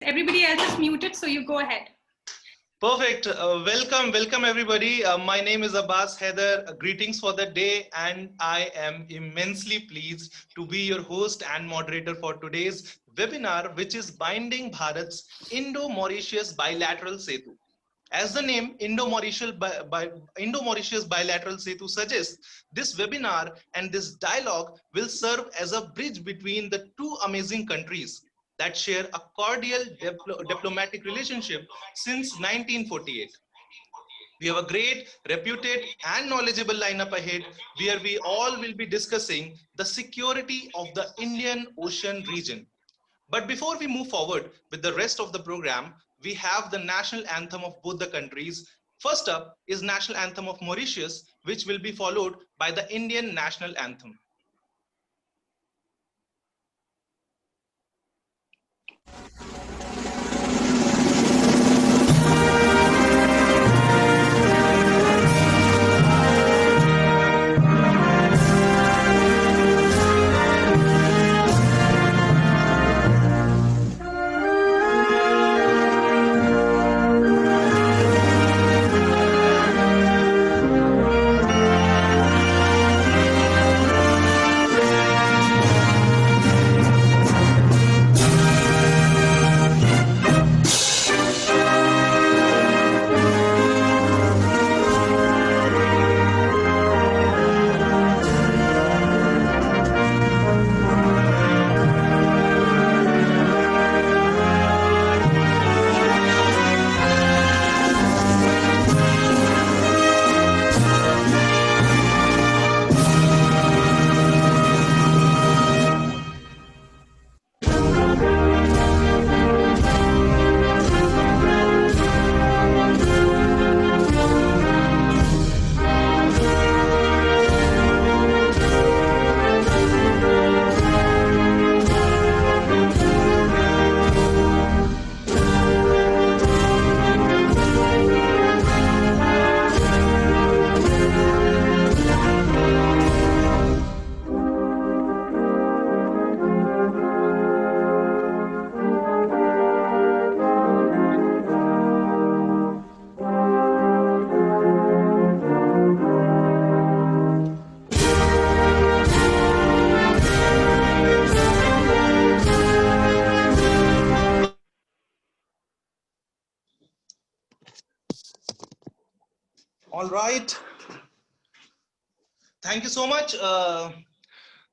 Everybody else is muted, so you go ahead. Perfect. Welcome everybody. My name is Abbas Heather. Greetings for the day, and I am immensely pleased to be your host and moderator for today's webinar, which is Binding Bharat's Indo Mauritius Bilateral Setu. As the name Indo Mauritius Bilateral Setu suggests, this webinar and this dialogue will serve as a bridge between the two amazing countries that share a cordial diplomatic relationship since 1948. We have a great, reputed, and knowledgeable lineup ahead where we all will be discussing the security of the Indian Ocean region. But before we move forward with the rest of the program, we have the national anthem of both the countries. First up is national anthem of Mauritius, which will be followed by the Indian national anthem. All right. Thank you so much.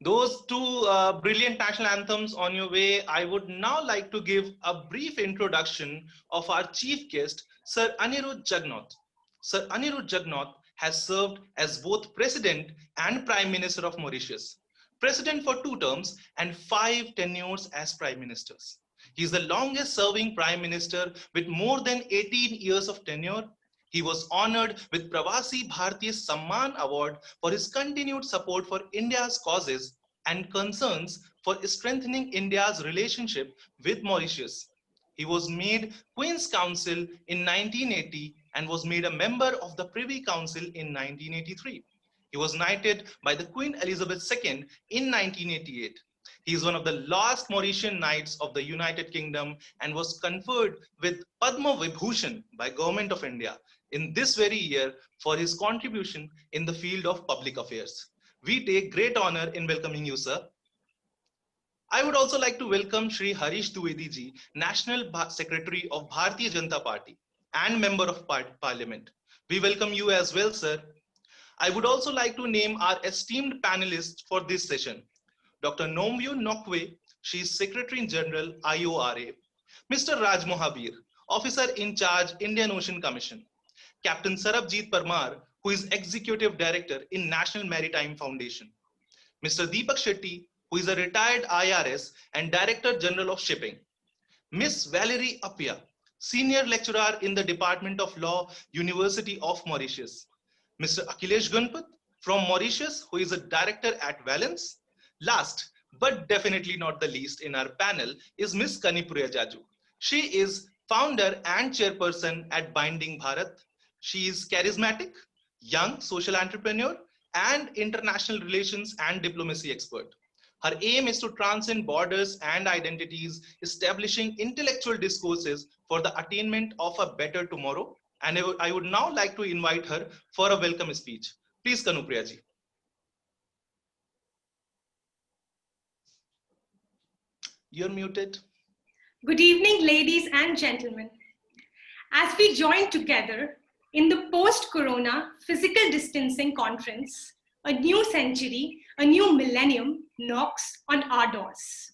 Those two brilliant national anthems on your way. I would now like to give a brief introduction of our chief guest, Sir Anirudh Jagannath. Sir Anirudh Jagannath has served as both President and Prime Minister of Mauritius. President for 2 terms and 5 tenures as Prime Ministers. He is the longest serving Prime Minister with more than 18 years of tenure. He was honored with Pravasi Bharatiya Samman Award for his continued support for India's causes and concerns for strengthening India's relationship with Mauritius. He was made Queen's Counsel in 1980 and was made a member of the Privy Council in 1983. He was knighted by the Queen Elizabeth II in 1988. He is one of the last Mauritian knights of the United Kingdom and was conferred with Padma Vibhushan by Government of India in this very year for his contribution in the field of public affairs. We take great honor in welcoming you, sir. I would also like to welcome Shri Harish Dwivedi ji, National Secretary of Bharatiya Janata Party and Member of Parliament. We welcome you as well, sir. I would also like to name our esteemed panelists for this session. Dr. Nomvyu Nokwe, she is Secretary General IORA. Mr. Raj Mohabir, Officer in Charge Indian Ocean Commission. Captain Sarabjit Parmar, who is Executive Director in National Maritime Foundation. Mr. Deepak Shetty, who is a retired IRS and Director General of Shipping. Ms. Valerie Appia, Senior Lecturer in the Department of Law, University of Mauritius. Mr. Akhilesh Gunpat from Mauritius, who is a Director at Valence. Last, but definitely not the least in our panel, is Ms. Kanipriya Jaju. She is founder and chairperson at Binding Bharat. She is charismatic, young social entrepreneur, and international relations and diplomacy expert. Her aim is to transcend borders and identities, establishing intellectual discourses for the attainment of a better tomorrow. And I would now like to invite her for a welcome speech. Please, Kanupriya ji. You're muted. Good evening, ladies and gentlemen. As we join together in the post-corona physical distancing conference, a new century, a new millennium knocks on our doors.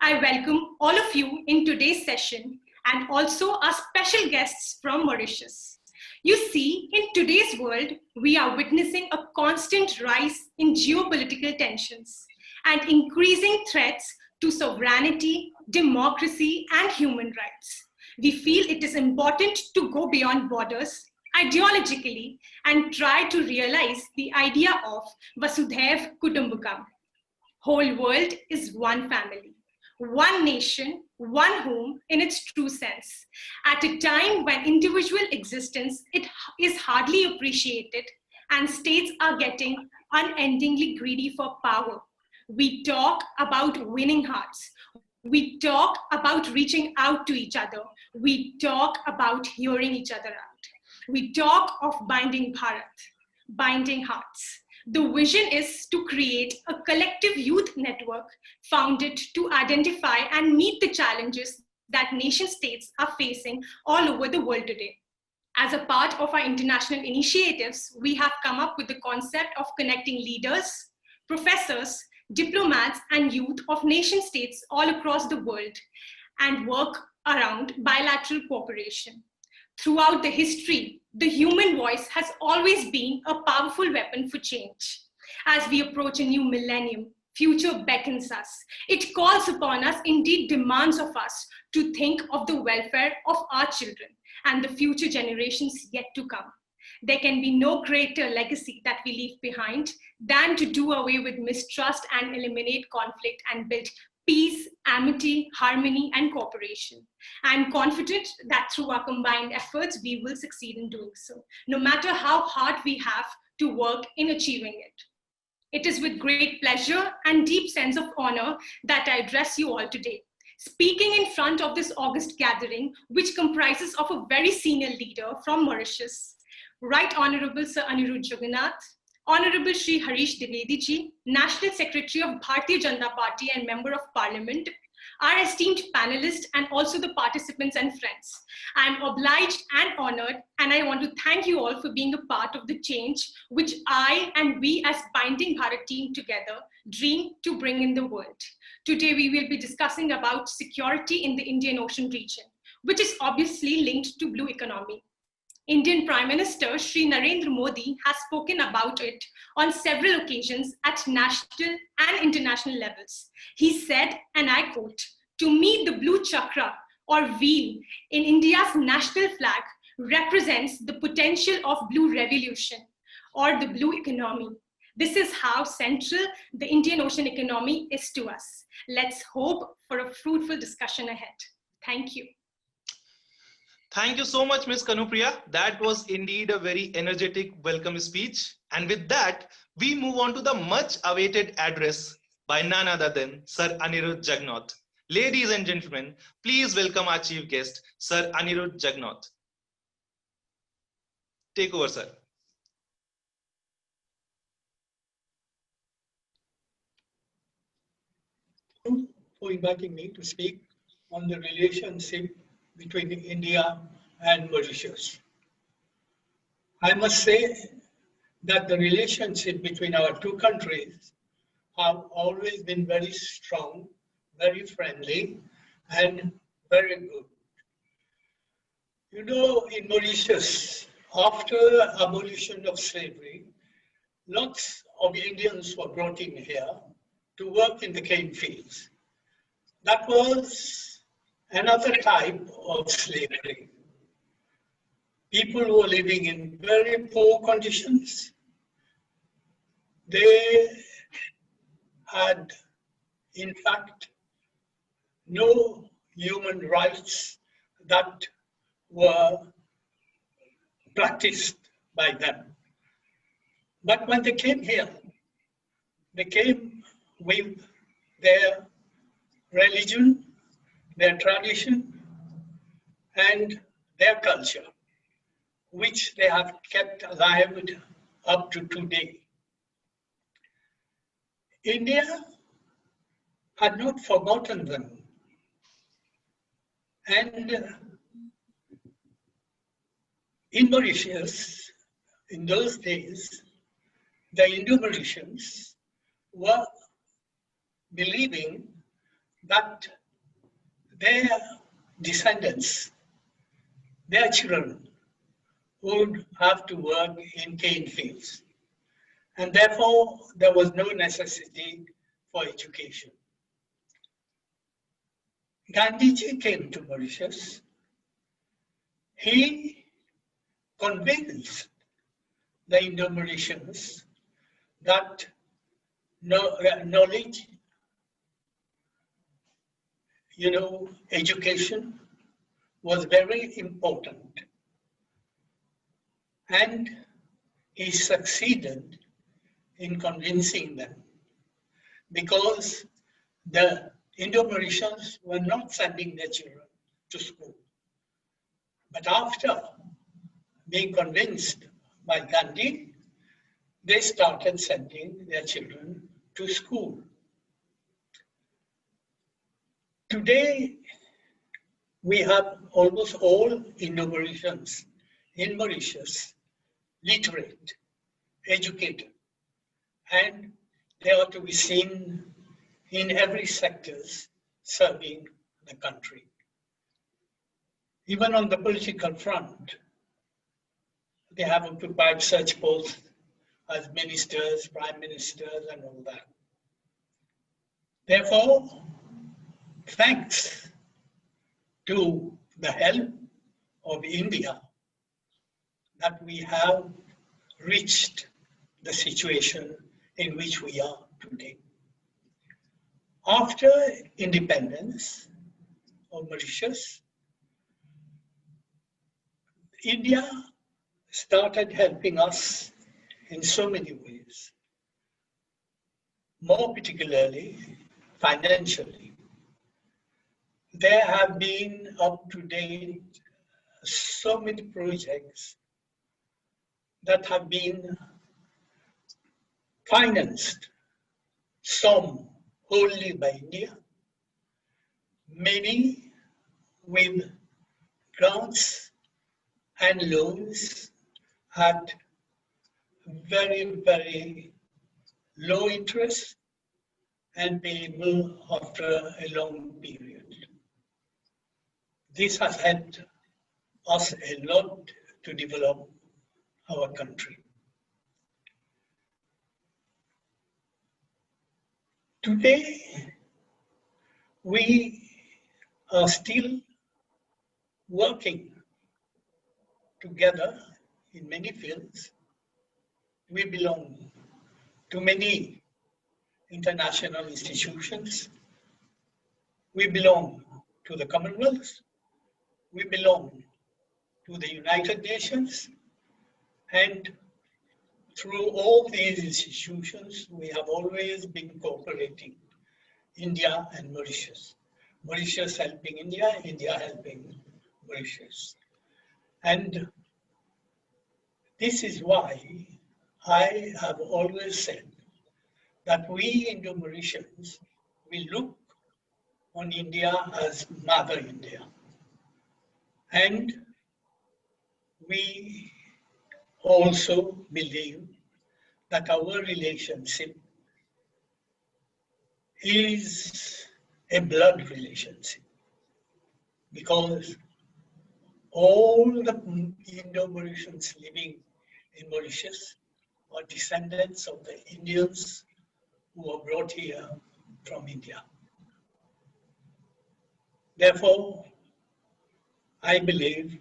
I welcome all of you in today's session and also our special guests from Mauritius. You see, in today's world, we are witnessing a constant rise in geopolitical tensions and increasing threats to sovereignty, democracy, and human rights. We feel it is important to go beyond borders ideologically and try to realize the idea of Vasudhaiv Kutumbakam. Whole world is one family, one nation, one home in its true sense. At a time when individual existence is hardly appreciated and states are getting unendingly greedy for power, we talk about winning hearts. We talk about reaching out to each other. We talk about hearing each other out. We talk of binding Bharat, binding hearts. The vision is to create a collective youth network founded to identify and meet the challenges that nation states are facing all over the world today. As a part of our international initiatives, we have come up with the concept of connecting leaders, professors, diplomats, and youth of nation states all across the world and work around bilateral cooperation. Throughout the history, the human voice has always been a powerful weapon for change. As we approach a new millennium, future beckons us. It calls upon us, indeed demands of us, to think of the welfare of our children and the future generations yet to come. There can be no greater legacy that we leave behind than to do away with mistrust and eliminate conflict and build peace, amity, harmony, and cooperation. I'm confident that through our combined efforts, we will succeed in doing so, no matter how hard we have to work in achieving it. It is with great pleasure and deep sense of honor that I address you all today. Speaking in front of this august gathering, which comprises of a very senior leader from Mauritius, Right Honorable Sir Anirudh Jagannath, Honorable Shri Harish Dwivedi ji, National Secretary of Bharatiya Janata Party and Member of Parliament, our esteemed panelists, and also the participants and friends. I'm obliged and honored, and I want to thank you all for being a part of the change which I and we as Binding Bharat team together dream to bring in the world. Today we will be discussing about security in the Indian Ocean region, which is obviously linked to blue economy. Indian Prime Minister Shri Narendra Modi has spoken about it on several occasions at national and international levels. He said, and I quote, "To me, the blue chakra or wheel in India's national flag represents the potential of blue revolution or the blue economy. This is how central the Indian Ocean economy is to us." Let's hope for a fruitful discussion ahead. Thank you. Thank you so much, Ms. Kanupriya. That was indeed a very energetic welcome speech. And with that, we move on to the much awaited address by none other than Sir Anirudh Jagannath. Ladies and gentlemen, please welcome our chief guest, Sir Anirudh Jagannath. Take over, sir. For inviting me to speak on the relationship between India and Mauritius. I must say that the relationship between our two countries have always been very strong, very friendly, and very good. You know, in Mauritius, after abolition of slavery, lots of Indians were brought in here to work in the cane fields. That was another type of slavery. People who were living in very poor conditions, they had, in fact, no human rights that were practiced by them. But when they came here, they came with their religion, their tradition, and their culture, which they have kept alive up to today. India had not forgotten them, and in Mauritius, in those days, the Indo Mauritians were believing that their descendants, their children, would have to work in cane fields. And therefore, there was no necessity for education. Gandhiji came to Mauritius. He convinced the Indo Mauritians that knowledge, education was very important. And he succeeded in convincing them because the Indo Mauritians were not sending their children to school. But after being convinced by Gandhi, they started sending their children to school. Today, we have almost all Indo Mauritians in Mauritius literate, educated, and they are to be seen in every sectors serving the country. Even on the political front, they have occupied such posts as ministers, prime ministers, and all that. Therefore, thanks to the help of India, that we have reached the situation in which we are today. After independence of Mauritius, India started helping us in so many ways, more particularly financially. There have been up to date so many projects that have been financed, some wholly by India, many with grants and loans at very, very low interest and payable after a long period. This has helped us a lot to develop our country. Today, we are still working together in many fields. We belong to many international institutions. We belong to the Commonwealth. We belong to the United Nations. And through all these institutions, we have always been cooperating, India and Mauritius. Mauritius helping India, India helping Mauritius. And this is why I have always said that we Indo Mauritians, we look on India as Mother India. And we also believe that our relationship is a blood relationship because all the Indo Mauritians living in Mauritius are descendants of the Indians who were brought here from India. Therefore, I believe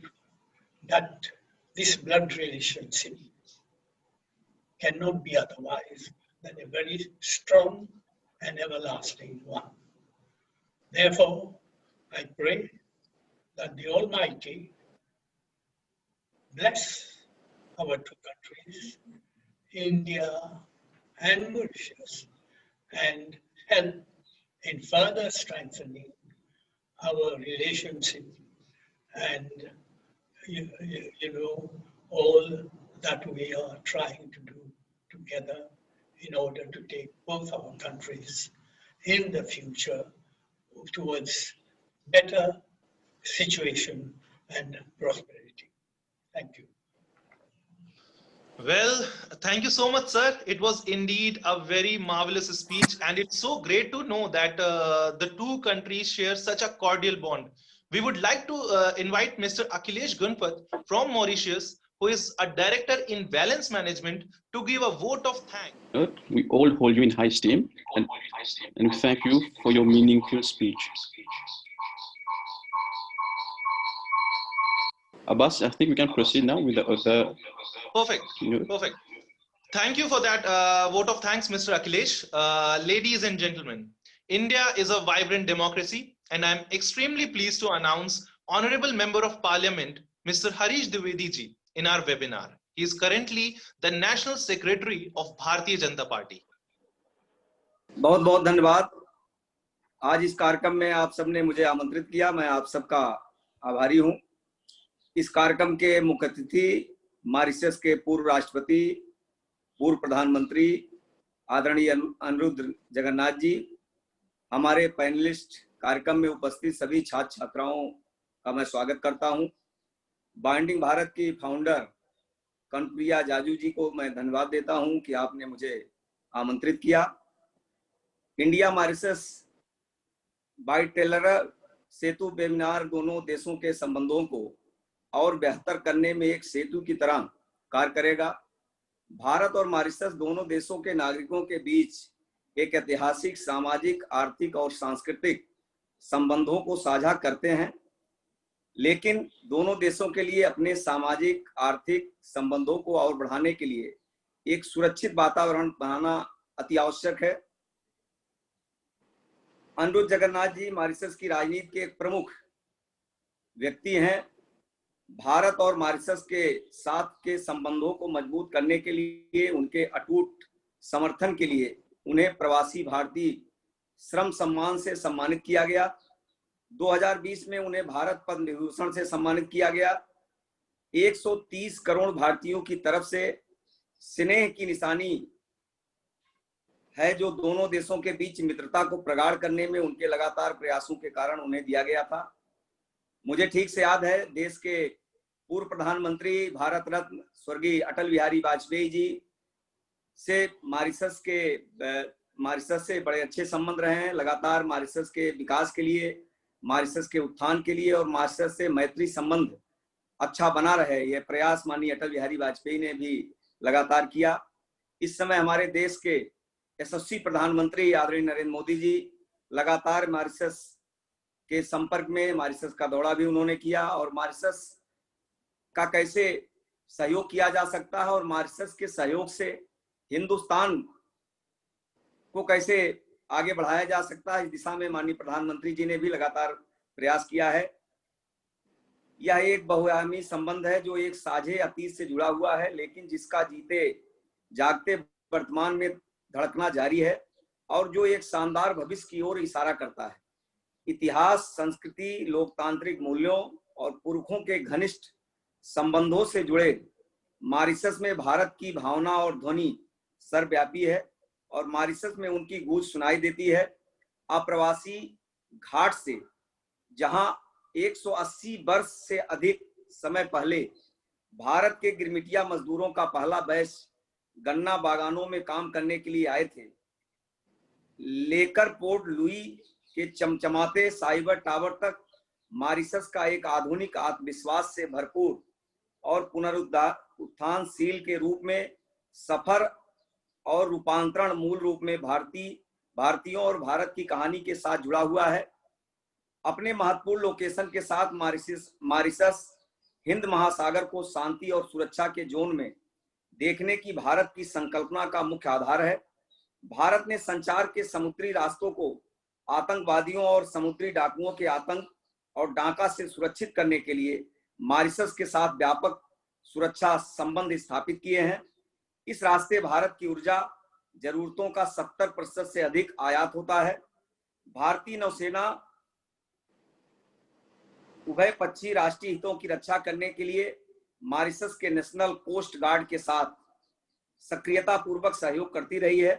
that this blood relationship cannot be otherwise than a very strong and everlasting one. Therefore, I pray that the Almighty bless our two countries, India and Mauritius, and help in further strengthening our relationship and you know all that we are trying to do together in order to take both our countries in the future towards better situation and prosperity. Thank you. Well, thank you so much, sir. It was indeed a very marvelous speech, and it's so great to know that the two countries share such a cordial bond. We would like to invite Mr. Akhilesh Gunpat from Mauritius, who is a director in balance management, to give a vote of thanks. We all hold you in high esteem, and we thank you for your meaningful speech. Abbas, I think we can proceed now with the other. Perfect. Perfect. Thank you for that vote of thanks, Mr. Akhilesh. Ladies and gentlemen, India is a vibrant democracy, and I'm extremely pleased to announce Honorable Member of Parliament, Mr. Harish Dwivedi ji, in our webinar. He is currently the National Secretary of Bharatiya Janata Party. बहुत बहुत धन्यवाद। आज इस कार्यक्रम में आप सबने मुझे आमंत्रित किया, मैं आप सबका आभारी हूं। इस कार्यक्रम के मुख्य अतिथि मॉरिशस के पूर्व राष्ट्रपति, पूर्व प्रधानमंत्री आदरणीय अनिरुद्ध जगन्नाथ जी, हमारे पैनलिस्ट, कार्यक्रम में उपस्थित सभी छात्र छात्राओं का मैं स्वागत करता हूं। बाइंडिंग भारत की फाउंडर कनप्रिया जाजू जी को मैं धन्यवाद देता हूं कि आपने मुझे आमंत्रित किया। इंडिया मॉरिशस बाइलेटरल सेतु वेबिनार दोनों देशों के संबंधों को और बेहतर करने में एक सेतु की तरह कार्य करेगा। भारत और मॉरिशस दोनों देशों के नागरिकों के बीच एक ऐतिहासिक, सामाजिक, आर्थिक और सांस्कृतिक संबंधों को साझा करते हैं, लेकिन दोनों देशों के लिए अपने सामाजिक, आर्थिक संबंधों को और बढ़ाने के लिए एक सुरक्षित वातावरण बनाना अति आवश्यक है। अनिरुद्ध जगन्नाथ जी मॉरिशस की राजनीति के एक प्रमुख व्यक्ति हैं। भारत और मॉरिशस के साथ के संबंधों को मजबूत करने के लिए उनके अटूट समर्थन के लिए उन्हें प्रवासी भारतीय श्रम सम्मान से सम्मानित किया गया। 2020 में उन्हें भारत पद्म विभूषण से सम्मानित किया गया। 130 करोड़ भारतीयों की तरफ से स्नेह की निशानी है जो दोनों देशों के बीच मित्रता को प्रगाढ़ करने में उनके लगातार प्रयासों के कारण उन्हें दिया गया था। मुझे ठीक से याद है, देश के पूर्व प्रधानमंत्री भारत रत्न स्वर्गीय अटल बिहारी वाजपेयी जी से मॉरिशस से बड़े अच्छे संबंध रहे हैं। लगातार मॉरिशस के विकास के लिए, मॉरिशस के उत्थान के लिए और मॉरिशस से मैत्री संबंध अच्छा बना रहे, यह प्रयास माननीय अटल बिहारी वाजपेयी ने भी लगातार किया। इस समय हमारे देश के यशस्वी प्रधानमंत्री आदरणीय नरेंद्र मोदी जी लगातार मॉरिशस के संपर्क में, मॉरिशस का दौरा भी उन्होंने किया और मॉरिशस का कैसे सहयोग किया जा सकता है और मॉरिशस के सहयोग से हिंदुस्तान को कैसे आगे बढ़ाया जा सकता है, इस दिशा में माननीय प्रधानमंत्री जी ने भी लगातार प्रयास किया है। यह एक बहुआयामी संबंध है जो एक साझे अतीत से जुड़ा हुआ है, लेकिन जिसका जीते जागते वर्तमान में धड़कना जारी है और जो एक शानदार भविष्य की ओर इशारा करता है। इतिहास, संस्कृति, लोकतांत्रिक मूल्यों और पुरखों के घनिष्ठ संबंधों से जुड़े मॉरिशस में भारत की भावना और ध्वनि सर्वव्यापी है और मॉरिशस में उनकी गूंज सुनाई देती है। अप्रवासी घाट से जहां 180 वर्ष से अधिक समय पहले भारत के गिरमिटिया मजदूरों का पहला बैच गन्ना बागानों में काम करने के लिए आए थे, लेकर पोर्ट लुई के चमचमाते साइबर टावर तक मॉरिशस का एक आधुनिक आत्मविश्वास से भरपूर और पुनरुत्थानशील के रूप में सफर और रूपांतरण मूल रूप में भारतीयों और भारत की कहानी के साथ जुड़ा हुआ है। अपने महत्वपूर्ण लोकेशन के साथ मॉरिशस हिंद महासागर को शांति और सुरक्षा के जोन में देखने की भारत की संकल्पना का मुख्य आधार है। भारत ने संचार के समुद्री रास्तों को आतंकवादियों और समुद्री डाकुओं के आतंक और डाका से सुरक्षित करने के लिए मॉरिशस के साथ व्यापक सुरक्षा संबंध स्थापित किए हैं। इस रास्ते भारत की ऊर्जा जरूरतों का 70% से अधिक आयात होता है। भारतीय नौसेना उभय पक्षीय राष्ट्रीय हितों की रक्षा करने के लिए मॉरिशस के नेशनल कोस्ट गार्ड के साथ सक्रियता पूर्वक सहयोग करती रही है।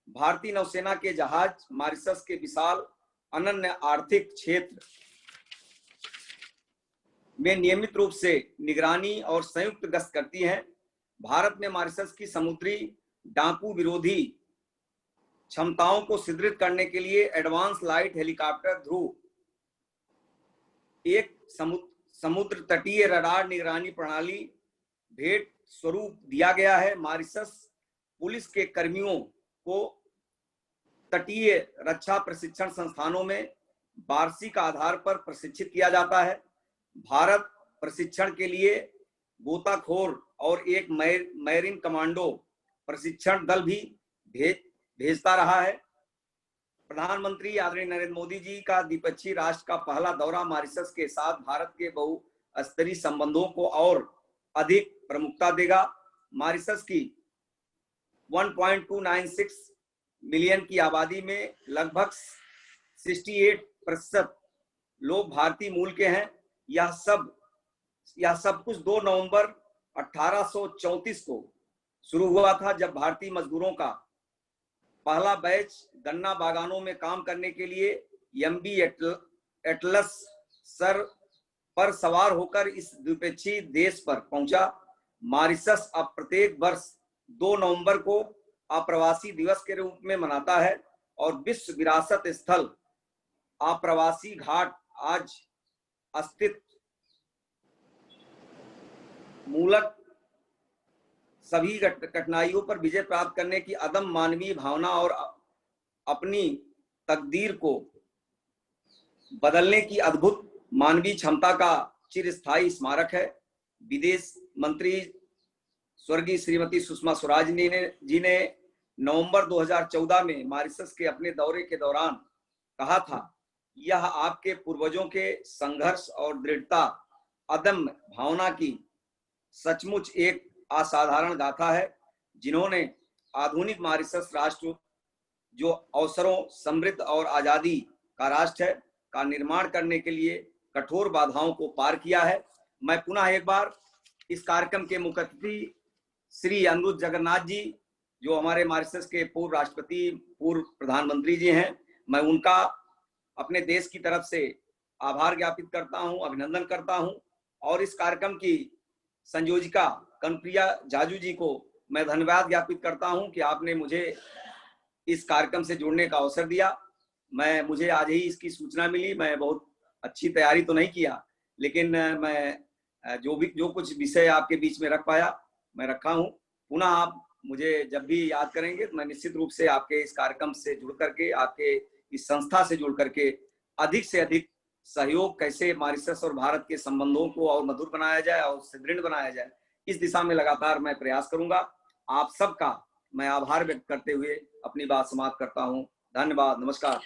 भारतीय नौसेना के जहाज मॉरिशस के विशाल अनन्य आर्थिक क्षेत्र में नियमित रूप से निगरानी और संयुक्त गश्त करती हैं। भारत ने मॉरिशस की समुद्री डाकू विरोधी क्षमताओं को सुदृढ़ करने के लिए एडवांस लाइट हेलीकॉप्टर ध्रुव, एक समुद्र तटीय रडार निगरानी प्रणाली भेंट स्वरूप दिया गया है। मॉरिशस पुलिस के कर्मियों को तटीय रक्षा प्रशिक्षण संस्थानों में वार्षिक आधार पर प्रशिक्षित किया जाता है। भारत प्रशिक्षण के लिए गोताखोर और एक मैरीन कमांडो प्रशिक्षण दल भी भेजता रहा है। प्रधानमंत्री आदरणीय नरेंद्र मोदी जी का द्विपक्षीय राष्ट्र का पहला दौरा मॉरिशस के साथ भारत के बहुस्तरीय संबंधों को और अधिक प्रमुखता देगा। मॉरिशस की 1.296 मिलियन की आबादी में लगभग 68% लोग भारतीय मूल के हैं। यह सब कुछ 2 नवंबर 1834 को शुरू हुआ था, जब भारतीय मजदूरों का पहला बैच गन्ना बागानों में काम करने के लिए एमवी एटलस सर पर सवार होकर इस द्विपक्षीय देश पर पहुंचा। मॉरिशस अब प्रत्येक वर्ष 2 नवंबर को आप्रवासी दिवस के रूप में मनाता है और विश्व विरासत स्थल आप्रवासी घाट आज अस्तित्व मूलक सभी कठिनाइयों पर विजय प्राप्त करने की अदम्य मानवीय भावना और अपनी तकदीर को बदलने की अद्भुत मानवीय क्षमता का चिरस्थायी स्मारक है। विदेश मंत्री स्वर्गीय श्रीमती सुषमा स्वराज जी ने नवंबर 2014 में मॉरिशस के अपने दौरे के दौरान कहा था, यह आपके पूर्वजों के संघर्ष और दृढ़ता अदम्य भावना की सचमुच एक असाधारण गाथा है, जिन्होंने आधुनिक मॉरिशस राष्ट्र, जो अवसरों, समृद्ध और आजादी का राष्ट्र है, का निर्माण करने के लिए कठोर बाधाओं को पार किया है। मैं पुनः एक बार इस कार्यक्रम के मुख्य अतिथि श्री अनिरुद्ध जगन्नाथ जी, जो हमारे मॉरिशस के पूर्व राष्ट्रपति, पूर्व प्रधानमंत्री जी हैं, मैं उनका अपने देश की तरफ से आभार ज्ञापित करता हूं, अभिनंदन करता हूं। और इस कार्यक्रम की संयोजिका कनप्रिया जाजू जी को मैं धन्यवाद ज्ञापित करता हूं कि आपने मुझे इस कार्यक्रम से जुड़ने का अवसर दिया। मुझे आज ही इसकी सूचना मिली। मैं बहुत अच्छी तैयारी तो नहीं किया, लेकिन मैं जो कुछ विषय आपके बीच में रख पाया मैं रखा हूं। पुनः आप मुझे जब भी याद करेंगे तो मैं निश्चित रूप से आपके इस कार्यक्रम से जुड़ करके, आपके इस संस्था से जुड़ करके अधिक से अधिक सहयोग, कैसे मॉरिशस और भारत के संबंधों को और मधुर बनाया जाए और सुदृढ़ बनाया जाए, इस दिशा में लगातार मैं प्रयास करूंगा। आप सबका मैं आभार व्यक्त करते हुए अपनी बात समाप्त करता हूं। धन्यवाद, नमस्कार।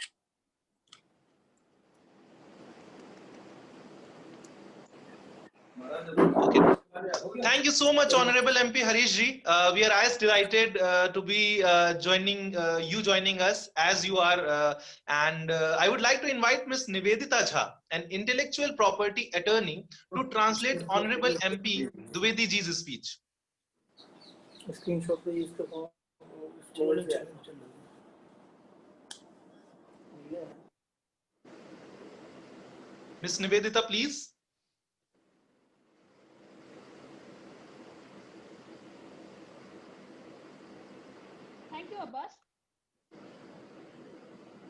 Okay. Thank you so much, Honorable MP Harish ji. We are as delighted to be joining us as you are. And I would like to invite Ms. Nivedita Jha, an intellectual property attorney, to translate Honorable MP Dwivedi ji's speech. Ms. Nivedita, please. Thank you, Abbas.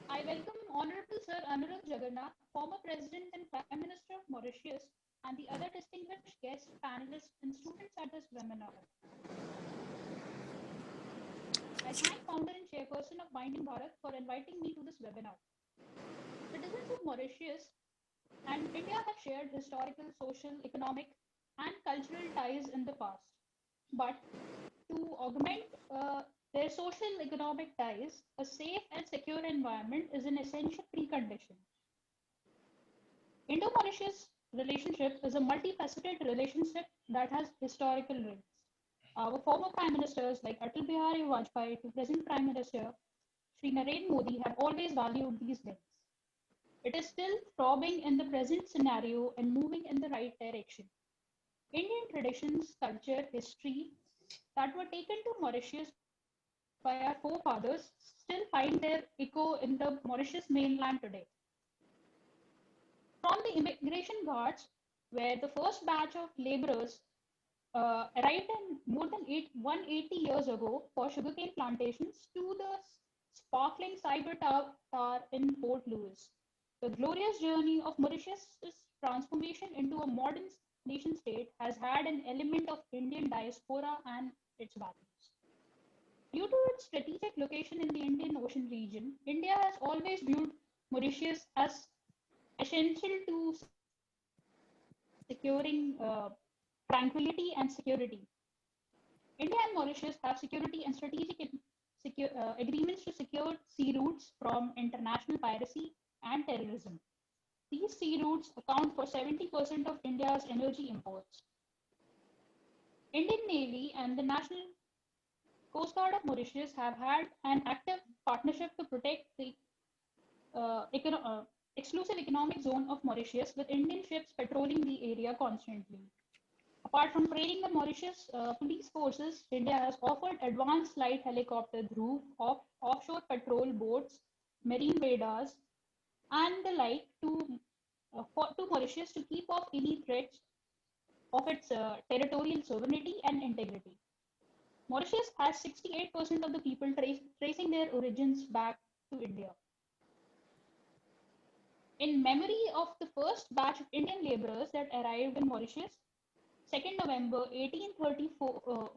I welcome Honorable Sir Anirudh Jagannath, former President and Prime Minister of Mauritius, and the other distinguished guests, panelists, and students at this webinar. I thank founder and chairperson of Binding Bharat for inviting me to this webinar. Citizens of Mauritius and India have shared historical, social, economic, and cultural ties in the past. But to augment their social economic ties, a safe and secure environment is an essential precondition. Indo Mauritius relationship is a multifaceted relationship that has historical roots. Our former prime ministers like Atal Bihari Vajpayee to present Prime Minister Shri Narendra Modi have always valued these links. it is still throbbing in the present scenario and moving in the right direction. Indian traditions, culture, history that were taken to Mauritius by our forefathers still find their echo in the Mauritius mainland today. From the immigration guards, where the first batch of laborers arrived in more than 180 years ago for sugarcane plantations, to the sparkling cyber tower in Port Louis. The glorious journey of Mauritius' transformation into a modern nation state has had an element of Indian diaspora and its values. Due to its strategic location in the Indian Ocean region, India has always viewed Mauritius as essential to securing tranquility and security. India and Mauritius have security and strategic agreements to secure sea routes from international piracy and terrorism. These sea routes account for 70% of India's energy imports. Indian Navy and the National Coast Guard of Mauritius have had an active partnership to protect the exclusive economic zone of Mauritius, with Indian ships patrolling the area constantly. Apart from training the Mauritius police forces, India has offered advanced light helicopter group of offshore patrol boats, marine radars, and the like to Mauritius to keep off any threats of its territorial sovereignty and integrity. Mauritius has 68% of the people tracing their origins back to India. In memory of the first batch of Indian laborers that arrived in Mauritius, 2nd November 1834,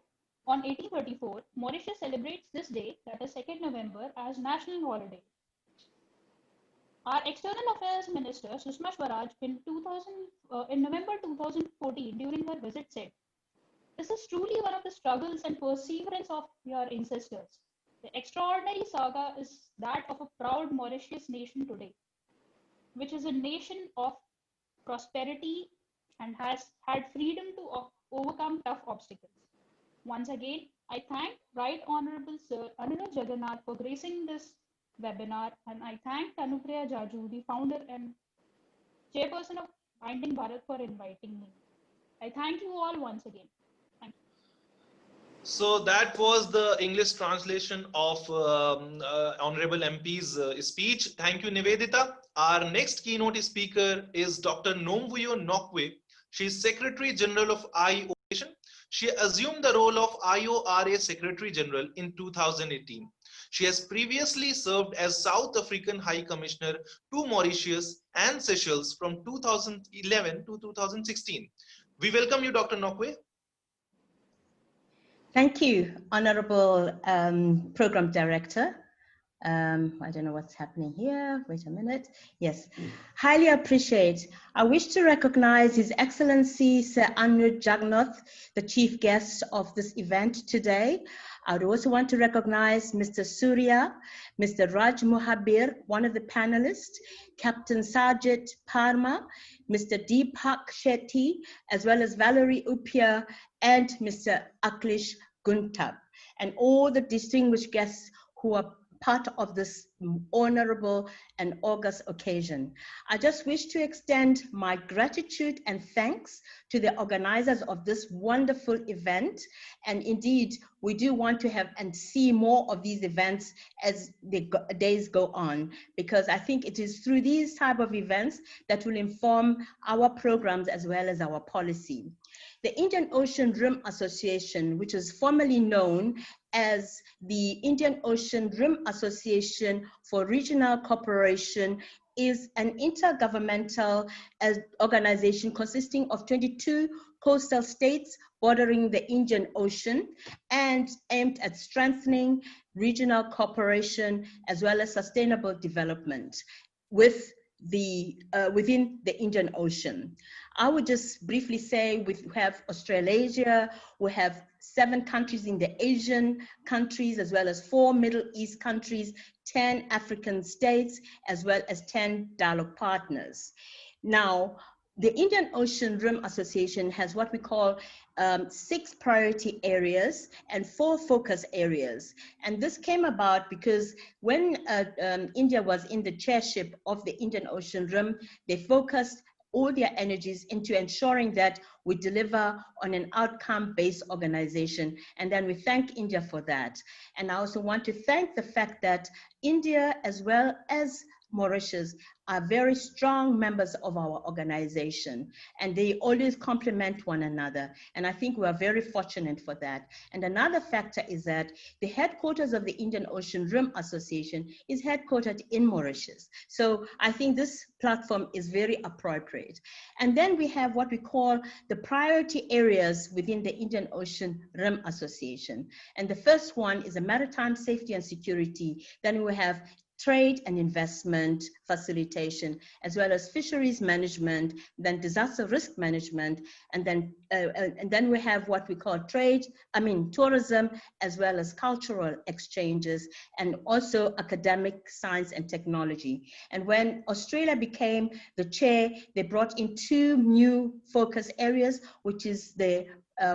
on 1834, Mauritius celebrates this day, that is 2nd November, as national holiday. Our External Affairs Minister, Sushma Swaraj, in November 2014, during her visit, said, "This is truly one of the struggles and perseverance of your ancestors. The extraordinary saga is that of a proud Mauritius nation today, which is a nation of prosperity and has had freedom to overcome tough obstacles." Once again, I thank Right Honorable Sir Anirudh Jagannath for gracing this webinar, and I thank Tanupriya Jaju, the founder and chairperson of Binding Bharat, for inviting me. I thank you all once again. Thank you. So that was the English translation of Honorable MP's speech. Thank you, Nivedita. Our next keynote speaker is Dr. Nomvuyo Nokwe. She is Secretary General of IORA. She assumed the role of IORA Secretary General in 2018. She has previously served as South African High Commissioner to Mauritius and Seychelles from 2011 to 2016. We welcome you, Dr. Nokwe. Thank you, Honorable Program Director. I don't know what's happening here. Wait a minute. Yes, highly appreciate. I wish to recognize His Excellency Sir Anirudh Jagannath, the chief guest of this event today. I would also want to recognize Mr. Surya, Mr. Raj Mohabir, one of the panelists, Captain Sajid Parma, Mr. Deepak Shetty, as well as Valerie Upia and Mr. Aklish Guntab, and all the distinguished guests who are part of this honorable and august occasion. I just wish to extend my gratitude and thanks to the organizers of this wonderful event. And indeed, we do want to have and see more of these events as the days go on, because I think it is through these type of events that will inform our programs as well as our policy. The Indian Ocean Rim Association, which is formerly known as the Indian Ocean Rim Association for Regional Cooperation, is an intergovernmental organization consisting of 22 coastal states bordering the Indian Ocean and aimed at strengthening regional cooperation as well as sustainable development within the Indian Ocean. I would just briefly say we have Australasia, we have 7 countries in the Asian countries, as well as 4 Middle East countries, 10 African states, as well as 10 dialogue partners. Now, the Indian Ocean Rim Association has what we call 6 priority areas and 4 focus areas. And this came about because when India was in the chairship of the Indian Ocean Rim, they focused all their energies into ensuring that we deliver on an outcome-based organization. And then we thank India for that. And I also want to thank the fact that India, as well as Mauritius, are very strong members of our organization, and they always complement one another. And I think we are very fortunate for that. And another factor is that the headquarters of the Indian Ocean Rim Association is headquartered in Mauritius. So I think this platform is very appropriate. And then we have what we call the priority areas within the Indian Ocean Rim Association. And the first one is the maritime safety and security. Then we have trade and investment facilitation, as well as fisheries management, then disaster risk management, and then we have what we call tourism, as well as cultural exchanges, and also academic science and technology. And when Australia became the chair, they brought in 2 new focus areas, which is the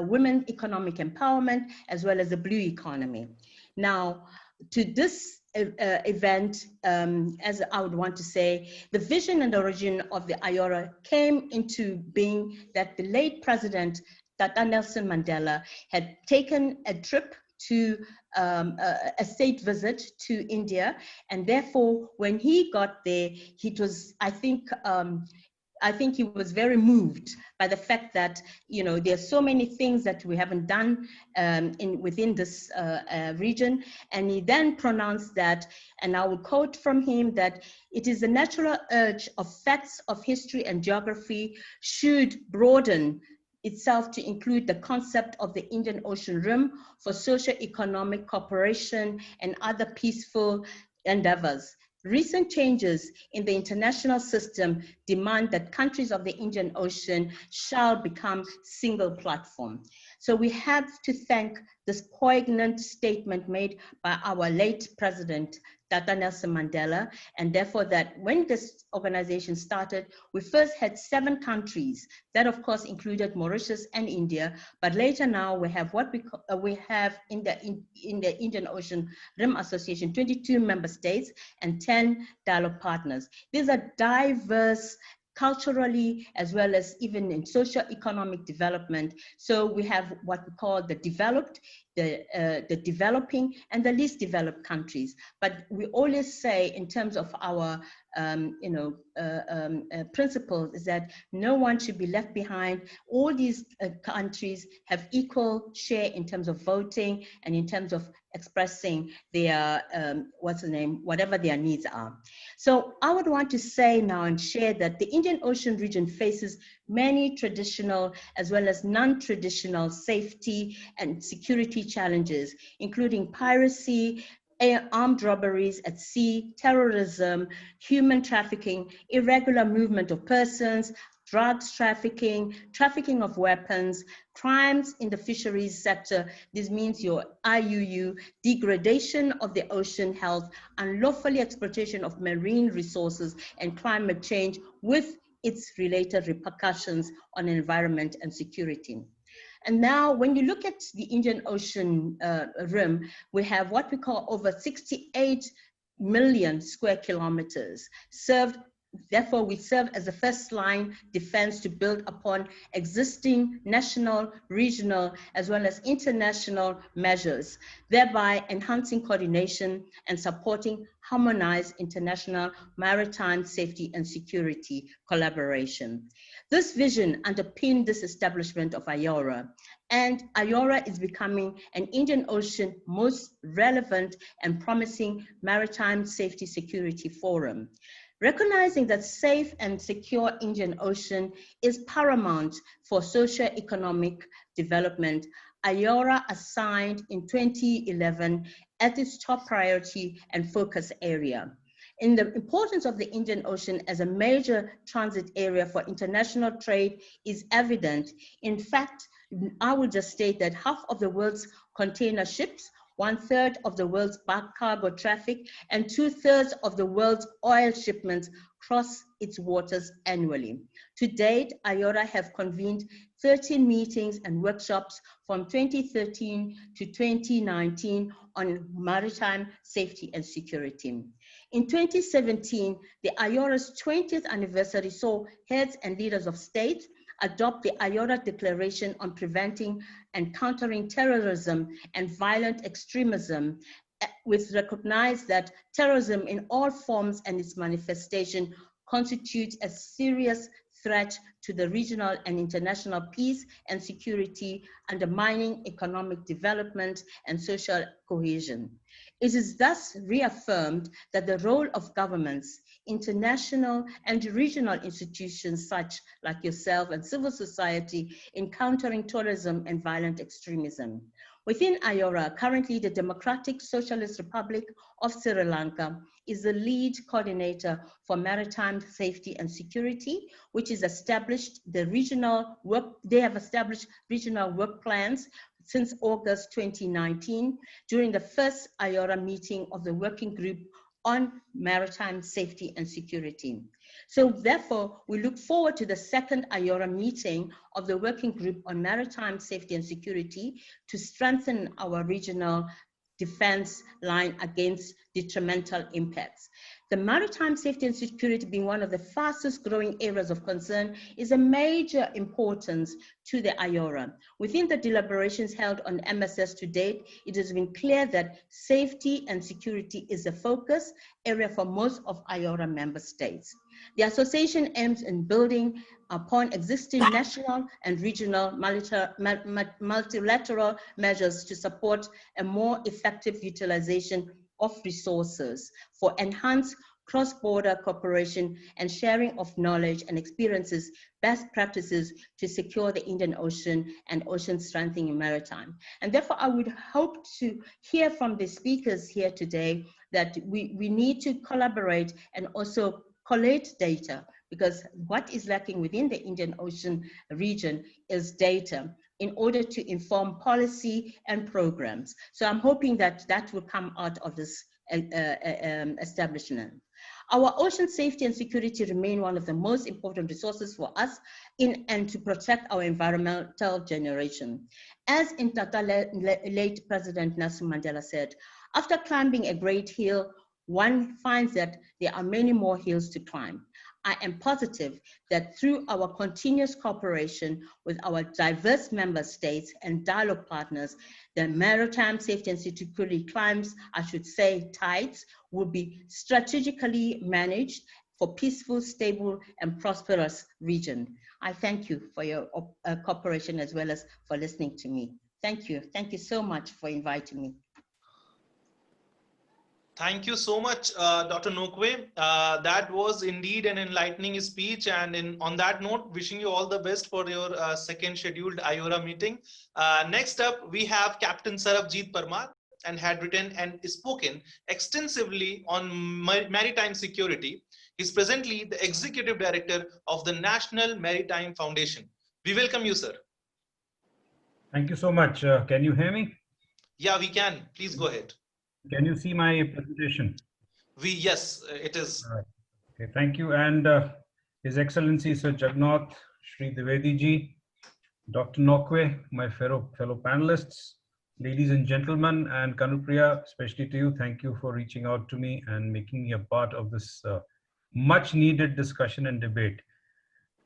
women economic empowerment, as well as the blue economy. Now, to this event, as I would want to say, the vision and origin of the IORA came into being that the late President Tata Nelson Mandela had taken a trip to a state visit to India, and therefore when he got there, he was, I think he was very moved by the fact that, you know, there are so many things that we haven't done within this region. And he then pronounced that, and I will quote from him, that it is the natural urge of facts of history and geography should broaden itself to include the concept of the Indian Ocean Rim for socio-economic cooperation and other peaceful endeavors. Recent changes in the international system demand that countries of the Indian Ocean shall become single platform. So we have to thank this poignant statement made by our late President, Tata Nelson Mandela, and therefore that when this organization started, we first had 7 countries. That of course included Mauritius and India, but later now we have what we have in the Indian Ocean Rim Association, 22 member states and 10 dialogue partners. These are diverse culturally, as well as even in socio-economic development. So we have what we call the developed, the developing, and the least developed countries. But we always say, in terms of our principles, is that no one should be left behind. All these countries have equal share in terms of voting and in terms of expressing their whatever their needs are. So I would want to say now and share that the Indian Ocean region faces many traditional as well as non-traditional safety and security challenges, including piracy, armed robberies at sea, terrorism, human trafficking, irregular movement of persons, drugs trafficking, trafficking of weapons, crimes in the fisheries sector. This means your IUU, degradation of the ocean health, unlawful exploitation of marine resources, and climate change with its related repercussions on environment and security. And now when you look at the Indian Ocean Rim, we have what we call over 68 million square kilometers served. Therefore, we serve as a first line defense to build upon existing national, regional, as well as international measures, thereby enhancing coordination and supporting harmonized international maritime safety and security collaboration. This vision underpinned this establishment of IORA, and IORA is becoming an Indian Ocean most relevant and promising maritime safety security forum. Recognizing that safe and secure Indian Ocean is paramount for socio-economic development, IORA assigned in 2011 as its top priority and focus area. In the importance of the Indian Ocean as a major transit area for international trade is evident. In fact, I will just state that half of the world's container ships, 1/3 of the world's bulk cargo traffic, and 2/3 of the world's oil shipments cross its waters annually. To date, IORA have convened 13 meetings and workshops from 2013 to 2019 on maritime safety and security. In 2017, the IORA's 20th anniversary saw heads and leaders of state adopt the IORA Declaration on Preventing and Countering Terrorism and Violent Extremism, which recognized that terrorism in all forms and its manifestation constitutes a serious threat to the regional and international peace and security, undermining economic development and social cohesion. It is thus reaffirmed that the role of governments, international and regional institutions such like yourself and civil society in countering terrorism and violent extremism. Within IORA, currently the Democratic Socialist Republic of Sri Lanka is the lead coordinator for maritime safety and security, which is established they have established regional work plans since August 2019 during the first IORA meeting of the working group on maritime safety and security. So therefore, we look forward to the second IORA meeting of the working group on maritime safety and security to strengthen our regional defense line against detrimental impacts. The maritime safety and security being one of the fastest growing areas of concern is a major importance to the IORA. Within the deliberations held on MSS to date, it has been clear that safety and security is a focus area for most of IORA member states. The association aims in building upon existing national and regional multilateral measures to support a more effective utilization of resources for enhanced cross-border cooperation and sharing of knowledge and experiences, best practices to secure the Indian Ocean and ocean strengthening maritime. And therefore, I would hope to hear from the speakers here today that we need to collaborate and also collate data, because what is lacking within the Indian Ocean region is data in order to inform policy and programs. So I'm hoping that that will come out of this establishment. Our ocean safety and security remain one of the most important resources for us and to protect our environmental generation. As in Tata late President Nelson Mandela said, after climbing a great hill, one finds that there are many more hills to climb. I am positive that through our continuous cooperation with our diverse member states and dialogue partners, the maritime safety and security climbs, I should say tides, will be strategically managed for peaceful, stable, and prosperous region. I thank you for your cooperation as well as for listening to me. Thank you. Thank you so much for inviting me. Thank you so much, Dr. Nokwe. That was indeed an enlightening speech. And on that note, wishing you all the best for your second scheduled IORA meeting. Next up, we have Captain Sarabjit Parmar, and had written and spoken extensively on maritime security. He's presently the Executive Director of the National Maritime Foundation. We welcome you, sir. Thank you so much. Can you hear me? Yeah, we can. Please go ahead. Can you see my presentation? Yes, it is. All right. Okay, thank you. And His Excellency Sir Jagannath, Shri Dwivedi ji, Dr. Nokwe, my fellow panelists, ladies and gentlemen, and Kanupriya, especially to you, thank you for reaching out to me and making me a part of this much needed discussion and debate.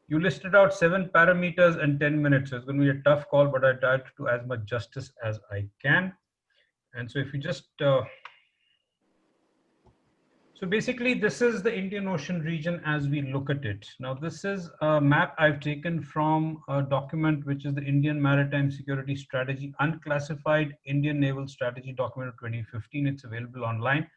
You listed out 7 parameters and 10 minutes. So it's going to be a tough call, but I tried to do as much justice as I can. And so if you just, so basically this is the Indian Ocean region as we look at it. Now this is a map I've taken from a document which is the Indian Maritime Security Strategy, Unclassified Indian Naval Strategy document of 2015. It's available online.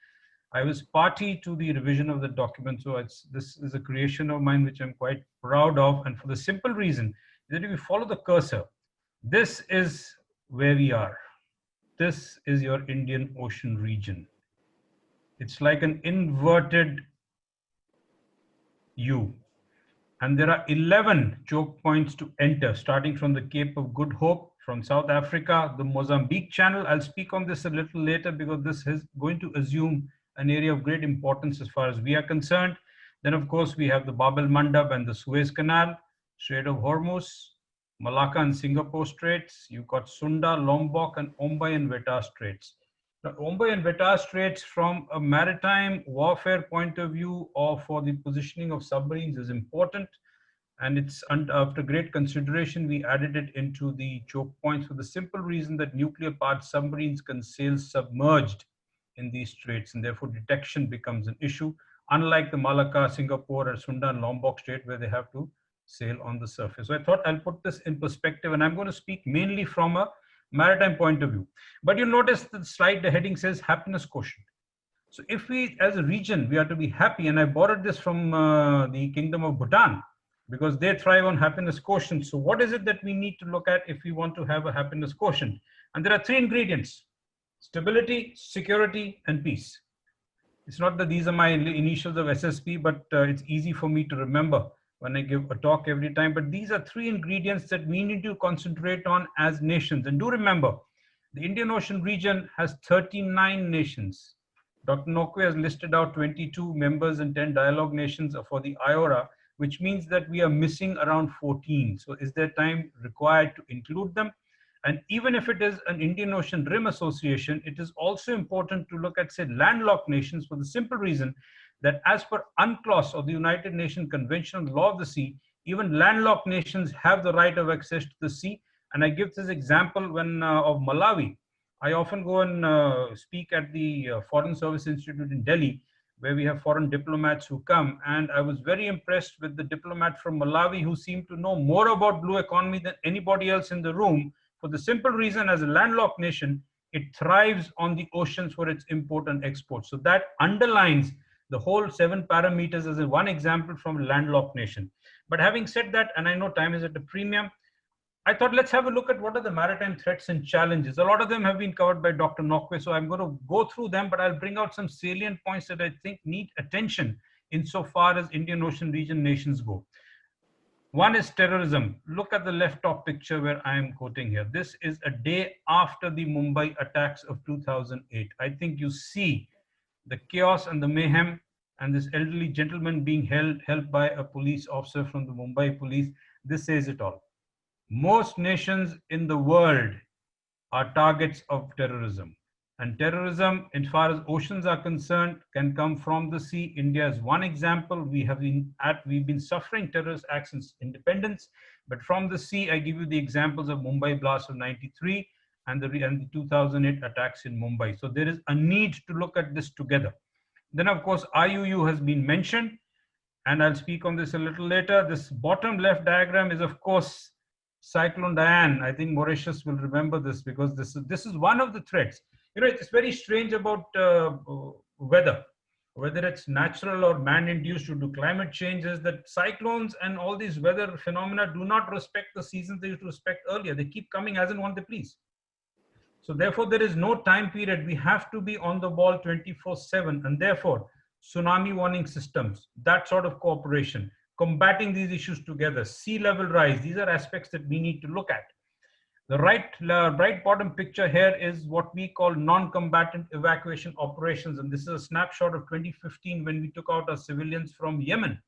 I was party to the revision of the document, so this is a creation of mine which I'm quite proud of, and for the simple reason that if you follow the cursor, this is where we are. This is your Indian Ocean region. It's like an inverted U. And there are 11 choke points to enter, starting from the Cape of Good Hope, From South Africa, the Mozambique Channel. I'll speak on this a little later because this is going to assume an area of great importance as far as we are concerned. Then, of course, we have the Bab el Mandab and the Suez Canal, Strait of Hormuz, Malacca and Singapore Straits. You've got Sunda, Lombok, and Ombai and Wetar Straits. Now, Ombai and Wetar Straits, from a maritime warfare point of view or for the positioning of submarines, is important. And it's after great consideration, we added it into the choke points for the simple reason that nuclear powered submarines can sail submerged in these straits, and therefore detection becomes an issue, unlike the Malacca, Singapore, or Sunda and Lombok Strait, where they have to sail on the surface. So I thought I'll put this in perspective, and I'm going to speak mainly from a maritime point of view. But you'll notice the slide, the heading says happiness quotient. So if we, as a region, we are to be happy, and I borrowed this from the Kingdom of Bhutan, because they thrive on happiness quotient. So what is it that we need to look at if we want to have a happiness quotient? And there are three ingredients: stability, security, and peace. It's not that these are my initials of SSP, but it's easy for me to remember when I give a talk every time. But these are three ingredients that we need to concentrate on as nations. And do remember, the Indian Ocean region has 39 nations. Dr. Nokwe has listed out 22 members and 10 dialogue nations for the IORA, which means that we are missing around 14. So is there time required to include them? And even if it is an Indian Ocean Rim Association, it is also important to look at, say, landlocked nations, for the simple reason that as per UNCLOS, or the United Nations Convention on the Law of the Sea, even landlocked nations have the right of access to the sea. And I give this example when of Malawi. I often go and speak at the Foreign Service Institute in Delhi, where we have foreign diplomats who come. And I was very impressed with the diplomat from Malawi, who seemed to know more about blue economy than anybody else in the room, for the simple reason, as a landlocked nation, it thrives on the oceans for its import and export. So that underlines the whole 7 parameters as one example from a landlocked nation. But having said that, and I know time is at a premium, I thought let's have a look at what are the maritime threats and challenges. A lot of them have been covered by Dr. Nokwe, so I'm going to go through them, but I'll bring out some salient points that I think need attention insofar as Indian Ocean region nations go. One is terrorism. Look at the left top picture where I am quoting here. This is a day after the Mumbai attacks of 2008. I think you see the chaos and the mayhem, and this elderly gentleman being held by a police officer from the Mumbai police. This says it all. Most nations in the world are targets of terrorism. And terrorism, as far as oceans are concerned, can come from the sea. India is one example. We've been suffering terrorist acts since independence, but from the sea, I give you the examples of Mumbai blast of '93 and the 2008 attacks in Mumbai. So there is a need to look at this together. Then, of course, IUU has been mentioned, and I'll speak on this a little later. This bottom left diagram is, of course, Cyclone Diane. I think Mauritius will remember this, because this is one of the threats. You know, it's very strange about weather, whether it's natural or man-induced due to climate change, is that cyclones and all these weather phenomena do not respect the seasons they used to respect earlier. They keep coming as and when they please. So therefore, there is no time period. We have to be on the ball 24/7, and therefore, tsunami warning systems, that sort of cooperation, combating these issues together, sea level rise, these are aspects that we need to look at. The right bottom picture here is what we call non-combatant evacuation operations. And this is a snapshot of 2015 when we took out our civilians from Yemen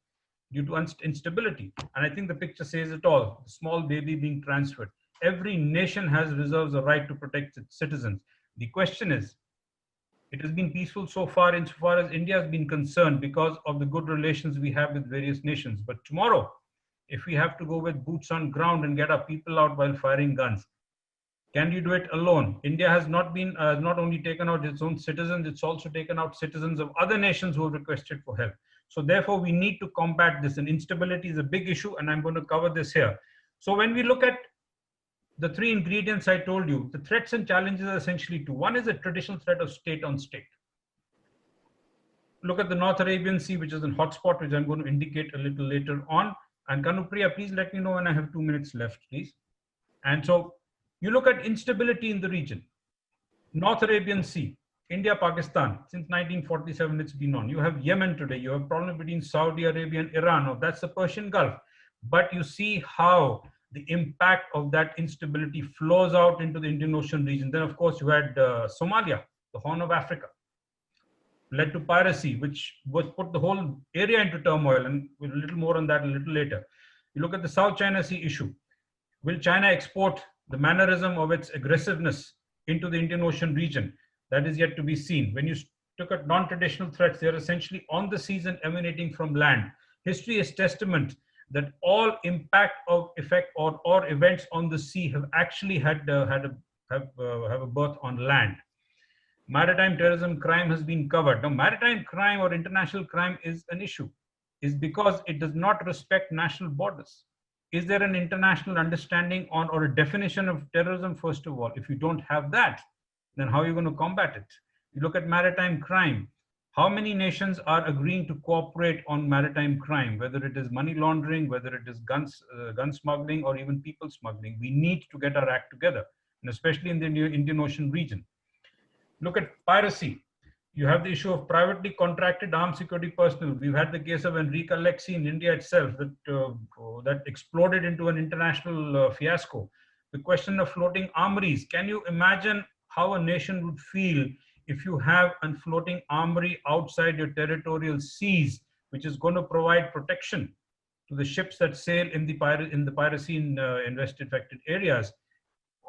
due to instability. And I think the picture says it all, the small baby being transferred. Every nation reserves a right to protect its citizens. The question is, it has been peaceful so far insofar as India has been concerned because of the good relations we have with various nations. But tomorrow, if we have to go with boots on ground and get our people out while firing guns, can you do it alone? India has not only taken out its own citizens, it's also taken out citizens of other nations who have requested for help. So therefore, we need to combat this, and instability is a big issue, and I'm going to cover this here. So when we look at the three ingredients I told you, the threats and challenges are essentially two. One is a traditional threat of state on state. Look at the North Arabian Sea, which is a hotspot, which I'm going to indicate a little later on. And Kanupriya, please let me know when I have 2 minutes left, please. And so you look at instability in the region. North Arabian Sea, India, Pakistan, since 1947 it's been on. You have Yemen today, you have problem between Saudi Arabia and Iran, or that's the Persian Gulf. But you see how the impact of that instability flows out into the Indian Ocean region. Then, of course, you had Somalia, the Horn of Africa, led to piracy, which was put the whole area into turmoil, and a little more on that a little later. You look at the South China Sea issue. Will China export the mannerism of its aggressiveness into the Indian Ocean region? That is yet to be seen. When you look at non-traditional threats, they are essentially on the seas and emanating from land. History is testament that all impact of effect or events on the sea have actually have a birth on land. Maritime terrorism crime has been covered. Now, maritime crime or international crime is an issue, is because it does not respect national borders. Is there an international understanding on or a definition of terrorism, first of all? If you don't have that, then how are you going to combat it? You look at maritime crime. How many nations are agreeing to cooperate on maritime crime, whether it is money laundering, whether it is gun smuggling, or even people smuggling? We need to get our act together, and especially in the Indian Ocean region. Look at piracy. You have the issue of privately contracted armed security personnel. We've had the case of Enrique Alexi in India itself that exploded into an international fiasco. The question of floating armories. Can you imagine how a nation would feel if you have a floating armory outside your territorial seas, which is going to provide protection to the ships that sail in the piracy affected areas?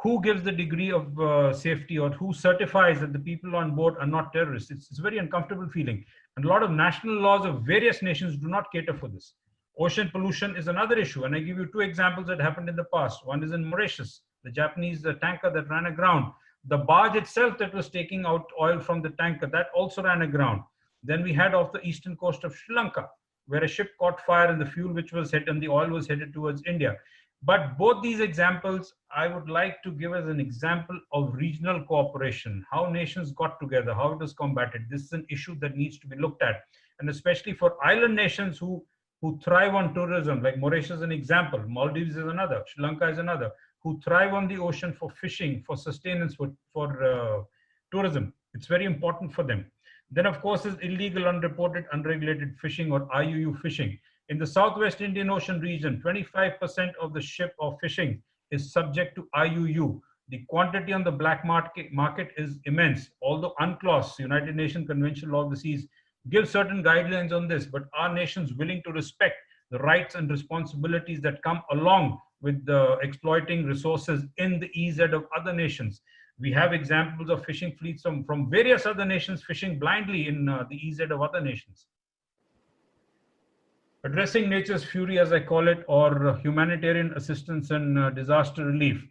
Who gives the degree of safety, or who certifies that the people on board are not terrorists? It's a very uncomfortable feeling. And a lot of national laws of various nations do not cater for this. Ocean pollution is another issue. And I give you two examples that happened in the past. One is in Mauritius, the Japanese tanker that ran aground. The barge itself that was taking out oil from the tanker, that also ran aground. Then we had off the eastern coast of Sri Lanka, where a ship caught fire and the fuel which was hit and the oil was headed towards India. But both these examples, I would like to give as an example of regional cooperation, how nations got together, how it was combated. This is an issue that needs to be looked at. And especially for island nations who thrive on tourism, like Mauritius is an example, Maldives is another, Sri Lanka is another, who thrive on the ocean for fishing, for sustenance, for tourism. It's very important for them. Then, of course, is illegal, unreported, unregulated fishing, or IUU fishing. In the Southwest Indian Ocean region, 25% of the ship or fishing is subject to IUU. The quantity on the black market is immense. Although UNCLOS, United Nations Convention Law of the Seas, gives certain guidelines on this, but are nations willing to respect the rights and responsibilities that come along with exploiting resources in the EZ of other nations? We have examples of fishing fleets from various other nations fishing blindly in the EZ of other nations. Addressing nature's fury, as I call it, or humanitarian assistance and disaster relief.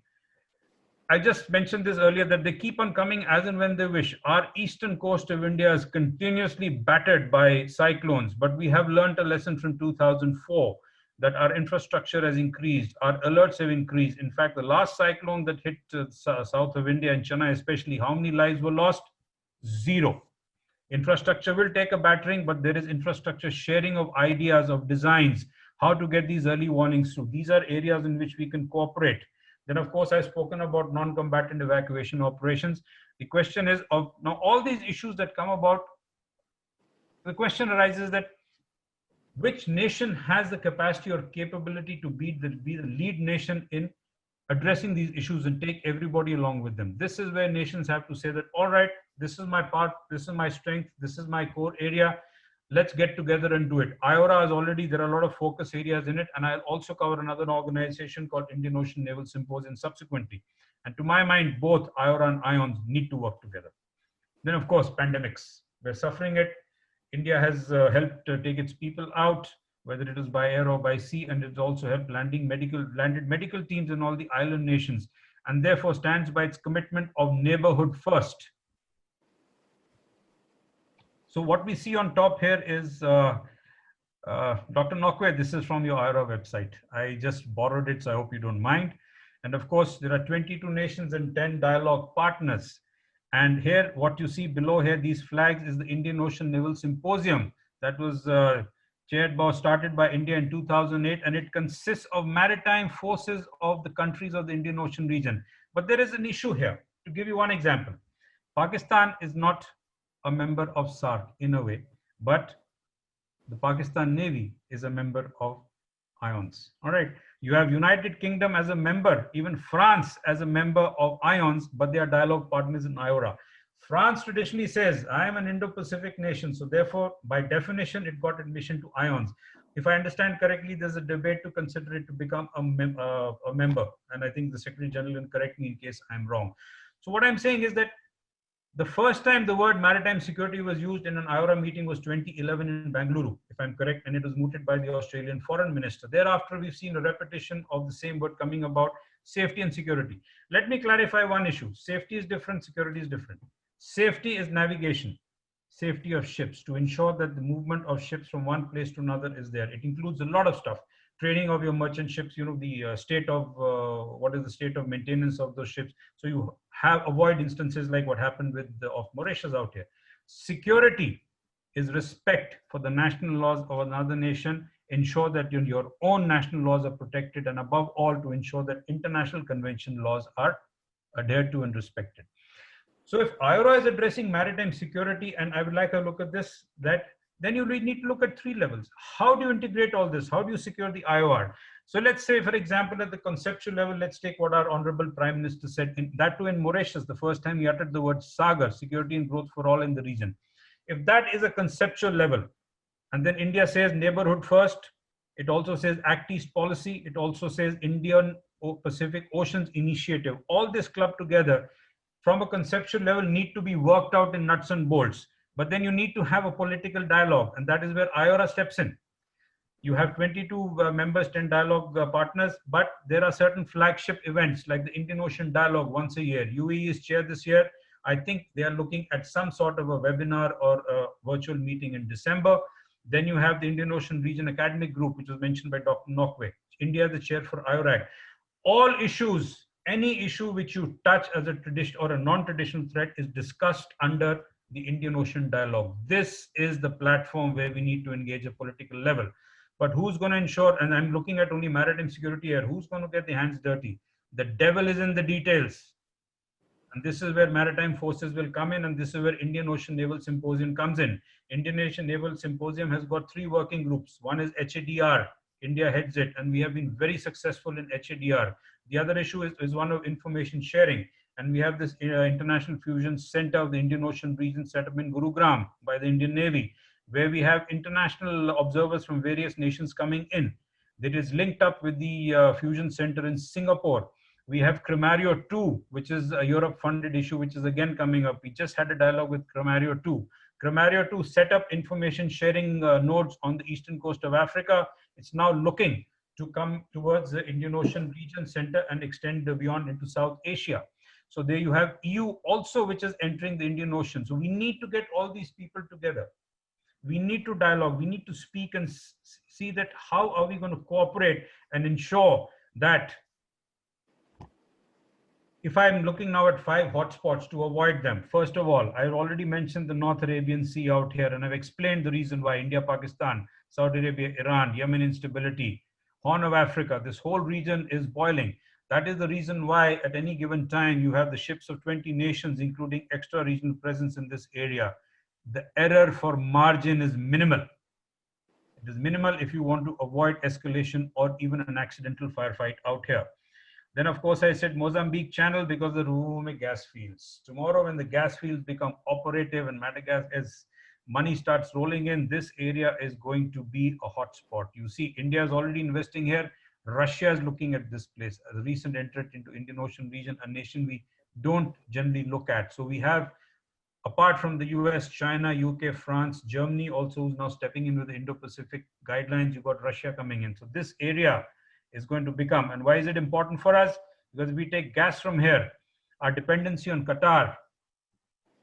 I just mentioned this earlier, that they keep on coming as and when they wish. Our eastern coast of India is continuously battered by cyclones, but we have learned a lesson from 2004 that our infrastructure has increased, our alerts have increased. In fact, the last cyclone that hit south of India and Chennai especially, how many lives were lost? 0. Infrastructure will take a battering, but there is infrastructure sharing of ideas, of designs, how to get these early warnings through. These are areas in which we can cooperate. Then, of course, I've spoken about non-combatant evacuation operations. The question is, of now all these issues that come about, the question arises that which nation has the capacity or capability to be the lead nation in addressing these issues and take everybody along with them. This is where nations have to say that, all right, this is my part, this is my strength, this is my core area, let's get together and do it. IORA is already, there are a lot of focus areas in it, and I'll also cover another organization called Indian Ocean Naval Symposium subsequently. And to my mind, both IORA and IONS need to work together. Then, of course, pandemics. We're suffering it. India has helped take its people out, whether it is by air or by sea, and it's also helped landed medical teams in all the island nations, and therefore stands by its commitment of neighborhood first. So what we see on top here is, Dr. Nokwe, this is from your IRA website. I just borrowed it, so I hope you don't mind. And of course, there are 22 nations and 10 dialogue partners. And here, what you see below here, these flags, is the Indian Ocean Naval Symposium that was started by India in 2008, and it consists of maritime forces of the countries of the Indian Ocean region. But there is an issue here. To give you one example, Pakistan is not a member of SAARC in a way, but the Pakistan Navy is a member of IONS. All right. You have United Kingdom as a member, even France as a member of IONS, but they are dialogue partners in IORA. France traditionally says, I am an Indo-Pacific nation, so therefore, by definition, it got admission to IONS. If I understand correctly, there's a debate to consider it to become a member, and I think the Secretary General can correct me in case I'm wrong. So what I'm saying is that the first time the word maritime security was used in an IORA meeting was 2011 in Bangalore, if I'm correct, and it was mooted by the Australian Foreign Minister. Thereafter, we've seen a repetition of the same word coming about safety and security. Let me clarify one issue. Safety is different, security is different. Safety is navigation, safety of ships, to ensure that the movement of ships from one place to another is there. It includes a lot of stuff. Training of your merchant ships, you know, the state of, what is the state of maintenance of those ships. So you avoid instances like what happened with of Mauritius out here. Security is respect for the national laws of another nation, ensure that your own national laws are protected, and above all, to ensure that international convention laws are adhered to and respected. So if IORA is addressing maritime security, and I would like to look at this, that then you really need to look at three levels. How do you integrate all this? How do you secure the IOR? So let's say, for example, at the conceptual level, let's take what our Honorable Prime Minister said, that too in Mauritius, the first time he uttered the word Sagar, security and growth for all in the region. If that is a conceptual level, and then India says neighborhood first, it also says Act East policy, it also says Indian Pacific Oceans Initiative, all this clubbed together from a conceptual level need to be worked out in nuts and bolts. But then you need to have a political dialogue, and that is where IORA steps in. You have 22 members, 10 dialogue partners, but there are certain flagship events like the Indian Ocean Dialogue once a year. UAE is chair this year. I think they are looking at some sort of a webinar or a virtual meeting in December. Then you have the Indian Ocean Region Academic Group, which was mentioned by Dr. Nokwe. India is the chair for IORAG. All issues, any issue which you touch as a traditional or a non-traditional threat is discussed under the Indian Ocean Dialogue. This is the platform where we need to engage a political level. But who's going to ensure, and I'm looking at only maritime security here, who's going to get the hands dirty? The devil is in the details. And this is where maritime forces will come in, and this is where Indian Ocean Naval Symposium comes in. Indian Ocean Naval Symposium has got 3 working groups. One is HADR, India heads it, and we have been very successful in HADR. The other issue is one of information sharing. And we have this International Fusion Center of the Indian Ocean region set up in Gurugram by the Indian Navy, where we have international observers from various nations coming in. That is linked up with the Fusion Center in Singapore. We have Cremario 2, which is a Europe-funded issue, which is again coming up. We just had a dialogue with Cremario 2. Cremario 2 set up information sharing nodes on the eastern coast of Africa. It's now looking to come towards the Indian Ocean Region Center and extend beyond into South Asia. So there you have EU also, which is entering the Indian Ocean. So we need to get all these people together. We need to dialogue. We need to speak and see that how are we going to cooperate and ensure that if I'm looking now at 5 hotspots to avoid them. First of all, I've already mentioned the North Arabian Sea out here, and I've explained the reason why: India, Pakistan, Saudi Arabia, Iran, Yemen instability, Horn of Africa. This whole region is boiling. That is the reason why at any given time you have the ships of 20 nations, including extra regional presence in this area. The error for margin is minimal. It is minimal if you want to avoid escalation or even an accidental firefight out here. Then, of course, I said Mozambique Channel because the Rovuma gas fields. Tomorrow, when the gas fields become operative and Madagascar, as money starts rolling in, this area is going to be a hotspot. You see, India is already investing here. Russia is looking at this place as a recent entrant into Indian Ocean region, a nation we don't generally look at. So we have, apart from the US, China, UK, France, Germany also is now stepping in with the Indo-Pacific guidelines. You've got Russia coming in. So this area is going to become, and why is it important for us? Because if we take gas from here, our dependency on Qatar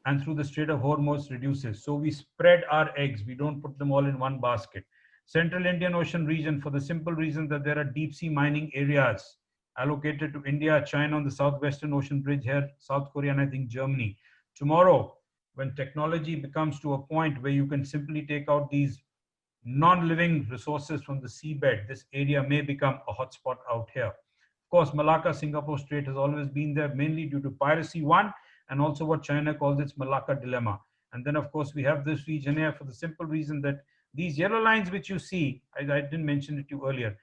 and through the Strait of Hormuz reduces. So we spread our eggs. We don't put them all in one basket. Central Indian Ocean region, for the simple reason that there are deep sea mining areas allocated to India, China on the Southwestern Ocean Bridge here, South Korea, and I think Germany. Tomorrow, when technology becomes to a point where you can simply take out these non-living resources from the seabed, this area may become a hotspot out here. Of course, Malacca Singapore Strait has always been there, mainly due to piracy, one, and also what China calls its Malacca dilemma. And then, of course, we have this region here for the simple reason that these yellow lines which you see, I didn't mention it to you earlier,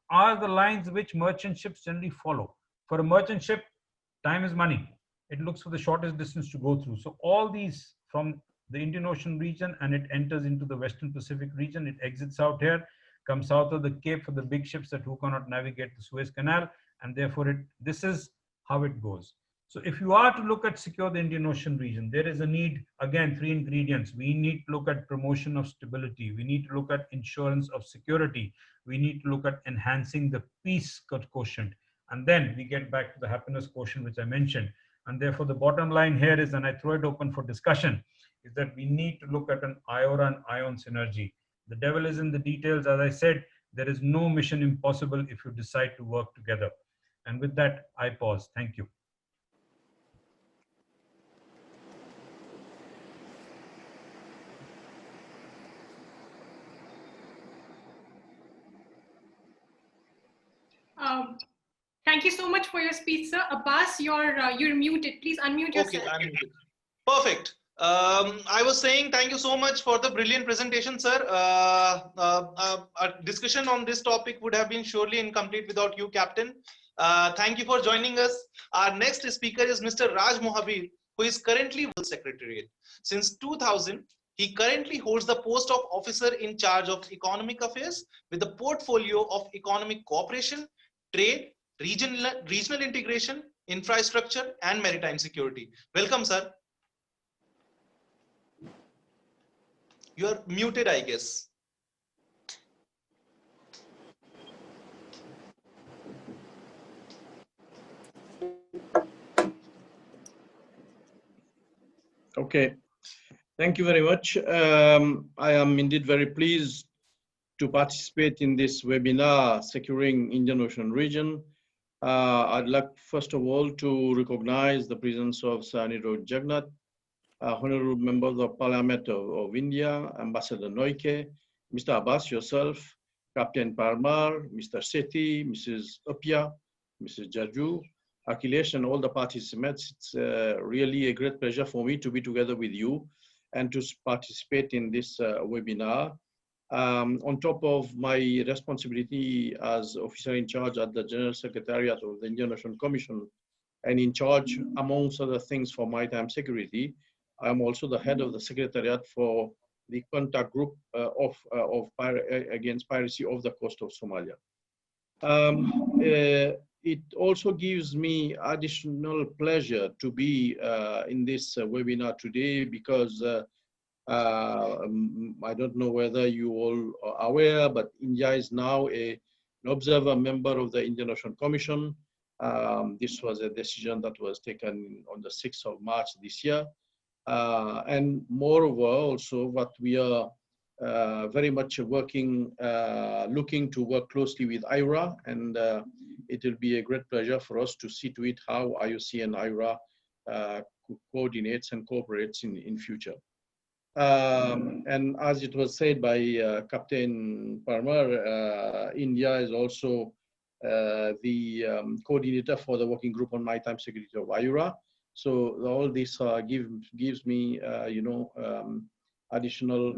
are the lines which merchant ships generally follow. For a merchant ship, time is money. It looks for the shortest distance to go through. So all these from the Indian Ocean region, and it enters into the Western Pacific region. It exits out here, comes out of the Cape for the big ships that who cannot navigate the Suez Canal, and therefore this is how it goes. So if you are to look at secure the Indian Ocean region, there is a need, again, 3 ingredients. We need to look at promotion of stability. We need to look at insurance of security. We need to look at enhancing the peace quotient. And then we get back to the happiness quotient, which I mentioned. And therefore, the bottom line here is, and I throw it open for discussion, is that we need to look at an IORA and ION synergy. The devil is in the details. As I said, there is no mission impossible if you decide to work together. And with that, I pause. Thank you. Thank you so much for your speech, sir. Abbas, you're muted. Please unmute yourself. Okay, unmuted. Perfect. I was saying thank you so much for the brilliant presentation, sir. A discussion on this topic would have been surely incomplete without you, Captain. Thank you for joining us. Our next speaker is Mr. Raj Mohabir, who is currently World Secretariat. Since 2000, he currently holds the post of Officer in Charge of Economic Affairs with a portfolio of economic cooperation, trade, regional integration, infrastructure, and maritime security. Welcome, sir. You are muted, I guess. Okay, thank you very much. I am indeed very pleased to participate in this webinar, Securing Indian Ocean Region. I'd like, first of all, to recognize the presence of Sir Anirudh Jagannath, Honorable Members of Parliament of India, Ambassador Noike, Mr. Abbas, yourself, Captain Parmar, Mr. Sethi, Mrs. Upia, Mrs. Jaju, Akhilesh, and all the participants. It's really a great pleasure for me to be together with you and to participate in this webinar. On top of my responsibility as officer in charge at the General Secretariat of the Indian Ocean Commission and in charge, amongst other things, for maritime security, I am also the head of the Secretariat for the contact group against piracy off the coast of Somalia. It also gives me additional pleasure to be in this webinar today because I don't know whether you all are aware, but India is now an observer member of the Indian Ocean Commission. This was a decision that was taken on the 6th of March this year. And moreover, also what we are very much working, looking to work closely with IORA, and it will be a great pleasure for us to see to it how IOC and IORA coordinates and cooperates in future. And as it was said by Captain Parmar, India is also the coordinator for the working group on maritime security of IORA. So all this gives me, additional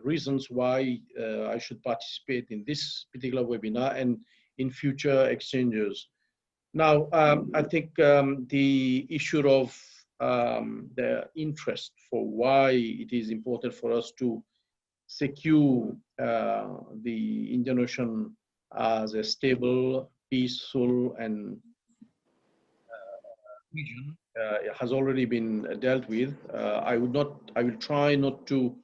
reasons why I should participate in this particular webinar and in future exchanges. Now, I think the issue of the interest for why it is important for us to secure the Indian Ocean as a stable, peaceful, and region has already been dealt with. I will try not to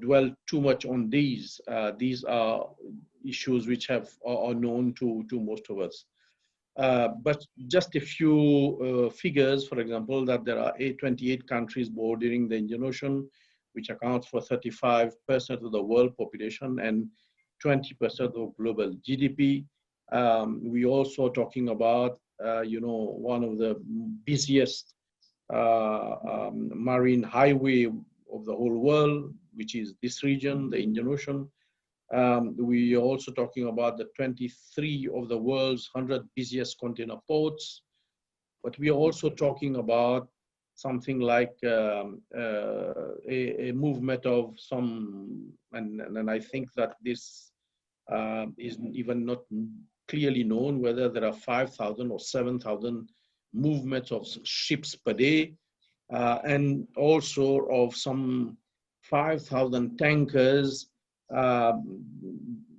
dwell too much on these. These are issues which are known to most of us. But just a few figures, for example, that there are 28 countries bordering the Indian Ocean, which accounts for 35% of the world population and 20% of global GDP. We also talking about, one of the busiest marine highway of the whole world, which is this region, the Indian Ocean. We are also talking about the 23 of the world's 100 busiest container ports, but we are also talking about something like a movement of some, and I think that this is even not clearly known whether there are 5,000 or 7,000 movements of ships per day, and also of some 5,000 tankers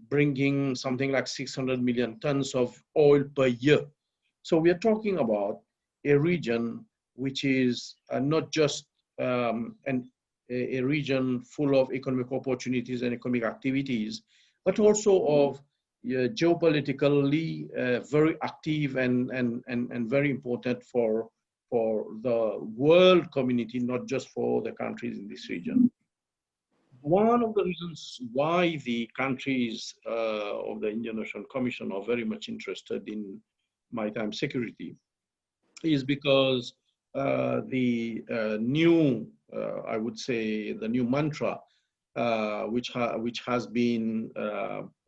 bringing something like 600 million tons of oil per year. So we are talking about a region which is not just a region full of economic opportunities and economic activities, but also of geopolitically very active and very important for the world community, not just for the countries in this region. One of the reasons why the countries of the Indian Ocean Commission are very much interested in maritime security is because the new, I would say, the new mantra, which has been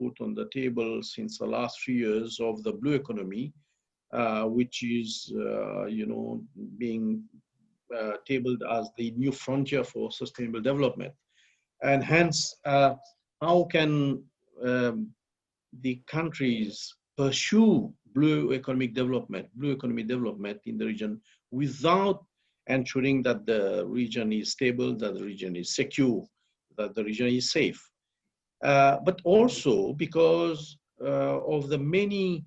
put on the table since the last 3 years of the blue economy, which is, being tabled as the new frontier for sustainable development. And hence, how can the countries pursue blue economy development in the region without ensuring that the region is stable, that the region is secure, that the region is safe? But also because of the many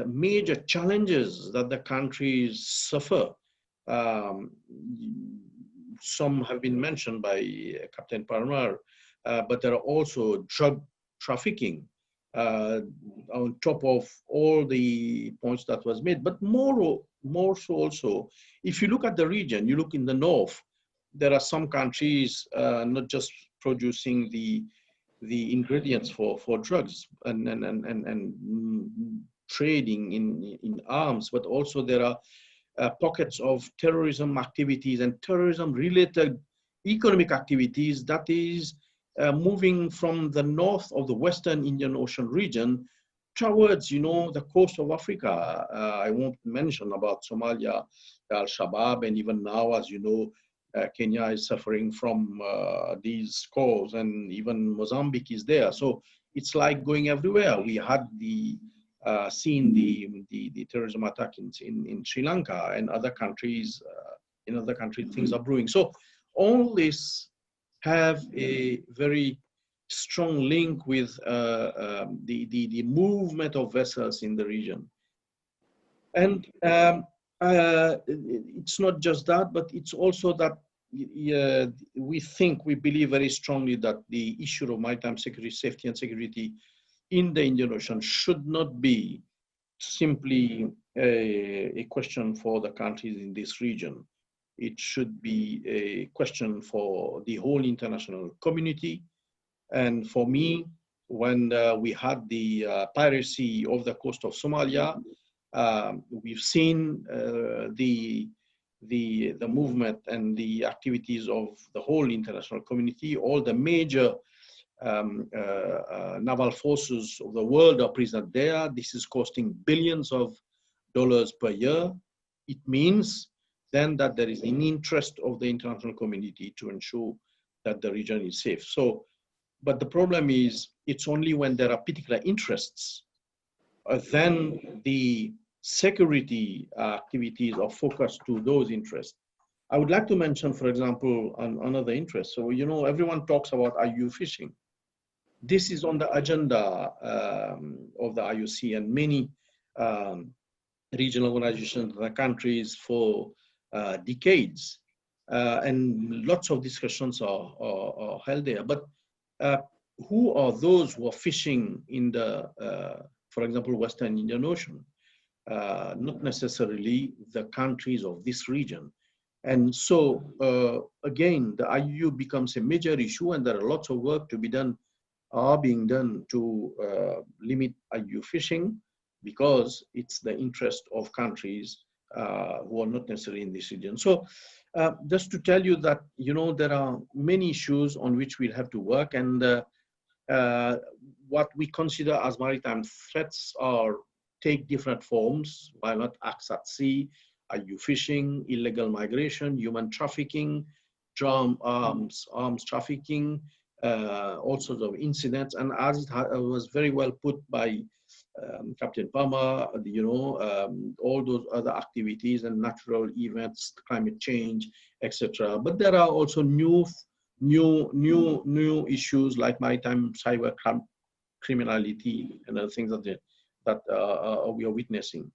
major challenges that the countries suffer. Some have been mentioned by Captain Parmar, but there are also drug trafficking on top of all the points that was made. But more so also, if you look at the region, you look in the north, there are some countries not just producing the ingredients for drugs and trading in arms, but also there are pockets of terrorism activities and terrorism-related economic activities that is moving from the north of the Western Indian Ocean region towards, the coast of Africa. I won't mention about Somalia, Al-Shabaab, and even now, as you know, Kenya is suffering from these calls, and even Mozambique is there. So it's like going everywhere. We had seen the terrorism attack in Sri Lanka and other countries. In other countries, things are brewing. So all this have a very strong link with the movement of vessels in the region. And it's not just that, but it's also that we believe very strongly that the issue of maritime security, safety and security in the Indian Ocean should not be simply a question for the countries in this region. It should be a question for the whole international community. And for me, when we had the piracy off the coast of Somalia, we've seen the movement and the activities of the whole international community. All the major naval forces of the world are present there. This is costing billions of dollars per year. It means then that there is an interest of the international community to ensure that the region is safe. So, but the problem is, it's only when there are particular interests, then the security activities are focused to those interests. I would like to mention, for example, another interest. So, everyone talks about IUU fishing. This is on the agenda of the IOC and many regional organizations in the countries for decades. And lots of discussions are held there. But who are those who are fishing in the, for example, Western Indian Ocean? Not necessarily the countries of this region. And so, again, the IUU becomes a major issue, and there are lots of work to be done, are being done to limit IUU fishing, because it's the interest of countries who are not necessarily in this region. So just to tell you that, there are many issues on which we'll have to work, and what we consider as maritime threats take different forms: violent acts at sea, IUU fishing, illegal migration, human trafficking, arms trafficking, all sorts of incidents. And as it was very well put by Captain Palmer, all those other activities and natural events, climate change, etc. But there are also new issues like maritime cyber criminality and other things that we are witnessing.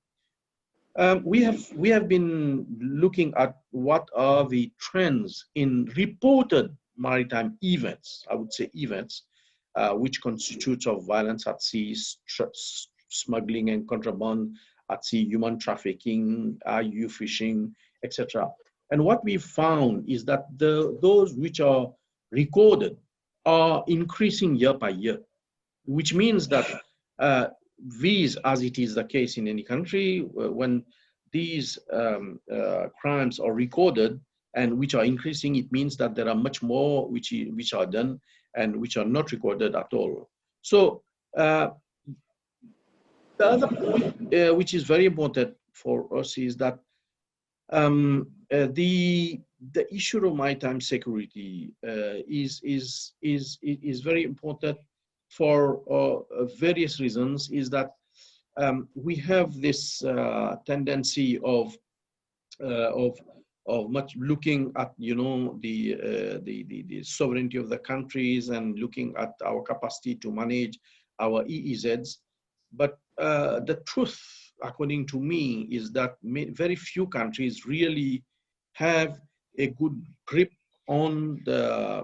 We have been looking at what are the trends in reported maritime events, I would say events, which constitutes of violence at sea, smuggling and contraband at sea, human trafficking, IUU fishing, etc. And what we found is that those which are recorded are increasing year by year, which means that these, as it is the case in any country, when these crimes are recorded and which are increasing, it means that there are much more which are done and which are not recorded at all. So the other point which is very important for us is that the issue of maritime security is very important for various reasons. Is that we have this tendency of much looking at the sovereignty of the countries and looking at our capacity to manage our EEZs. But the truth, according to me, is that very few countries really have a good grip on their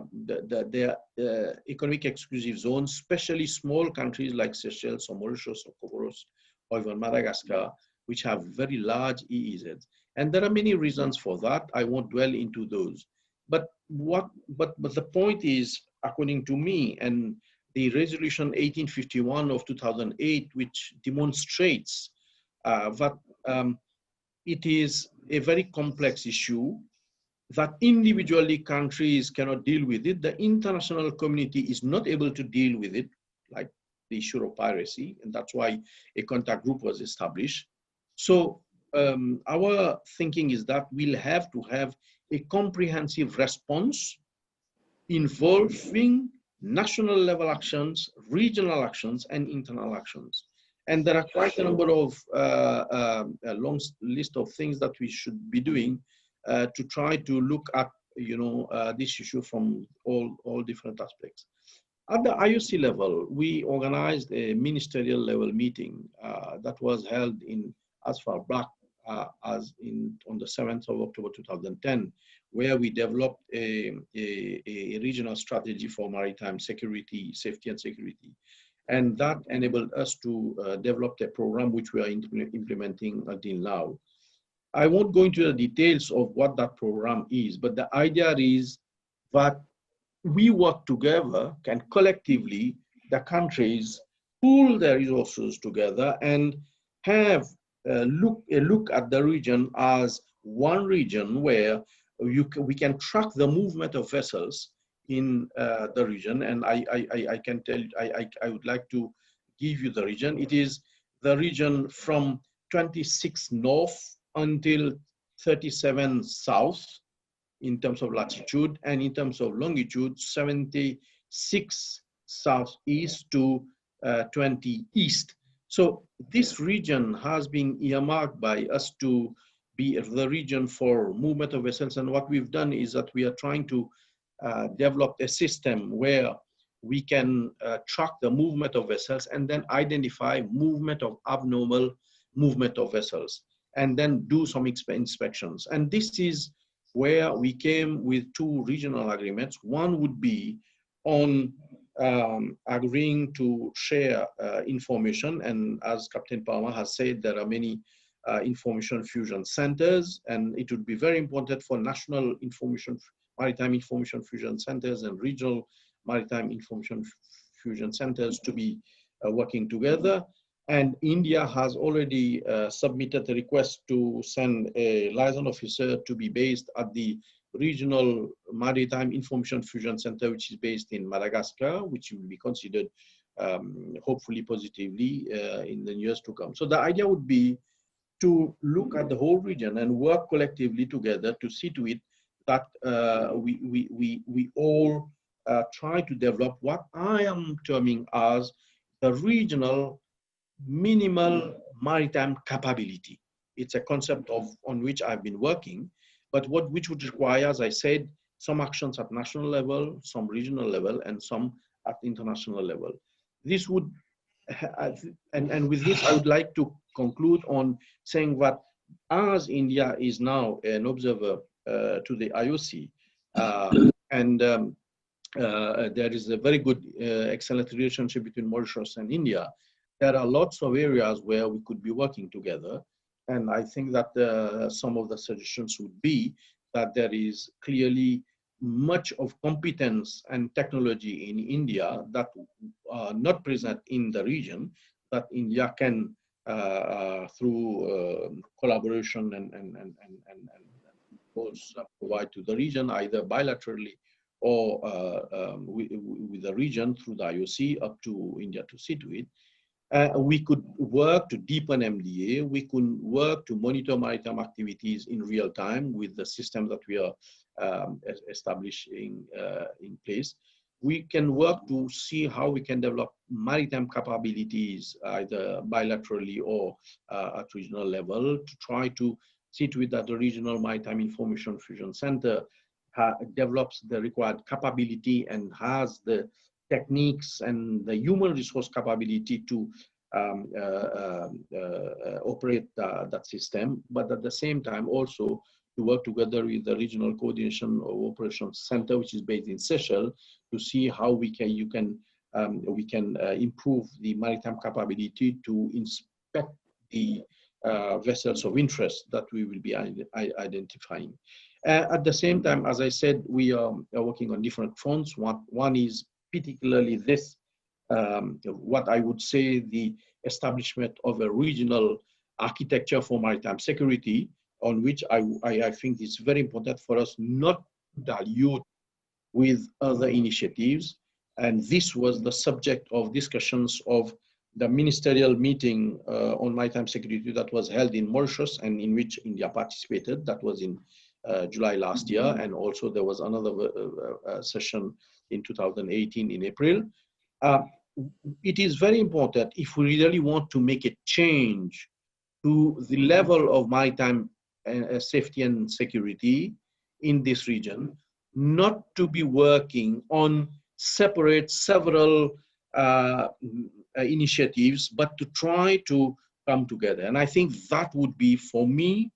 economic exclusive zones, especially small countries like Seychelles or Mauritius or Comoros or even Madagascar, which have very large EEZs. And there are many reasons for that. I won't dwell into those. But the point is, according to me, and the resolution 1851 of 2008, which demonstrates that it is a very complex issue, that individually countries cannot deal with it. The international community is not able to deal with it, like the issue of piracy, and that's why a contact group was established. So our thinking is that we'll have to have a comprehensive response involving national level actions, regional actions, and internal actions. And there are quite a number of a long list of things that we should be doing to try to look at this issue from all different aspects. At the IOC level, we organized a ministerial level meeting that was held in as far back on the 7th of October 2010, where we developed a regional strategy for maritime security, safety and security. And that enabled us to develop a program which we are implementing until now. I won't go into the details of what that program is, but the idea is that we work together, can collectively, the countries pool their resources together and have a look at the region as one region where we can track the movement of vessels in the region. And I can tell you, I would like to give you the region. It is the region from 26 north until 37 south in terms of latitude, and in terms of longitude, 76 southeast to 20 east. So this region has been earmarked by us to be the region for movement of vessels. And what we've done is that we are trying to develop a system where we can track the movement of vessels and then identify movement of abnormal movement of vessels, and then do some inspections. And this is where we came with two regional agreements. One would be on agreeing to share information. And as Captain Palmer has said, there are many information fusion centers, and it would be very important for national maritime information fusion centers and regional maritime information fusion centers to be working together. And India has already submitted a request to send a liaison officer to be based at the regional maritime information fusion center, which is based in Madagascar, which will be considered hopefully positively in the years to come. So the idea would be to look at the whole region and work collectively together to see to it that we all try to develop what I am terming as the regional minimal maritime capability. It's a concept on which I've been working, but which would require, as I said, some actions at national level, some regional level, and some at international level. This would, and with this, I would like to conclude on saying that as India is now an observer to the IOC, and there is a very good, excellent relationship between Mauritius and India, there are lots of areas where we could be working together. And I think that some of the suggestions would be that there is clearly much of competence and technology in India that are not present in the region, that India can, through collaboration and provide to the region, either bilaterally or with the region through the IOC up to India to see to it. We could work to deepen MDA. We could work to monitor maritime activities in real time with the system that we are establishing in place. We can work to see how we can develop maritime capabilities, either bilaterally or at regional level, to try to see to it that the Regional Maritime Information Fusion Center develops the required capability and has the techniques and the human resource capability to operate that system, but at the same time also to work together with the Regional Coordination of Operations Center, which is based in Seychelles, to see how we can improve the maritime capability to inspect the vessels of interest that we will be identifying. At the same time, as I said, we are working on different fronts. One is particularly this, what I would say, the establishment of a regional architecture for maritime security, on which I think it's very important for us not to dilute with other initiatives. And this was the subject of discussions of the ministerial meeting on maritime security that was held in Mauritius and in which India participated. That was in July last year. And also there was another session in 2018 in April. It is very important, if we really want to make a change to the level of maritime safety and security in this region, not to be working on several initiatives, but to try to come together. And I think that would be, for me,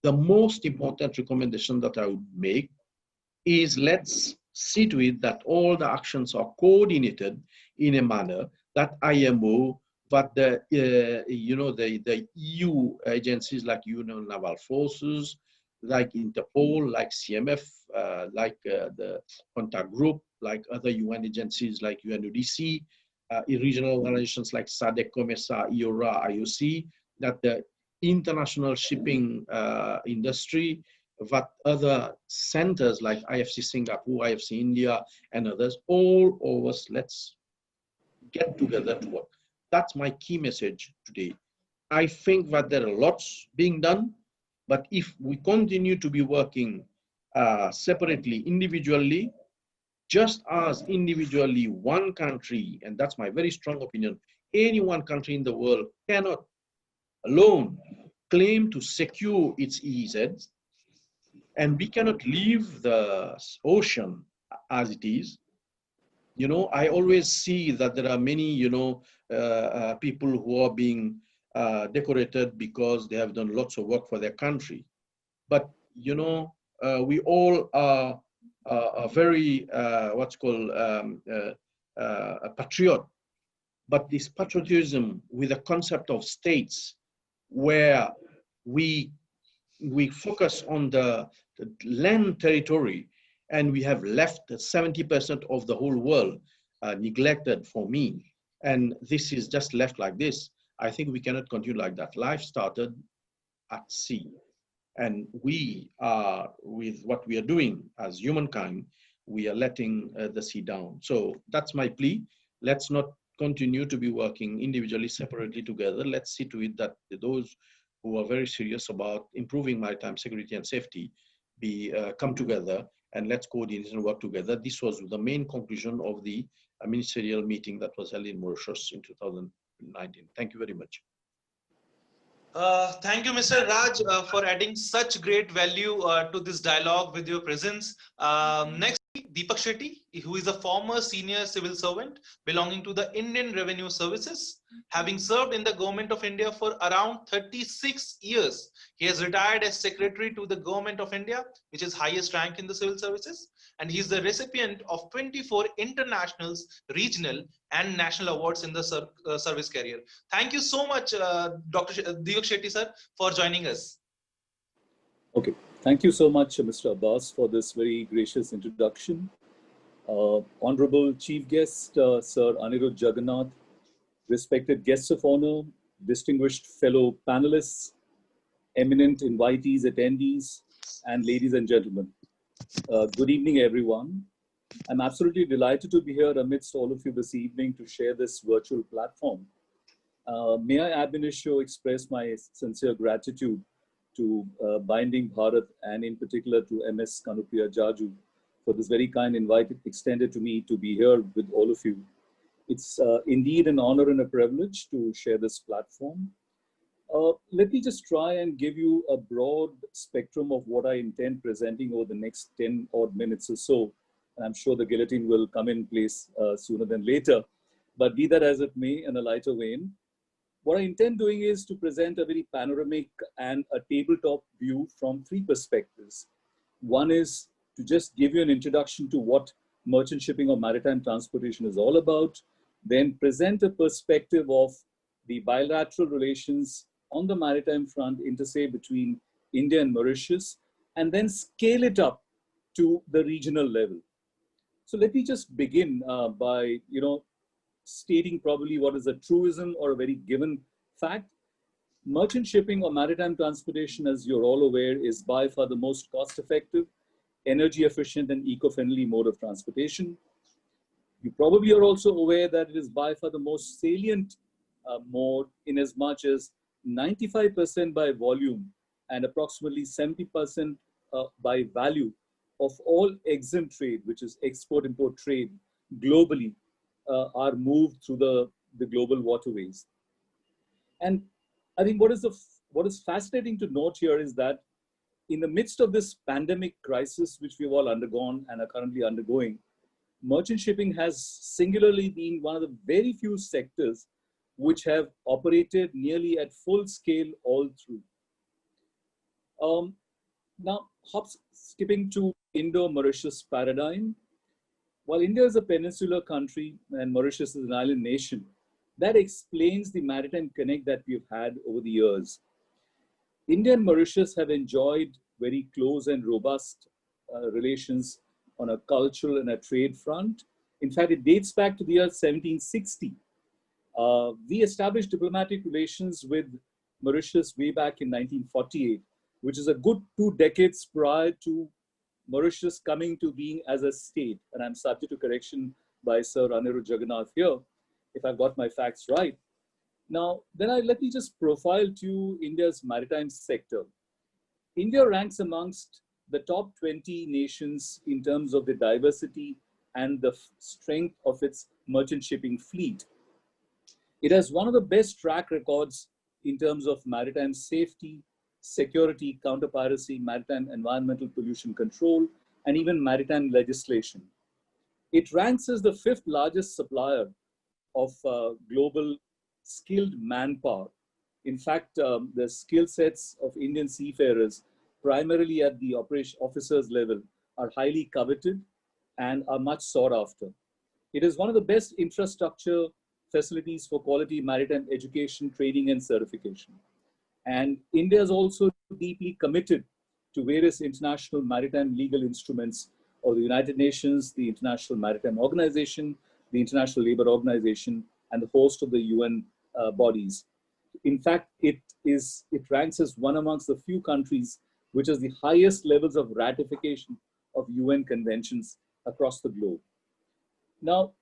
the most important recommendation that I would make is, let's see to it that all the actions are coordinated in a manner that IMO, but the EU agencies like Union Naval Forces, like Interpol, like CMF, like the contact group, like other UN agencies like UNODC, regional organizations like SADC, COMESA, IORA, IOC, that the international shipping industry, but other centers like IFC Singapore, IFC India, and others, all of us, let's get together to work. That's my key message today. I think that there are lots being done, but if we continue to be working separately, individually, just as individually one country, and that's my very strong opinion, any one country in the world cannot alone claim to secure its EEZs, and we cannot leave the ocean as it is. You know, I always see that there are many, people who are being decorated because they have done lots of work for their country. But, we all are very, what's called a patriot. But this patriotism with a concept of states where we focus on the land territory, and we have left 70% of the whole world neglected for me. And this is just left like this. I think we cannot continue like that. Life started at sea. And we are, with what we are doing as humankind, we are letting the sea down. So that's my plea. Let's not continue to be working individually, separately together. Let's see to it that those who are very serious about improving maritime security and safety come together and let's coordinate and work together. This was the main conclusion of the ministerial meeting that was held in Mauritius in 2019. Thank you very much. Thank you, Mr. Raj, for adding such great value to this dialogue with your presence. Next, Deepak Shetty, who is a former senior civil servant belonging to the Indian Revenue Services. Having served in the Government of India for around 36 years, he has retired as Secretary to the Government of India, which is highest rank in the civil services, and he is the recipient of 24 international, regional, and national awards in the service career. Thank you so much, Dr. Deepak Shetty, sir, for joining us. Okay, thank you so much, Mr. Abbas, for this very gracious introduction. Honorable Chief Guest, Sir Anirudh Jagannath, respected guests of honor, distinguished fellow panelists, eminent invitees, attendees, and ladies and gentlemen. Good evening, everyone. I'm absolutely delighted to be here amidst all of you this evening to share this virtual platform. May I ab initio express my sincere gratitude to Binding Bharat and in particular to MS Kanupriya Jaju for this very kind invite extended to me to be here with all of you. It's indeed an honor and a privilege to share this platform. Let me just try and give you a broad spectrum of what I intend presenting over the next 10 odd minutes or so. And I'm sure the guillotine will come in place sooner than later. But be that as it may, in a lighter vein, what I intend doing is to present a very panoramic and a tabletop view from three perspectives. One is to just give you an introduction to what merchant shipping or maritime transportation is all about, then present a perspective of the bilateral relations on the maritime front, inter se between India and Mauritius, and then scale it up to the regional level. So let me just begin by, stating probably what is a truism or a very given fact. Merchant shipping or maritime transportation, as you're all aware, is by far the most cost-effective, energy efficient, and eco-friendly mode of transportation. You probably are also aware that it is by far the most salient mode, in as much as 95% by volume and approximately 70% by value of all EXIM trade, which is export-import trade globally, are moved through the global waterways. And I think what is fascinating to note here is that in the midst of this pandemic crisis, which we've all undergone and are currently undergoing, merchant shipping has singularly been one of the very few sectors which have operated nearly at full scale all through. Now, skipping to Indo Mauritius paradigm, while India is a peninsular country and Mauritius is an island nation, that explains the maritime connect that we've had over the years. India and Mauritius have enjoyed very close and robust relations on a cultural and a trade front. In fact, it dates back to the year 1760. We established diplomatic relations with Mauritius way back in 1948, which is a good 2 decades prior to Mauritius coming to being as a state. And I'm subject to correction by Sir Anirudh Jagannath here, if I've got my facts right. Now, let me just profile to you India's maritime sector. India ranks amongst the top 20 nations in terms of the diversity and the strength of its merchant shipping fleet. It has one of the best track records in terms of maritime safety, security, counter-piracy, maritime environmental pollution control, and even maritime legislation. It ranks as the 5th largest supplier of global skilled manpower. In fact, the skill sets of Indian seafarers, primarily at the officers level, are highly coveted and are much sought after. It is one of the best infrastructure facilities for quality maritime education, training, and certification. And India is also deeply committed to various international maritime legal instruments of the United Nations, the International Maritime Organization, the International Labour Organization, and the host of the UN bodies. In fact, it ranks as one amongst the few countries which has the highest levels of ratification of UN conventions across the globe. Now,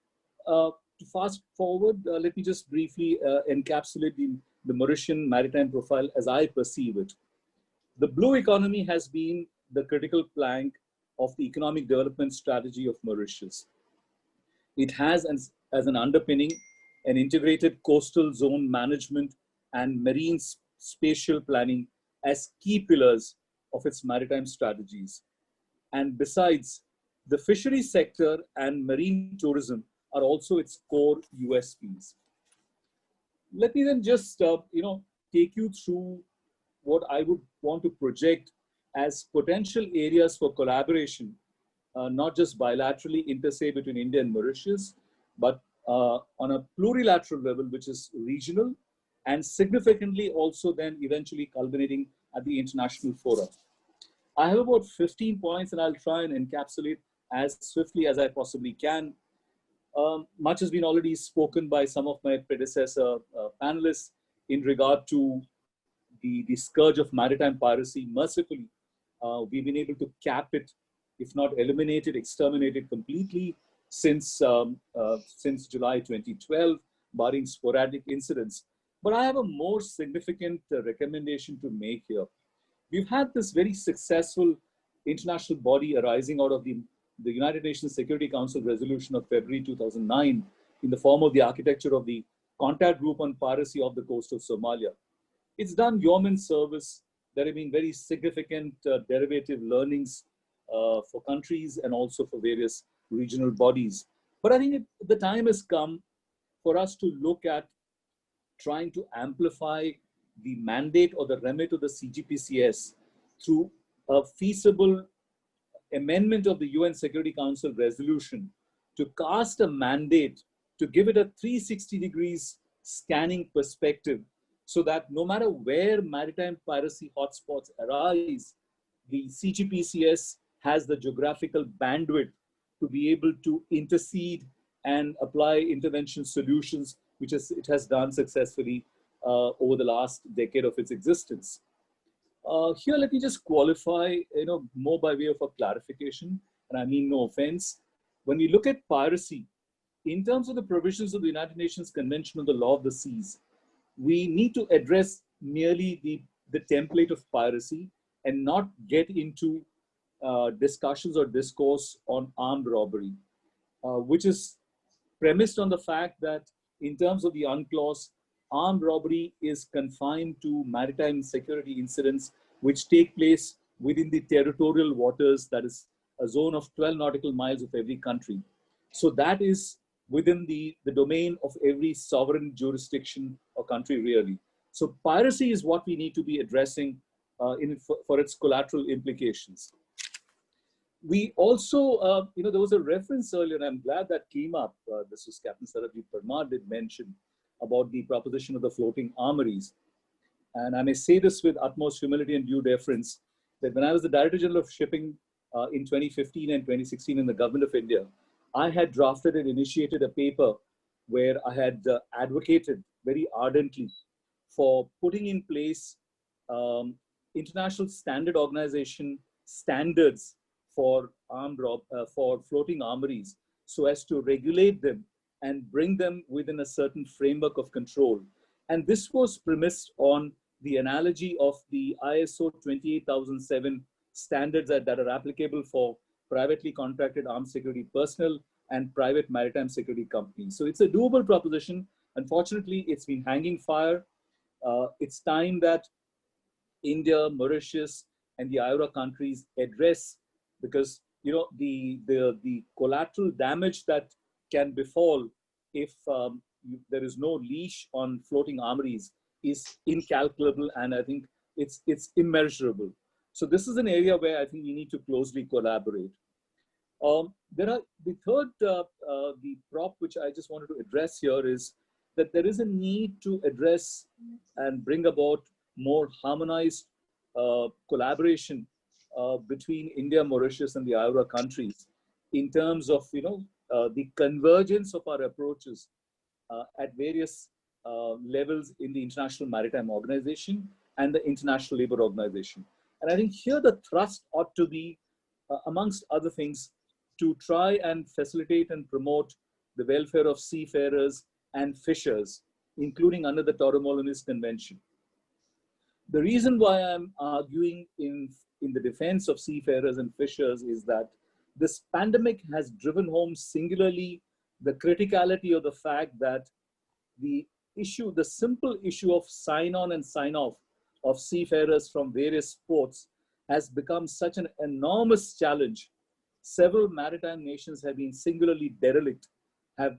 to fast forward, let me just briefly encapsulate the Mauritian maritime profile as I perceive it. The blue economy has been the critical plank of the economic development strategy of Mauritius. It has as an underpinning an integrated coastal zone management and marine spatial planning as key pillars of its maritime strategies. And besides, the fishery sector and marine tourism are also its core USPs. Let me then just take you through what I would want to project as potential areas for collaboration, not just bilaterally inter se between India and Mauritius, but on a plurilateral level, which is regional, and significantly also then eventually culminating at the international fora. I have about 15 points, and I'll try and encapsulate as swiftly as I possibly can. Much has been already spoken by some of my predecessor panelists in regard to the scourge of maritime piracy. Mercifully, we've been able to cap it, if not eliminate it, exterminate it completely since July 2012, barring sporadic incidents. But I have a more significant recommendation to make here. We've had this very successful international body arising out of the United Nations Security Council resolution of February 2009 in the form of the architecture of the Contact Group on Piracy off the coast of Somalia. It's done yeoman's service. There have been very significant derivative learnings for countries and also for various regional bodies. But I think the time has come for us to look at trying to amplify the mandate or the remit of the CGPCS through a feasible amendment of the UN Security Council resolution to cast a mandate to give it a 360 degrees scanning perspective, so that no matter where maritime piracy hotspots arise, the CGPCS has the geographical bandwidth to be able to intercede and apply intervention solutions, which it has done successfully over the last decade of its existence. Here, let me just qualify, more by way of a clarification, and I mean no offense. When we look at piracy, in terms of the provisions of the United Nations Convention on the Law of the Seas, we need to address merely the template of piracy and not get into discussions or discourse on armed robbery, which is premised on the fact that in terms of the UNCLOS, armed robbery is confined to maritime security incidents which take place within the territorial waters, that is a zone of 12 nautical miles of every country. So that is within the domain of every sovereign jurisdiction or country, really. So piracy is what we need to be addressing for its collateral implications. We also, there was a reference earlier, and I'm glad that came up. This was Captain Sarabjit Parmar did mention about the proposition of the floating armories. And I may say this with utmost humility and due deference, that when I was the Director General of Shipping in 2015 and 2016 in the Government of India, I had drafted and initiated a paper where I had advocated very ardently for putting in place international standard organization standards for for floating armories, so as to regulate them and bring them within a certain framework of control. And this was premised on the analogy of the ISO 28007 standards that are applicable for privately contracted armed security personnel and private maritime security companies. So it's a doable proposition. Unfortunately, it's been hanging fire. It's time that India, Mauritius, and the IORA countries address, because the collateral damage that can befall if there is no leash on floating armories is incalculable, and I think it's immeasurable. So this is an area where I think we need to closely collaborate. The third, the prop which I just wanted to address here is that there is a need to address and bring about more harmonized collaboration between India, Mauritius, and the IORA countries in terms of the convergence of our approaches at various levels in the International Maritime Organization and the International Labour Organization. And I think here the thrust ought to be, amongst other things, to try and facilitate and promote the welfare of seafarers and fishers, including under the Torremolinos Convention. The reason why I'm arguing in the defense of seafarers and fishers is that this pandemic has driven home singularly the criticality of the fact that the simple issue of sign on and sign off of seafarers from various ports has become such an enormous challenge. Several maritime nations have been singularly derelict, have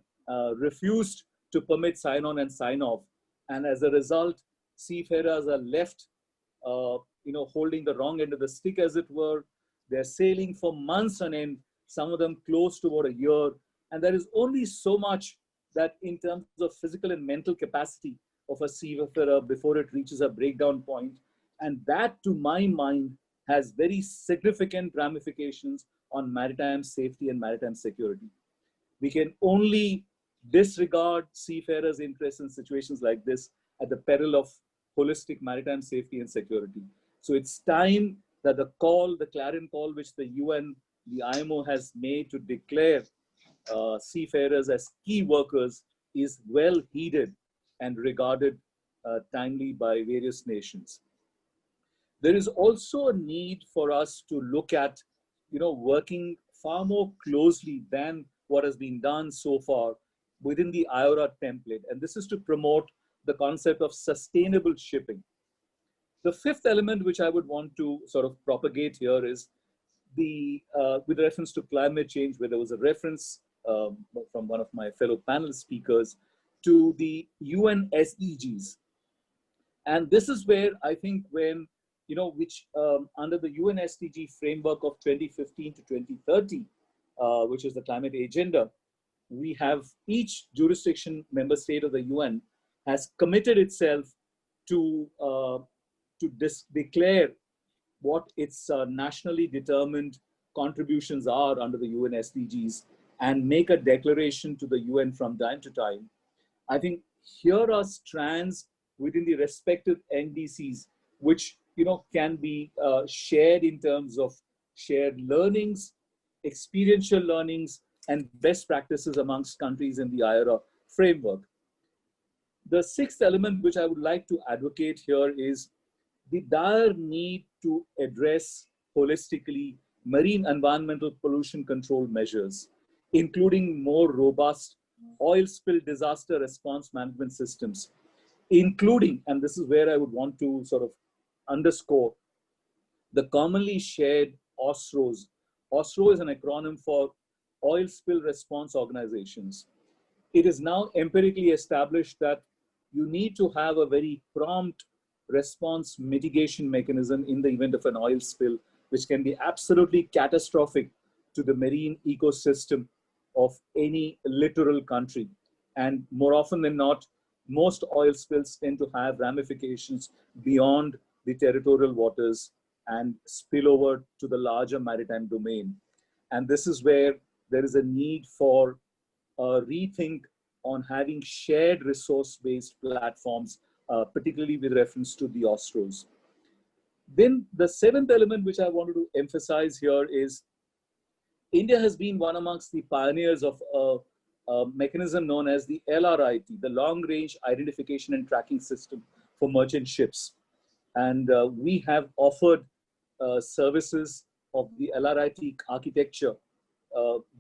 refused to permit sign on and sign off. And as a result, seafarers are left holding the wrong end of the stick, as it were. They're sailing for months on end, some of them close to about a year. And there is only so much that in terms of physical and mental capacity of a seafarer before it reaches a breakdown point. And that, to my mind, has very significant ramifications on maritime safety and maritime security. We can only disregard seafarers' interests in situations like this at the peril of holistic maritime safety and security. So it's time that the clarion call which the UN, the IMO has made to declare seafarers as key workers is well heeded and regarded timely by various nations. There is also a need for us to look at, working far more closely than what has been done so far within the IORA template. And this is to promote the concept of sustainable shipping. The fifth element which I would want to sort of propagate here is with reference to climate change, where there was a reference from one of my fellow panel speakers to the UN SDGs. And this is where I think when, under the UN SDG framework of 2015 to 2030, which is the climate agenda, we have each jurisdiction member state of the UN has committed itself to declare what its nationally determined contributions are under the UN SDGs and make a declaration to the UN from time to time. I think here are strands within the respective NDCs, which can be shared in terms of shared learnings, experiential learnings, and best practices amongst countries in the IORA framework. The sixth element which I would like to advocate here is the dire need to address holistically marine environmental pollution control measures, including more robust oil spill disaster response management systems, including, and this is where I would want to sort of underscore, the commonly shared OSROs. OSRO is an acronym for Oil Spill Response Organizations. It is now empirically established that you need to have a very prompt response mitigation mechanism in the event of an oil spill, which can be absolutely catastrophic to the marine ecosystem of any littoral country. And more often than not, most oil spills tend to have ramifications beyond the territorial waters and spill over to the larger maritime domain. And this is where there is a need for a rethink on having shared resource-based platforms, particularly with reference to the OSROs. Then the seventh element which I wanted to emphasize here is India has been one amongst the pioneers of a mechanism known as the LRIT, the Long Range Identification and Tracking System for merchant ships. And we have offered services of the LRIT architecture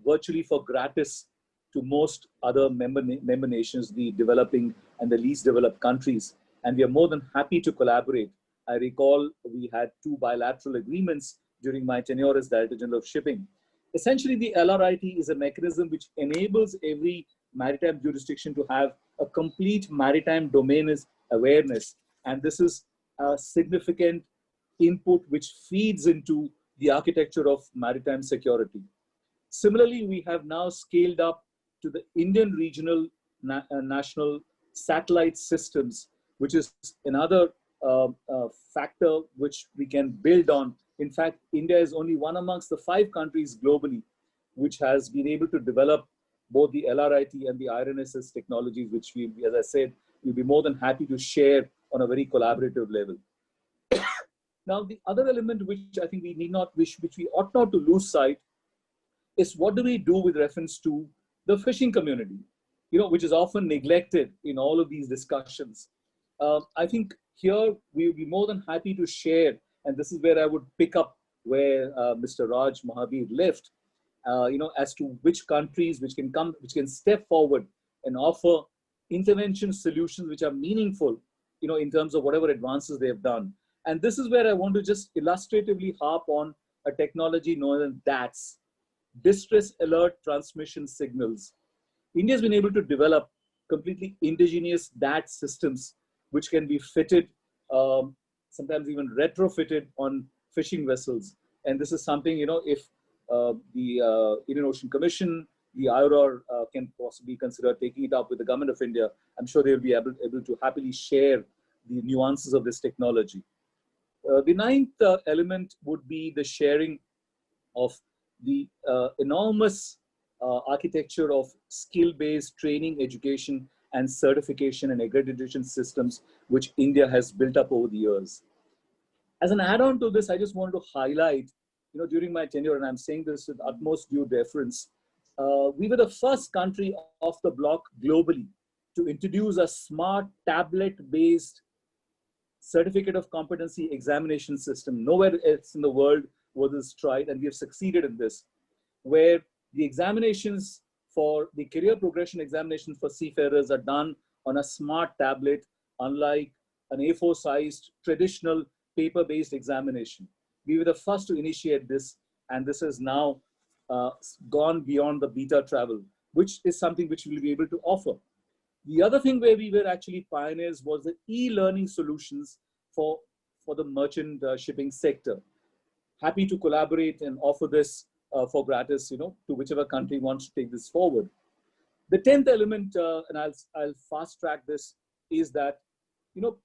virtually for gratis to most other member nations, the developing and the least developed countries. And we are more than happy to collaborate. I recall we had 2 bilateral agreements during my tenure as Director General of Shipping. Essentially, the LRIT is a mechanism which enables every maritime jurisdiction to have a complete maritime domain awareness. And this is a significant input which feeds into the architecture of maritime security. Similarly, we have now scaled up to the Indian regional national satellite systems, which is another factor which we can build on. In fact, India is only one amongst the 5 countries globally which has been able to develop both the LRIT and the IRNSS technologies, which we, as I said, we'll be more than happy to share on a very collaborative level. Now, the other element which I think which we ought not to lose sight is what do we do with reference to the fishing community, which is often neglected in all of these discussions. I think here we would be more than happy to share, and this is where I would pick up where Mr. Raj Mahabir left, as to which countries which can step forward and offer intervention solutions which are meaningful, in terms of whatever advances they have done. And this is where I want to just illustratively harp on a technology known as DATS, Distress Alert Transmission Signals. India's been able to develop completely indigenous DATS systems, which can be fitted, sometimes even retrofitted on fishing vessels. And this is something, if the Indian Ocean Commission, the IROR can possibly consider taking it up with the government of India, I'm sure they'll be able to happily share the nuances of this technology. The ninth element would be the sharing of the enormous architecture of skill-based training, education, and certification and accreditation systems which India has built up over the years. As an add-on to this, I just wanted to highlight, during my tenure, and I'm saying this with utmost due deference, we were the first country off the block globally to introduce a smart tablet-based certificate of competency examination system. Nowhere else in the world was this tried, and we have succeeded in this, where the examinations for the career progression examinations for seafarers are done on a smart tablet, unlike an A4 sized traditional paper-based examination. We were the first to initiate this, and this has now gone beyond the beta travel, which is something which we'll be able to offer. The other thing where we were actually pioneers was the e-learning solutions for the merchant shipping sector. Happy to collaborate and offer this for gratis, to whichever country wants to take this forward. The 10th element, and I'll fast track this, is that,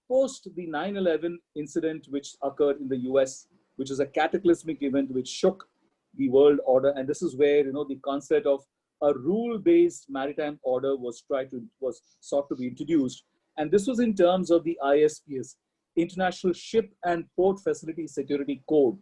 post the 9/11 incident which occurred in the US, which is a cataclysmic event which shook the world order, and this is where, the concept of a rule-based maritime order was sought to be introduced. And this was in terms of the ISPS, International Ship and Port Facility Security Code.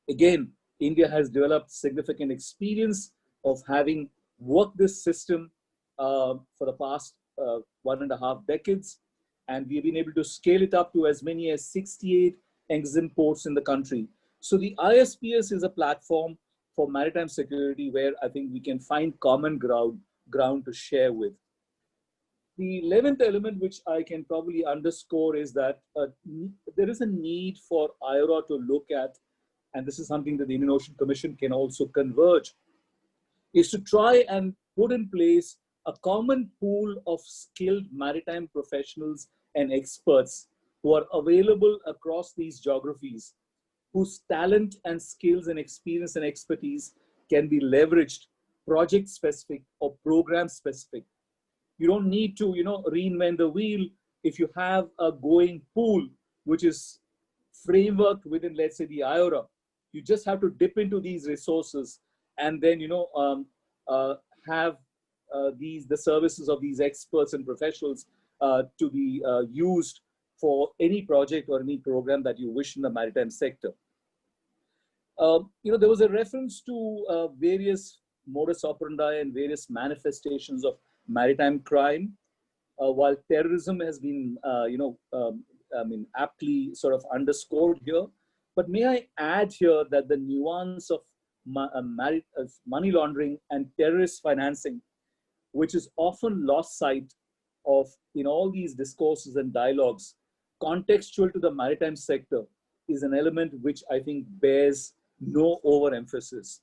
Again, India has developed significant experience of having worked this system for the past 1.5 decades. And we've been able to scale it up to as many as 68 EXIM ports in the country. So the ISPS is a platform for maritime security where I think we can find common ground to share with. The 11th element, which I can probably underscore, is that there is a need for IRA to look at, and this is something that the Indian Ocean Commission can also converge, is to try and put in place a common pool of skilled maritime professionals and experts who are available across these geographies, whose talent and skills and experience and expertise can be leveraged project specific or program specific. You don't need to, reinvent the wheel if you have a going pool, which is frameworked within, let's say, the IORA. You just have to dip into these resources and then, have the services of these experts and professionals to be used for any project or any program that you wish in the maritime sector. There was a reference to various modus operandi and various manifestations of maritime crime, while terrorism has been, aptly sort of underscored here. But may I add here that the nuance of money laundering and terrorist financing, which is often lost sight of in all these discourses and dialogues, contextual to the maritime sector, is an element which I think bears no overemphasis.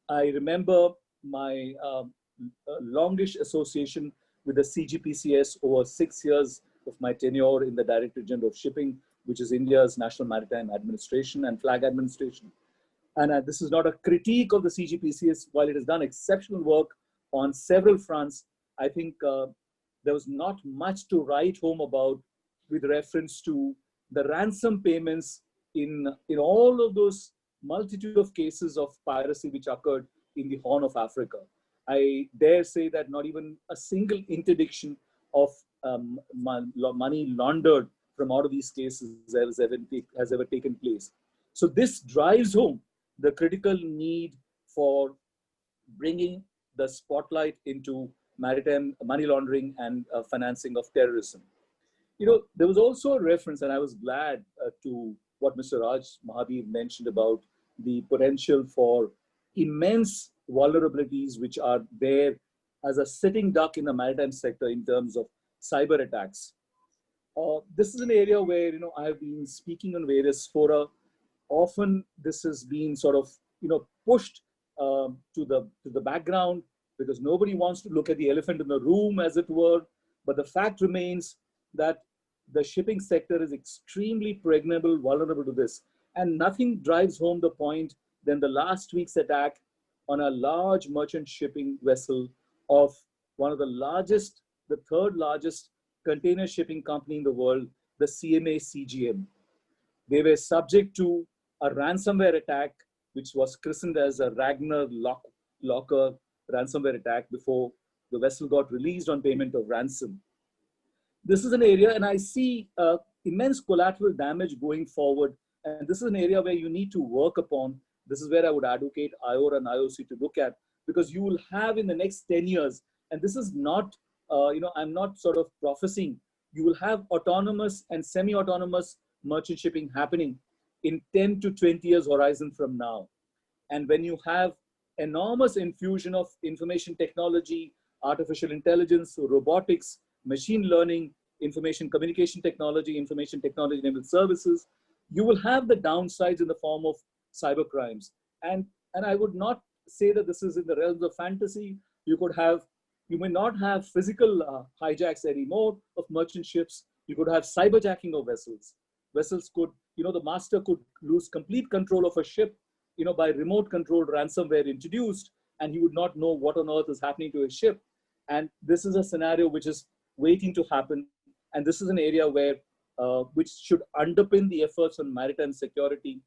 I remember my longish association with the CGPCS over 6 years of my tenure in the Directorate General of Shipping, which is India's National Maritime Administration and Flag Administration. And this is not a critique of the CGPCS. While it has done exceptional work on several fronts, I think there was not much to write home about with reference to the ransom payments in all of those multitude of cases of piracy which occurred in the Horn of Africa. I dare say that not even a single interdiction of money laundered from out of these cases has ever taken place. So this drives home the critical need for bringing the spotlight into maritime money laundering and financing of terrorism. there was also a reference, and I was glad to what Mr. Raj Mahadev mentioned about the potential for immense vulnerabilities which are there as a sitting duck in the maritime sector in terms of cyber attacks. This is an area where, I have been speaking on various fora. Often this has been sort of, pushed to the background because nobody wants to look at the elephant in the room, as it were. But the fact remains that the shipping sector is extremely pregnable, vulnerable to this. And nothing drives home the point than the last week's attack on a large merchant shipping vessel of one of the largest, the third largest container shipping company in the world, the CMA CGM. They were subject to a ransomware attack, which was christened as a Ragnar Locker ransomware attack before the vessel got released on payment of ransom. This is an area, and I see immense collateral damage going forward. And this is an area where you need to work upon. This is where I would advocate IOR and IOC to look at, because you will have in the next 10 years, and this is not, I'm not sort of prophesying, you will have autonomous and semi-autonomous merchant shipping happening in 10 to 20 years horizon from now. And when you have enormous infusion of information technology, artificial intelligence, robotics, machine learning, information communication technology, information technology enabled services, you will have the downsides in the form of cyber crimes. And I would not say that this is in the realms of fantasy. You may not have physical hijacks anymore of merchant ships. You could have cyberjacking of vessels. Vessels could, the master could lose complete control of a ship, by remote controlled ransomware introduced, and he would not know what on earth is happening to his ship. And this is a scenario which is waiting to happen. And this is an area where, which should underpin the efforts on maritime security.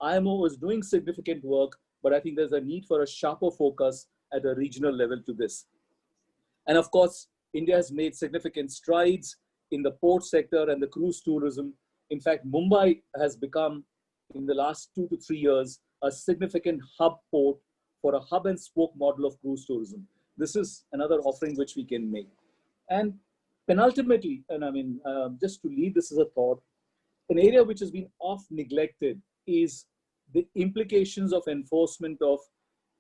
IMO is doing significant work, but I think there's a need for a sharper focus at a regional level to this. And of course, India has made significant strides in the port sector and the cruise tourism. In fact, Mumbai has become, in the last 2 to 3 years, a significant hub port for a hub and spoke model of cruise tourism. This is another offering which we can make. And penultimately, and I mean, just to leave this as a thought, an area which has been oft neglected is the implications of enforcement of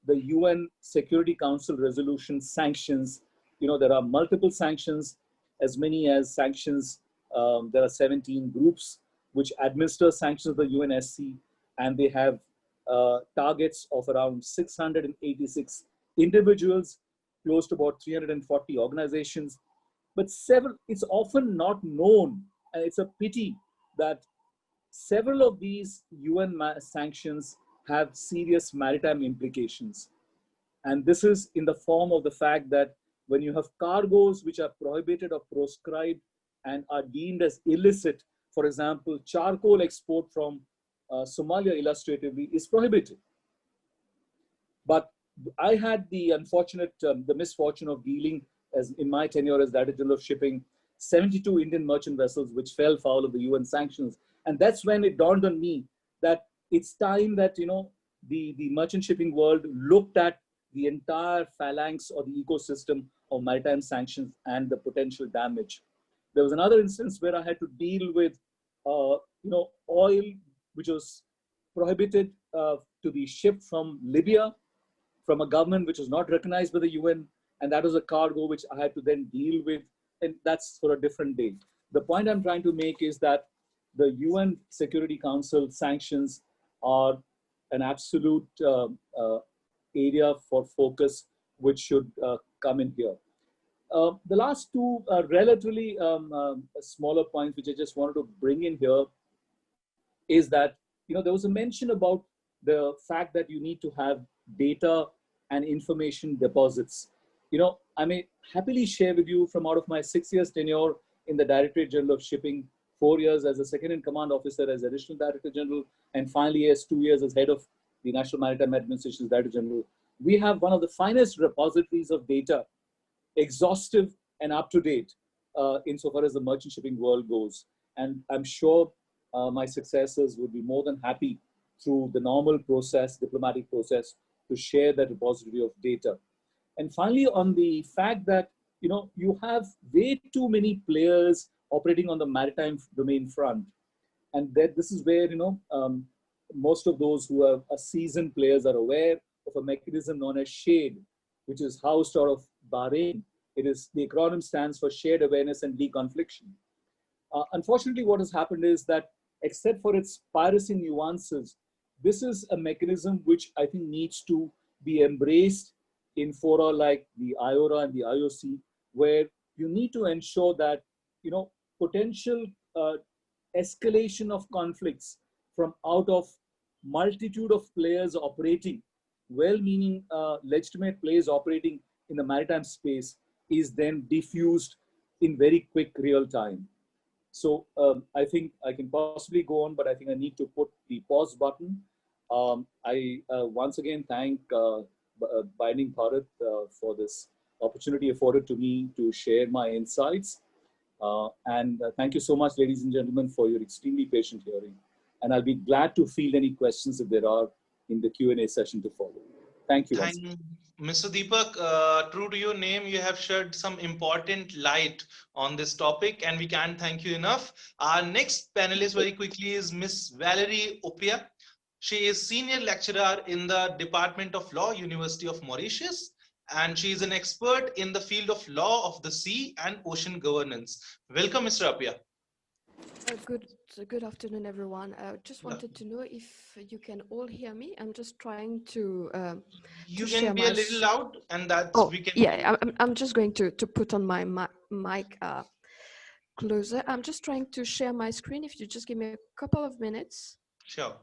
the UN Security Council resolution sanctions. There are multiple sanctions, as many as sanctions. There are 17 groups which administer sanctions of the UNSC, and they have targets of around 686 individuals, close to about 340 organizations. But it's often not known, and it's a pity that several of these UN sanctions have serious maritime implications. And this is in the form of the fact that when you have cargoes which are prohibited or proscribed and are deemed as illicit, for example, charcoal export from Somalia illustratively is prohibited. But I had the misfortune of dealing, as in my tenure as Director General of Shipping, 72 Indian merchant vessels which fell foul of the UN sanctions. And that's when it dawned on me that it's time that, the merchant shipping world looked at the entire phalanx or the ecosystem of maritime sanctions and the potential damage. There was another instance where I had to deal with, oil which was prohibited to be shipped from Libya, from a government which was not recognized by the UN, and that was a cargo which I had to then deal with, and that's for a different day. The point I'm trying to make is that the UN Security Council sanctions are an absolute area for focus which should come in here. The last two relatively smaller points which I just wanted to bring in here is that, there was a mention about the fact that you need to have data and information deposits. I may happily share with you from out of my 6 years tenure in the Directorate General of Shipping, 4 years as a second in command officer as Additional Director General, and finally as 2 years as head of the National Maritime Administration's Director General. We have one of the finest repositories of data, exhaustive and up to date insofar as the merchant shipping world goes. And I'm sure my successors would be more than happy through the normal process, diplomatic process, to share that repository of data. And finally, on the fact that, you have way too many players operating on the maritime domain front. And that this is where, most of those who are seasoned players are aware of a mechanism known as SHADE, which is housed out of Bahrain. It is, the acronym stands for Shared Awareness and Deconfliction. Unfortunately, what has happened is that, except for its piracy nuances, this is a mechanism which I think needs to be embraced in fora like the IORA and the IOC, where you need to ensure that, potential escalation of conflicts from out of multitude of players operating, well-meaning legitimate players operating in the maritime space, is then diffused in very quick real time. So I think I can possibly go on, but I think I need to put the pause button. I once again thank Binding Bharat for this opportunity afforded to me to share my insights. And thank you so much, ladies and gentlemen, for your extremely patient hearing. And I'll be glad to field any questions if there are in the Q&A session to follow. Thank you. Thank Mr. Deepak, true to your name, you have shed some important light on this topic, and we can't thank you enough. Our next panelist very quickly is Miss Valerie Opia. She is senior lecturer in the Department of Law, University of Mauritius, and she is an expert in the field of law of the sea and ocean governance. Welcome, Mr. Opia. Good afternoon, everyone. Just wanted to know if you can all hear me. I'm just trying to. You can be a little loud, and that's we can. Yeah, I'm just going to put on my mic closer. I'm just trying to share my screen. If you just give me a couple of minutes. Sure.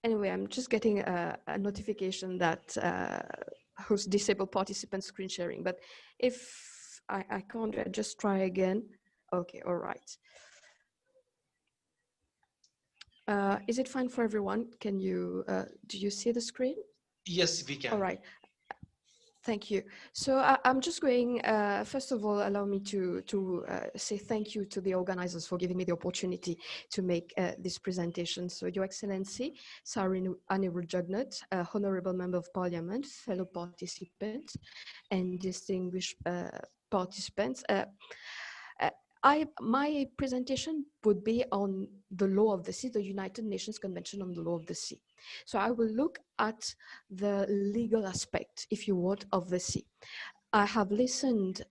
Anyway, I'm just getting a notification that host disabled participant screen sharing. But if I can't, just try again. Okay, all right. Is it fine for everyone? Can you, do you see the screen? Yes, we can. All right. Thank you. So I'm just going, first of all, allow me to say thank you to the organizers for giving me the opportunity to make this presentation. So Your Excellency, Sir Anirudh Jugnauth, Honorable Member of Parliament, fellow participants, and distinguished participants. My presentation would be on the law of the sea, the United Nations Convention on the Law of the Sea. So I will look at the legal aspect, if you want, of the sea. I have listened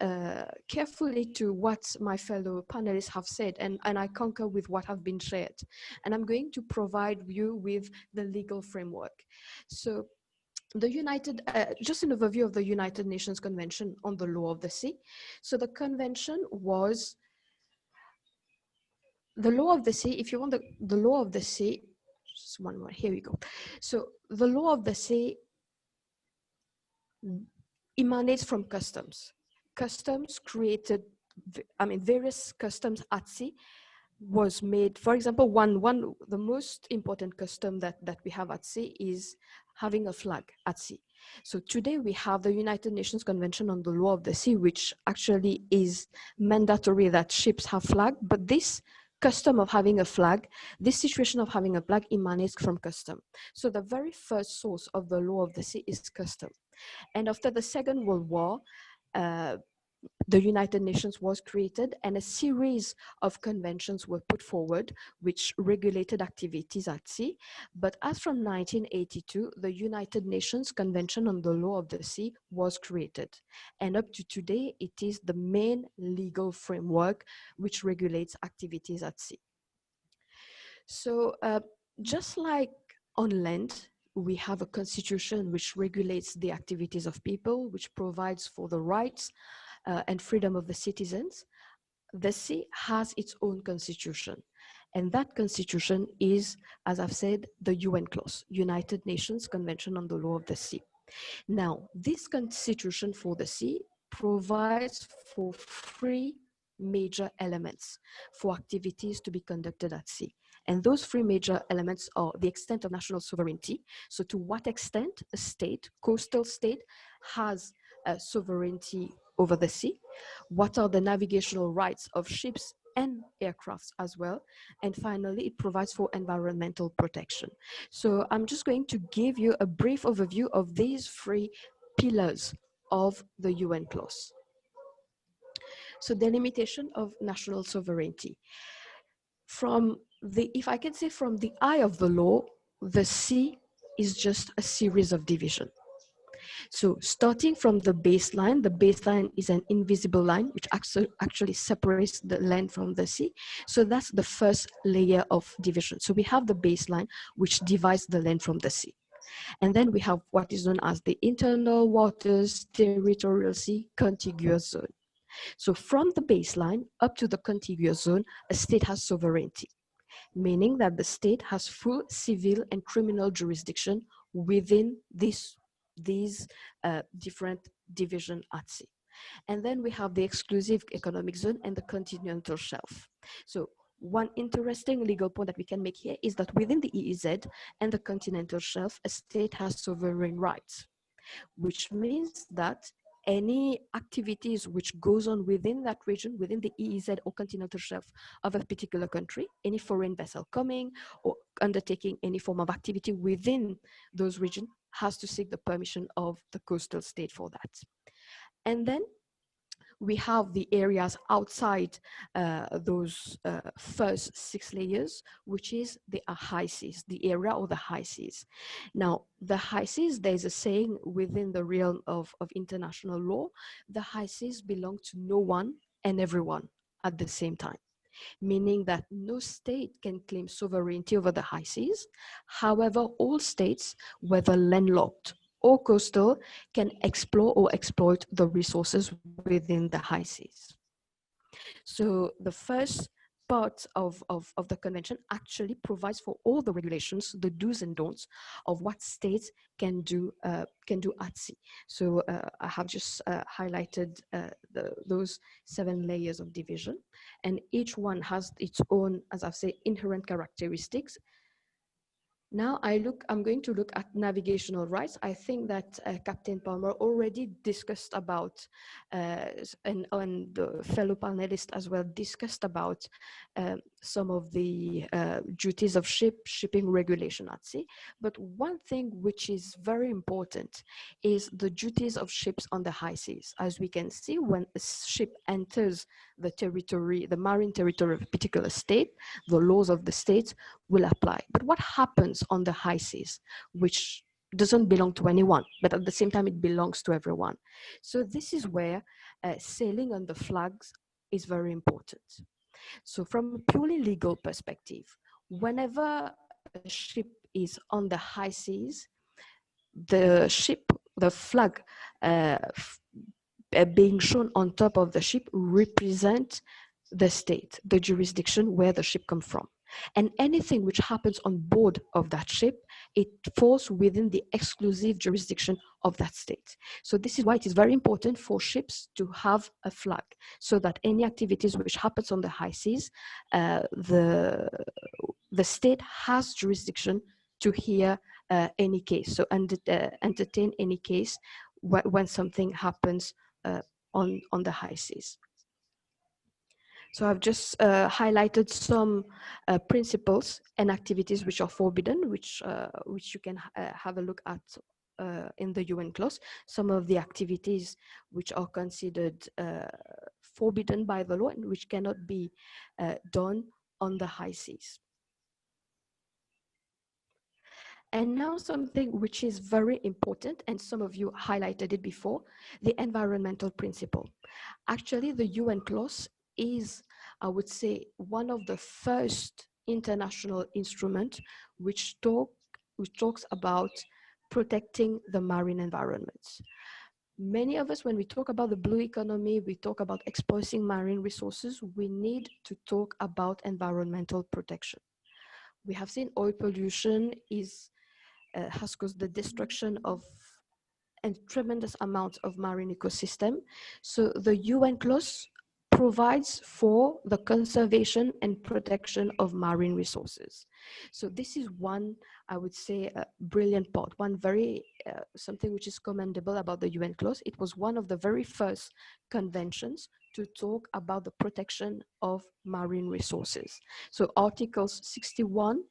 carefully to what my fellow panelists have said, and I concur with what have been shared. And I'm going to provide you with the legal framework. So just an overview of the United Nations Convention on the Law of the Sea. So the convention was the law of the sea. If you want the law of the sea, just one more, here we go. So the law of the sea emanates from customs. Customs created, various customs at sea was made. For example, the most important custom that we have at sea is having a flag at sea. So today we have the United Nations Convention on the Law of the Sea, which actually is mandatory that ships have flag, but this custom of having a flag, this situation of having a flag emanates from custom. So the very first source of the law of the sea is custom. And after the Second World War, the United Nations was created and a series of conventions were put forward which regulated activities at sea. But as from 1982, the United Nations Convention on the Law of the Sea was created. And up to today, it is the main legal framework which regulates activities at sea. So just like on land, we have a constitution which regulates the activities of people, which provides for the rights and freedom of the citizens. The sea has its own constitution. And that constitution is, as I've said, the UN clause, United Nations Convention on the Law of the Sea. Now, this constitution for the sea provides for three major elements for activities to be conducted at sea. And those three major elements are the extent of national sovereignty. So to what extent a state, coastal state, has sovereignty over the sea? What are the navigational rights of ships and aircrafts as well? And finally, it provides for environmental protection. So I'm just going to give you a brief overview of these three pillars of the UN clause. So delimitation of national sovereignty. From the, if I can say from the eye of the law, the sea is just a series of division. So starting from the baseline is an invisible line which actually separates the land from the sea. So that's the first layer of division. So we have the baseline which divides the land from the sea. And then we have what is known as the internal waters, territorial sea, contiguous zone. So from the baseline up to the contiguous zone, a state has sovereignty, meaning that the state has full civil and criminal jurisdiction within these different division at sea. And then we have the exclusive economic zone and the continental shelf. So one interesting legal point that we can make here is that within the EEZ and the continental shelf, a state has sovereign rights, which means that any activities which goes on within that region, within the EEZ or continental shelf of a particular country, any foreign vessel coming or undertaking any form of activity within those regions has to seek the permission of the coastal state for that. And then we have the areas outside those first 6 layers, which is the high seas, the area or the high seas. Now, the high seas, there's a saying within the realm of international law, the high seas belong to no one and everyone at the same time, meaning that no state can claim sovereignty over the high seas. However, all states, whether landlocked or coastal, can explore or exploit the resources within the high seas. So the first part of the convention actually provides for all the regulations, the do's and don'ts of what states can do at sea. So I have just highlighted those 7 layers of division, and each one has its own, as I've said, inherent characteristics. Now I'm going to look at navigational rights. I think that Captain Palmer already discussed about, and the fellow panelists as well discussed about some of the duties of shipping regulation at sea. But one thing which is very important is the duties of ships on the high seas. As we can see, when a ship enters the territory, the marine territory of a particular state, the laws of the state will apply. But what happens on the high seas, which doesn't belong to anyone, but at the same time it belongs to everyone? So this is where sailing under flags is very important. So from a purely legal perspective, whenever a ship is on the high seas, the flag being shown on top of the ship represent the state, the jurisdiction where the ship comes from. And anything which happens on board of that ship, it falls within the exclusive jurisdiction of that state. So this is why it is very important for ships to have a flag, so that any activities which happens on the high seas, the state has jurisdiction to hear any case, so entertain any case when something happens on the high seas. So I've just highlighted some principles and activities which are forbidden, which you can have a look at in the UN clause. Some of the activities which are considered forbidden by the law and which cannot be done on the high seas. And now something which is very important, and some of you highlighted it before, the environmental principle. Actually, the UN clause is, I would say, one of the first international instruments which talks about protecting the marine environments. Many of us, when we talk about the blue economy, we talk about exploiting marine resources, we need to talk about environmental protection. We have seen oil pollution has caused the destruction of a tremendous amount of marine ecosystem. So the UN clause provides for the conservation and protection of marine resources. So this is one, I would say, a brilliant part, one very, something which is commendable about the UN clause. It was one of the very first conventions to talk about the protection of marine resources. So articles 61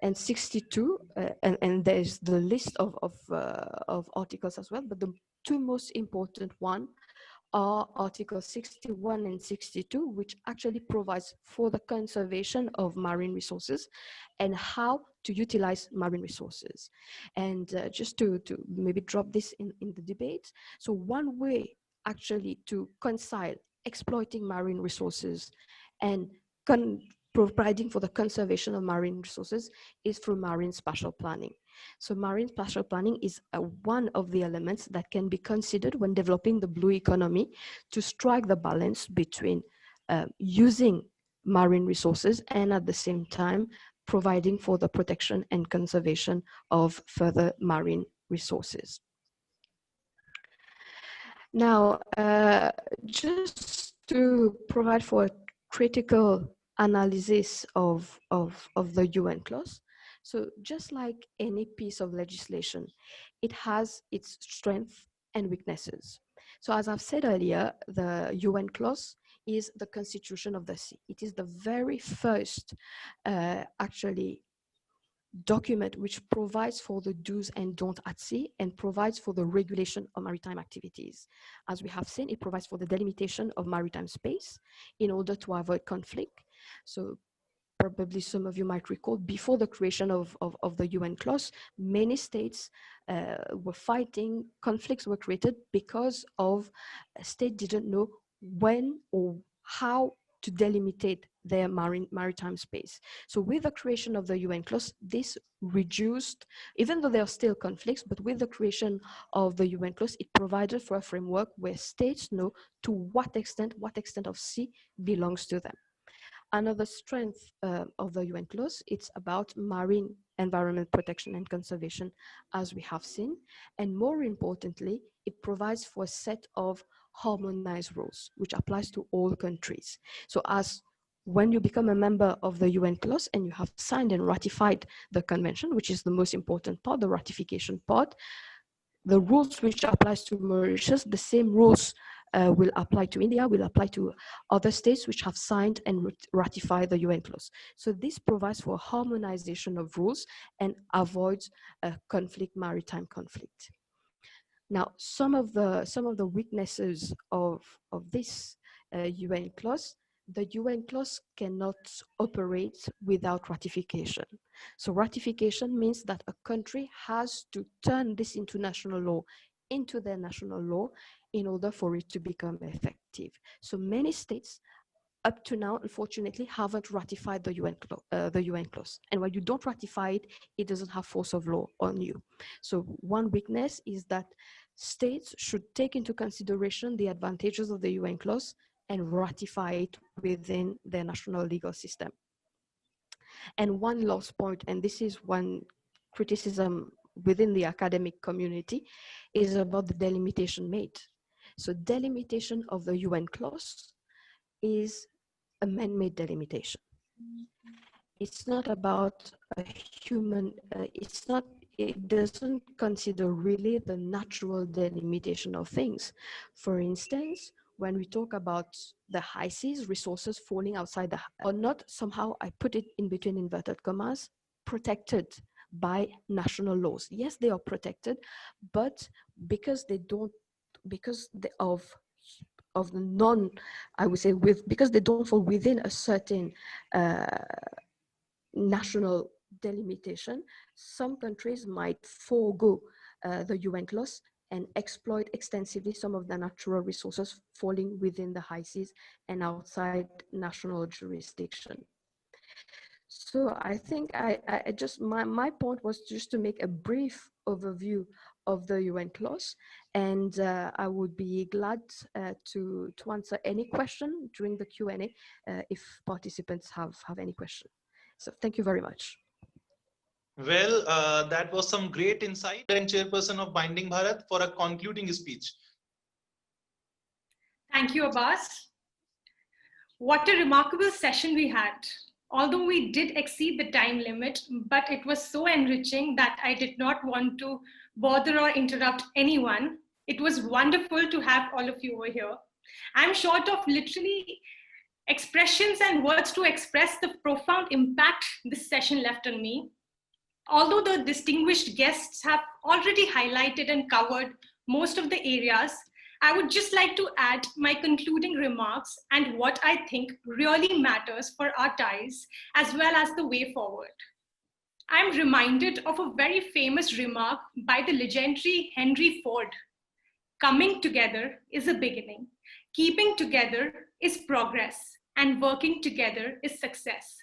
and 62, and there's the list of articles as well, but the 2 most important one are Article 61 and 62, which actually provides for the conservation of marine resources and how to utilize marine resources. And just to maybe drop this in the debate. So one way actually to reconcile exploiting marine resources and providing for the conservation of marine resources is through marine spatial planning. So marine spatial planning is one of the elements that can be considered when developing the blue economy to strike the balance between using marine resources and at the same time providing for the protection and conservation of further marine resources. Now, just to provide for a critical analysis of the UN clause. So just like any piece of legislation, it has its strengths and weaknesses. So as I've said earlier, the UN clause is the constitution of the sea. It is the very first actually document which provides for the do's and don'ts at sea and provides for the regulation of maritime activities. As we have seen, it provides for the delimitation of maritime space in order to avoid conflict. So probably some of you might recall, before the creation of the UN clause, many states were fighting, conflicts were created because of states didn't know when or how to delimitate their maritime space. So with the creation of the UN clause, this reduced, even though there are still conflicts, but with the creation of the UN clause, it provided for a framework where states know to what extent of sea belongs to them. Another strength of the UN clause, it's about marine environment protection and conservation, as we have seen. And more importantly, it provides for a set of harmonized rules, which applies to all countries. So as when you become a member of the UN clause and you have signed and ratified the convention, which is the most important part, the ratification part, the rules which applies to Mauritius, the same rules will apply to India, will apply to other states which have signed and ratified the UN clause. So this provides for harmonization of rules and avoids maritime conflict. Now, some of the weaknesses of this UN clause, the UN clause cannot operate without ratification. So ratification means that a country has to turn this into national law, into their national law, in order for it to become effective. So many states up to now, unfortunately, haven't ratified the UN clause. And when you don't ratify it, it doesn't have force of law on you. So one weakness is that states should take into consideration the advantages of the UN clause and ratify it within their national legal system. And one last point, and this is one criticism within the academic community, is about the delimitation made. So delimitation of the UN clause is a man-made delimitation. It's not about a human, it doesn't consider really the natural delimitation of things. For instance, when we talk about the high seas, resources falling outside or not, somehow I put it in between inverted commas, protected by national laws. Yes, they are protected, but because they don't, because of the non, I would say because they don't fall within a certain national delimitation, some countries might forego the UN clause and exploit extensively some of the natural resources falling within the high seas and outside national jurisdiction. So I think I just, my point was just to make a brief overview of the UN clause, and I would be glad to answer any question during the Q&A if participants have any question. So thank you very much. Well, that was some great insight, and Chairperson of Binding Bharat, for a concluding speech. Thank you, Abbas. What a remarkable session we had. Although we did exceed the time limit, but it was so enriching that I did not want to bother or interrupt anyone. It was wonderful to have all of you over here. I'm short of literally expressions and words to express the profound impact this session left on me. Although the distinguished guests have already highlighted and covered most of the areas, I would just like to add my concluding remarks and what I think really matters for our ties as well as the way forward. I'm reminded of a very famous remark by the legendary Henry Ford. Coming together is a beginning. Keeping together is progress, and working together is success.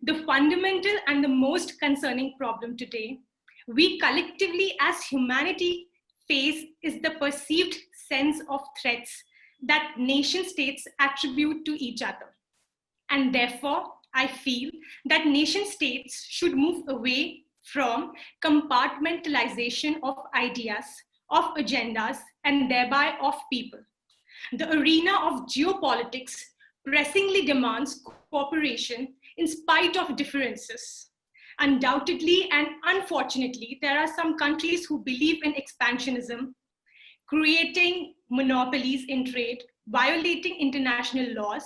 The fundamental and the most concerning problem today we collectively as humanity face is the perceived sense of threats that nation states attribute to each other. And therefore, I feel that nation states should move away from compartmentalization of ideas, of agendas, and thereby of people. The arena of geopolitics pressingly demands cooperation in spite of differences. Undoubtedly and unfortunately, there are some countries who believe in expansionism, creating monopolies in trade, violating international laws,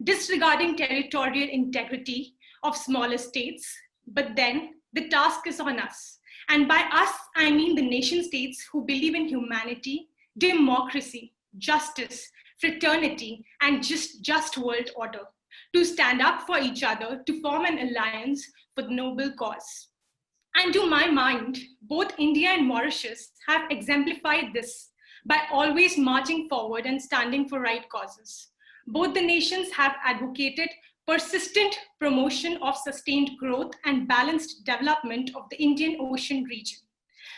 disregarding territorial integrity of smaller states. But then the task is on us. And by us, I mean the nation states who believe in humanity, democracy, justice, fraternity, and just world order, to stand up for each other, to form an alliance for the noble cause. And to my mind, both India and Mauritius have exemplified this by always marching forward and standing for right causes. Both the nations have advocated persistent promotion of sustained growth and balanced development of the Indian Ocean region.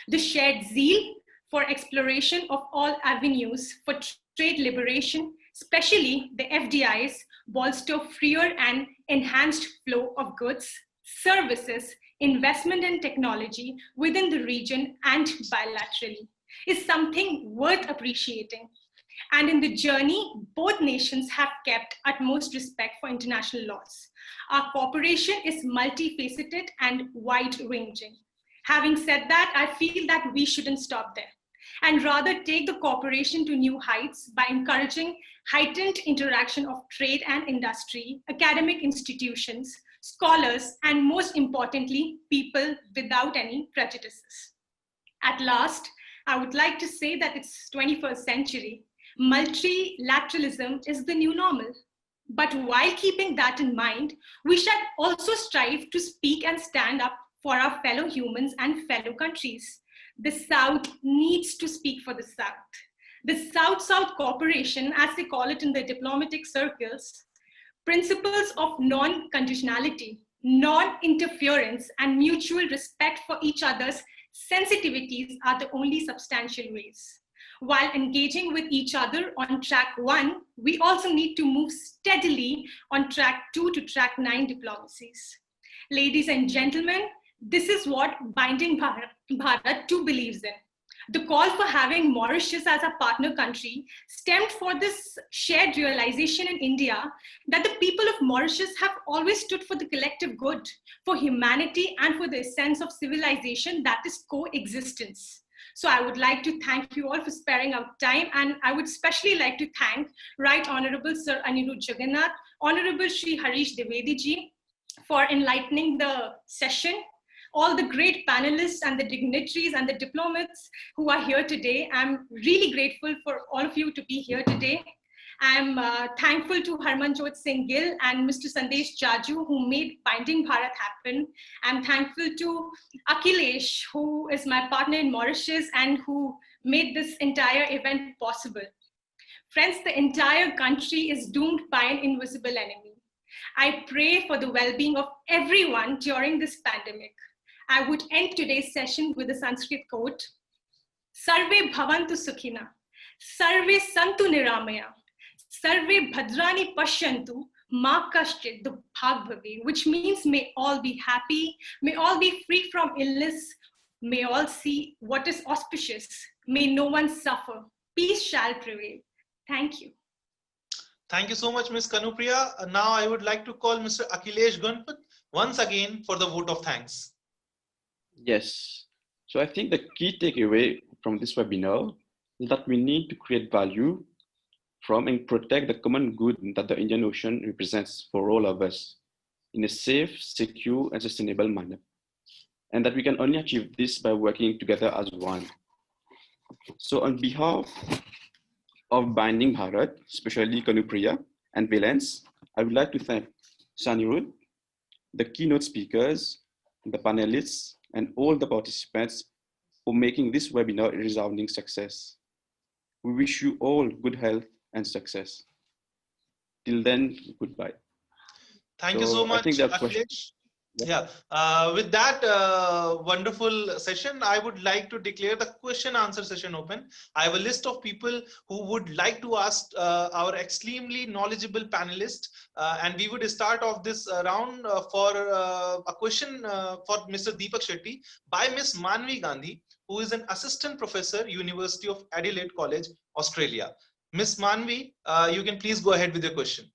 The shared zeal for exploration of all avenues for trade liberation, especially the FDIs, bolster freer and enhanced flow of goods, services, investment and technology within the region and bilaterally, is something worth appreciating. And in the journey, both nations have kept utmost respect for international laws. Our cooperation is multifaceted and wide-ranging. Having said that, I feel that we shouldn't stop there and rather take the cooperation to new heights by encouraging heightened interaction of trade and industry, academic institutions, scholars, and most importantly, people without any prejudices. At last, I would like to say that it's 21st century. Multilateralism is the new normal. But while keeping that in mind, we should also strive to speak and stand up for our fellow humans and fellow countries. The South needs to speak for the South. The South-South cooperation, as they call it in the diplomatic circles, principles of non-conditionality, non-interference, and mutual respect for each other's sensitivities are the only substantial ways. While engaging with each other on track 1, we also need to move steadily on track 2 to track 9 diplomacies. Ladies and gentlemen, this is what Binding Bharat 2 believes in. The call for having Mauritius as a partner country stemmed for this shared realization in India that the people of Mauritius have always stood for the collective good, for humanity, and for the essence of civilization, that is coexistence. So I would like to thank you all for sparing out time, and I would especially like to thank Right Honorable Sir Anirudh Jagannath, Honorable Shri Harish Dwivedi ji for enlightening the session, all the great panelists and the dignitaries and the diplomats who are here today. I'm really grateful for all of you to be here today. I'm thankful to Harmanjot Singh Gill and Mr. Sandesh Jaju who made Binding Bharat happen. I'm thankful to Akhilesh, who is my partner in Mauritius and who made this entire event possible. Friends, the entire country is doomed by an invisible enemy. I pray for the well-being of everyone during this pandemic. I would end today's session with a Sanskrit quote, Sarve bhavantu sukhina, sarve santu niramaya, sarve bhadrani pashyantu, ma kaschit dukbhag bhave, which means may all be happy, may all be free from illness, may all see what is auspicious, may no one suffer, peace shall prevail. Thank you. Thank you so much, Ms. Kanupriya. Now I would like to call Mr. Akhilesh Gunpat once again for the vote of thanks. Yes. So I think the key takeaway from this webinar is that we need to create value from and protect the common good that the Indian Ocean represents for all of us in a safe, secure, and sustainable manner. And that we can only achieve this by working together as one. So on behalf of Binding Bharat, especially Kanupriya and Valence, I would like to thank Sanirud, the keynote speakers, the panelists, and all the participants for making this webinar a resounding success. We wish you all good health and success. Till then, goodbye. Thank you so I much, think that Akhilesh. Yeah, with that wonderful session, I would like to declare the question answer session open. I have a list of people who would like to ask our extremely knowledgeable panelists, and we would start off this round for a question for Mr. Deepak Shetty by Miss Manvi Gandhi, who is an assistant professor, University of Adelaide College, Australia. Miss Manvi, you can please go ahead with your question.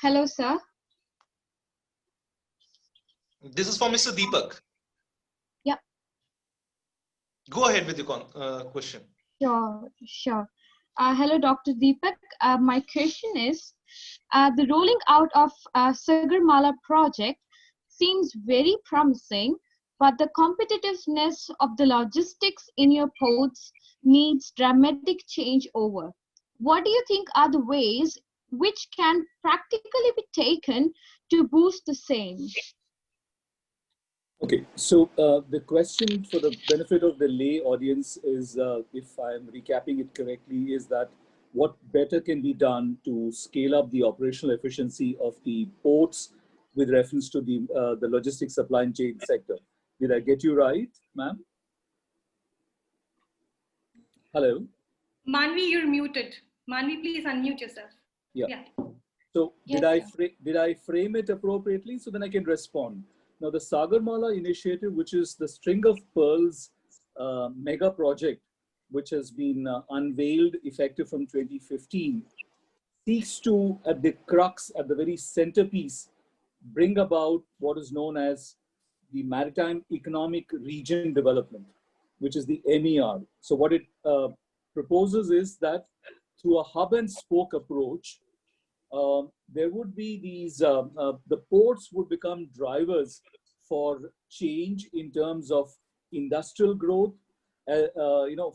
Hello, sir. This is for Mr. Deepak. Yeah. Go ahead with your question. Sure. Hello, Dr. Deepak. My question is, the rolling out of Sagarmala project seems very promising, but the competitiveness of the logistics in your ports needs dramatic changeover. What do you think are the ways which can practically be taken to boost the same? Okay, so the question for the benefit of the lay audience is, if I'm recapping it correctly, is that what better can be done to scale up the operational efficiency of the ports with reference to the logistics supply chain sector? Did I get you right, ma'am? Hello? Manvi, you're muted. Manvi, please unmute yourself. Yeah. So Yes, did I frame it appropriately so then I can respond? Now the Sagarmala initiative, which is the String of Pearls mega project, which has been unveiled effective from 2015, seeks to, at the crux, at the very centerpiece, bring about what is known as the Maritime Economic Region Development, which is the MER. So what it proposes is that through a hub and spoke approach, there would be these, the ports would become drivers for change in terms of industrial growth,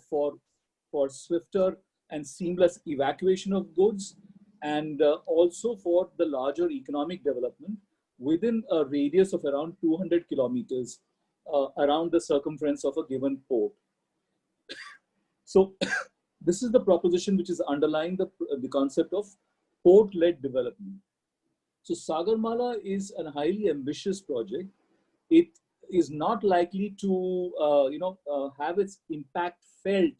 for swifter and seamless evacuation of goods, and also for the larger economic development within a radius of around 200 kilometers around the circumference of a given port. So this is the proposition which is underlying the concept of port-led development. So Sagarmala is a highly ambitious project. It is not likely to have its impact felt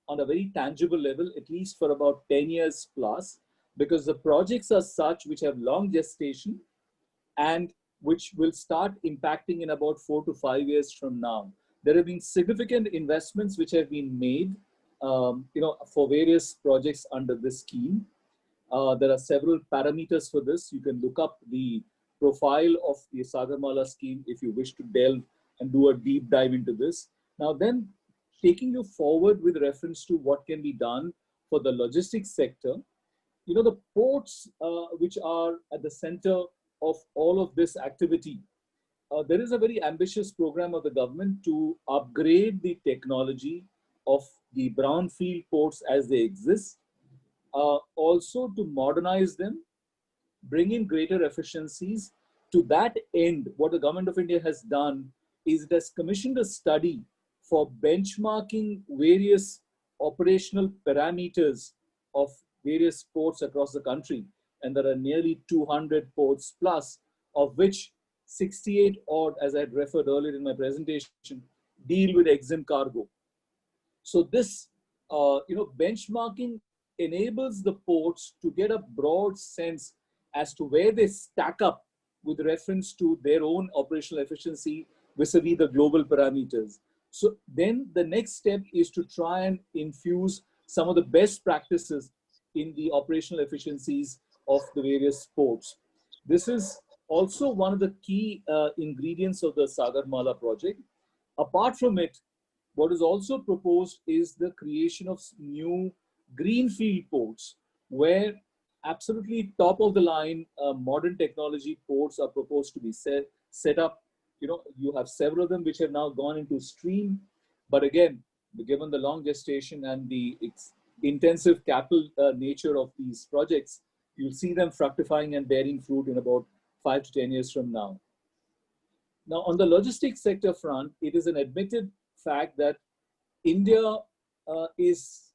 on a very tangible level, at least for about 10 years plus, because the projects are such which have long gestation and which will start impacting in about 4 to 5 years from now. There have been significant investments which have been made for various projects under this scheme. There are several parameters for this. You can look up the profile of the Sagarmala scheme if you wish to delve and do a deep dive into this. Now then, taking you forward with reference to what can be done for the logistics sector, the ports which are at the center of all of this activity, there is a very ambitious program of the government to upgrade the technology of the brownfield ports as they exist, also to modernize them, bring in greater efficiencies. To that end, what the government of India has done is it has commissioned a study for benchmarking various operational parameters of various ports across the country. And there are nearly 200 ports plus, of which 68 odd, as I had referred earlier in my presentation, deal with exempt cargo. So this, benchmarking enables the ports to get a broad sense as to where they stack up with reference to their own operational efficiency vis-a-vis the global parameters. So then the next step is to try and infuse some of the best practices in the operational efficiencies of the various ports. This is also one of the key ingredients of the Sagarmala project. Apart from it, what is also proposed is the creation of new greenfield ports, where absolutely top of the line modern technology ports are proposed to be set up. You have several of them which have now gone into stream, but again, given the long gestation and the intensive capital nature of these projects, you'll see them fructifying and bearing fruit in about 5 to 10 years from now. Now, on the logistics sector front, it is an admitted fact that India is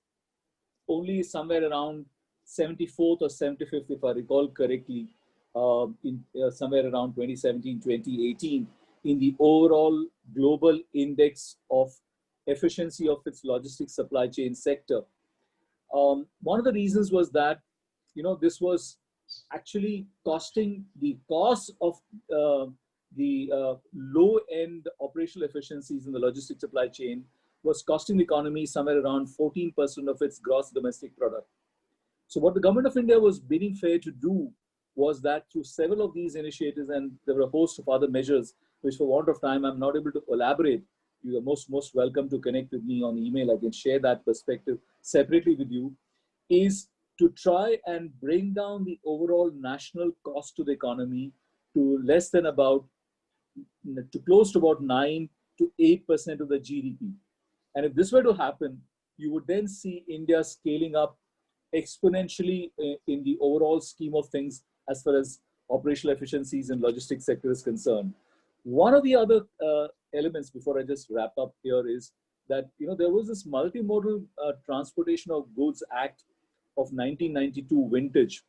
only somewhere around 74th or 75th, if I recall correctly, somewhere around 2017, 2018, in the overall global index of efficiency of its logistics supply chain sector. One of the reasons was that, this was actually costing the cost of the low-end operational efficiencies in the logistics supply chain was costing the economy somewhere around 14% of its gross domestic product. So what the government of India was bidding fair to do was that through several of these initiatives, and there were a host of other measures, which for want of time, I'm not able to elaborate. You are most welcome to connect with me on email. I can share that perspective separately with you, is to try and bring down the overall national cost to the economy to less than to close to about 9 to 8% of the GDP. And if this were to happen, you would then see India scaling up exponentially in the overall scheme of things as far as operational efficiencies and logistics sector is concerned. One of the other elements, before I just wrap up here, is that there was this Multimodal Transportation of Goods Act of 1992 vintage,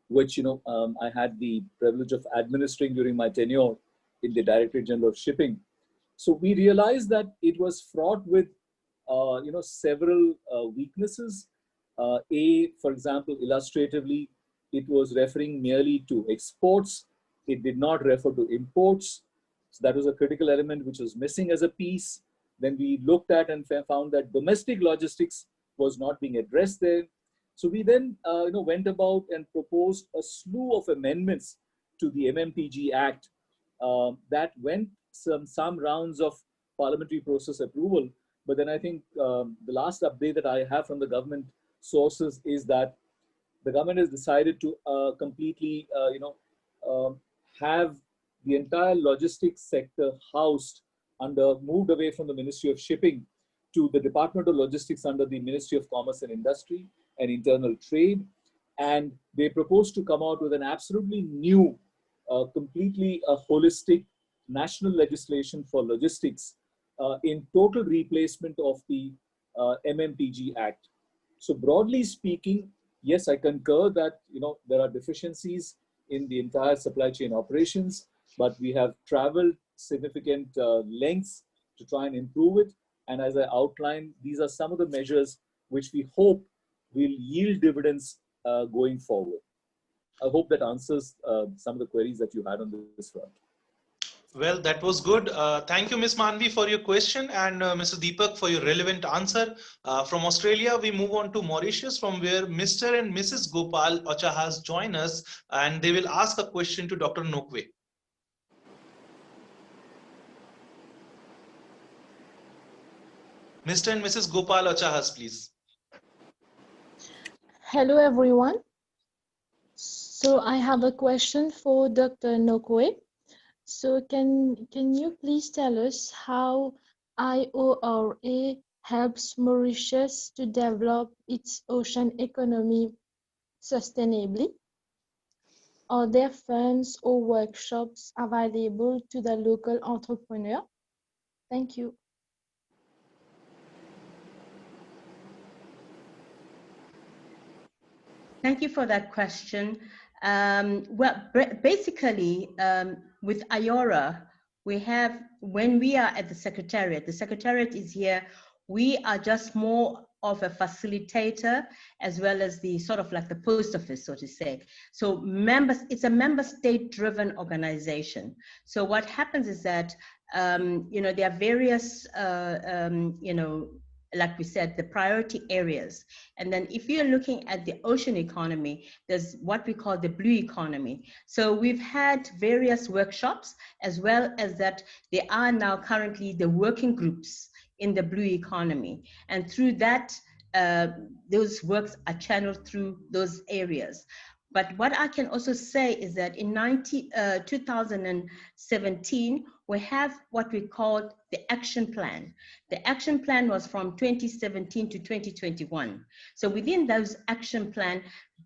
which I had the privilege of administering during my tenure in the Directorate General of Shipping. So we realized that it was fraught with several weaknesses. For example, illustratively, it was referring merely to exports. It did not refer to imports. So that was a critical element which was missing as a piece. Then we looked at and found that domestic logistics was not being addressed there. So we then went about and proposed a slew of amendments to the MMTG Act that went some rounds of parliamentary process approval. But then I think the last update that I have from the government sources is that the government has decided to completely, have the entire logistics sector moved away from the Ministry of Shipping to the Department of Logistics under the Ministry of Commerce and Industry and Internal Trade. And they propose to come out with an absolutely new, completely holistic national legislation for logistics in total replacement of the MMTG Act. So broadly speaking, yes, I concur that there are deficiencies in the entire supply chain operations, but we have traveled significant lengths to try and improve it. And as I outlined, these are some of the measures which we hope will yield dividends going forward. I hope that answers some of the queries that you had on this front. Well, that was good. Thank you, Ms. Manvi, for your question, and Mr. Deepak for your relevant answer. From Australia, we move on to Mauritius, from where Mr. and Mrs. Gopal Ochahas join us, and they will ask a question to Dr. Nokwe. Mr. and Mrs. Gopal Ochahas, please. Hello, everyone. So I have a question for Dr. Nokwe. So can you please tell us how IORA helps Mauritius to develop its ocean economy sustainably? Are there funds or workshops available to the local entrepreneur? Thank you. Thank you for that question. Well, basically, with IORA, we have, when we are at the Secretariat is here, we are just more of a facilitator, as well as the sort of like the post office, so to say. So it's a member state driven organization. So what happens is that, there are various, like we said, the priority areas. And then if you're looking at the ocean economy, there's what we call the blue economy. So we've had various workshops, as well as that there are now currently the working groups in the blue economy. And through that, those works are channeled through those areas. But what I can also say is that in 2017, we have what we call the action plan. The action plan was from 2017 to 2021. So within those action plan,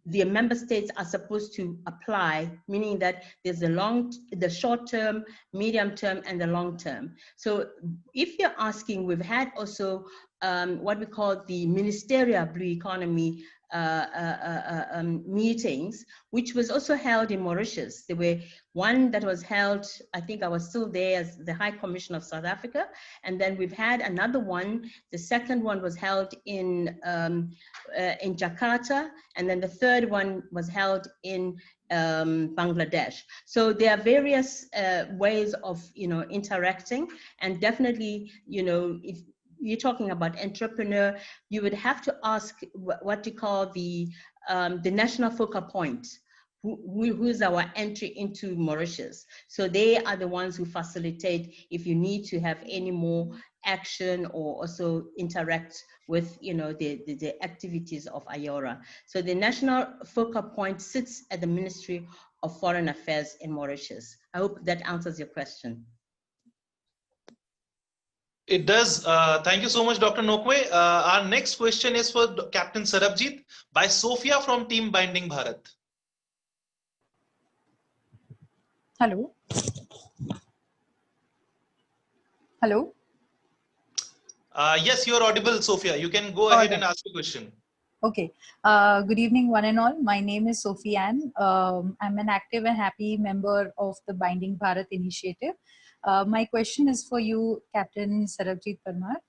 the member states are supposed to apply, meaning that there's the short term, medium term, and the long term. So if you're asking, we've had also what we call the ministerial blue economy meetings, which was also held in Mauritius. There were one that was held, I think I was still there as the High Commission of South Africa, and then we've had another one. The second one was held in Jakarta, and then the third one was held in Bangladesh. So there are various ways of interacting, and definitely if you're talking about entrepreneur, you would have to ask what you call the national focal point. Who is our entry into Mauritius? So they are the ones who facilitate if you need to have any more action or also interact with the activities of IORA. So the national focal point sits at the Ministry of Foreign Affairs in Mauritius. I hope that answers your question. It does. Thank you so much, Dr. Nokwe. Our next question is for Captain Sarabjit by Sophia from Team Binding Bharat. Hello. Hello. Yes, you are audible, Sophia. You can go ahead and ask the question. Okay. Good evening, one and all. My name is Sophie Ann. I'm an active and happy member of the Binding Bharat initiative. My question is for you, Captain Sarabjit Parmar.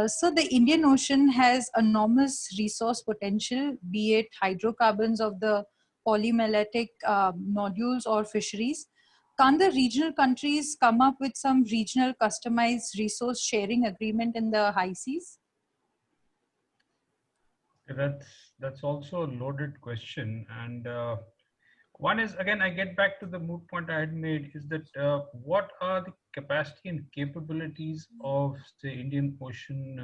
So the Indian Ocean has enormous resource potential, be it hydrocarbons of the polymetallic nodules or fisheries. Can the regional countries come up with some regional customized resource sharing agreement in the high seas? That's also a loaded question. And one is, again, I get back to the moot point I had made, is that what are the capacity and capabilities of, say, Indian Ocean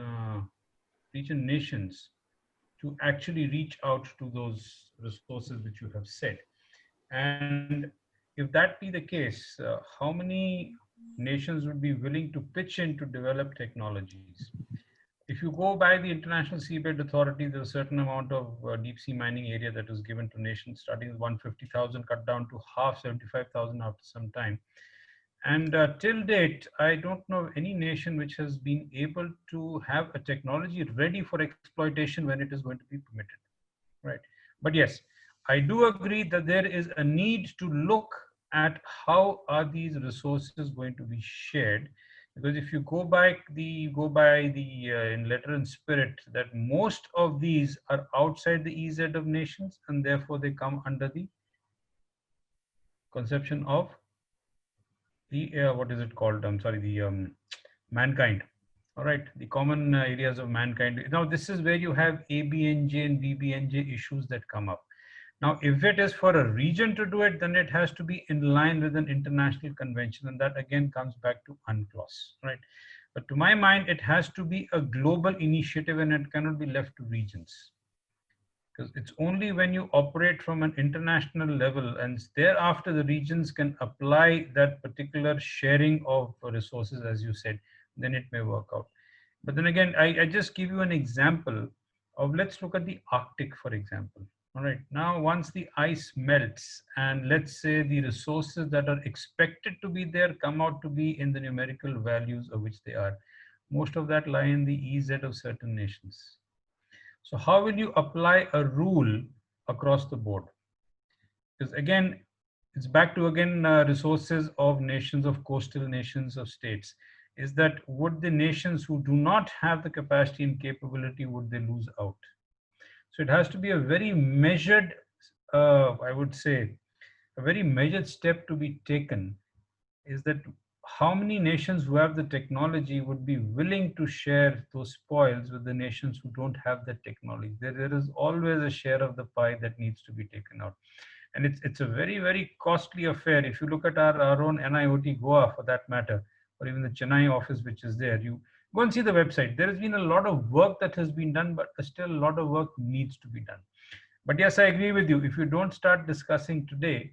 region nations to actually reach out to those resources which you have said? And if that be the case, how many nations would be willing to pitch in to develop technologies? If you go by the International Seabed Authority, there's a certain amount of deep sea mining area that was given to nations, starting with 150,000, cut down to half, 75,000 after some time. And till date, I don't know of any nation which has been able to have a technology ready for exploitation when it is going to be permitted, right? But yes, I do agree that there is a need to look at how are these resources going to be shared. Because if you go by the in letter and spirit, that most of these are outside the EZ of nations, and therefore they come under the conception of the what is it called? I'm sorry, the mankind. All right, the common areas of mankind. Now this is where you have ABNJ and BBNJ issues that come up. Now, if it is for a region to do it, then it has to be in line with an international convention. And that again comes back to UNCLOS, right? But to my mind, it has to be a global initiative and it cannot be left to regions. Because it's only when you operate from an international level and thereafter the regions can apply that particular sharing of resources, as you said, then it may work out. But then again, I just give you an example of, let's look at the Arctic, for example. All right, now once the ice melts and let's say the resources that are expected to be there come out to be in the numerical values of which they are, most of that lie in the EZ of certain nations. So how will you apply a rule across the board? Because again, it's back to resources of nations, of coastal nations, of states. Is that would the nations who do not have the capacity and capability, would they lose out? So it has to be a very measured, I would say, a very measured step to be taken, is that how many nations who have the technology would be willing to share those spoils with the nations who don't have that technology. There is always a share of the pie that needs to be taken out. And it's a very, very costly affair. If you look at our own NIOT Goa, for that matter, or even the Chennai office, which is there, you go and see the website. There has been a lot of work that has been done, but still a lot of work needs to be done. But yes, I agree with you. If you don't start discussing today,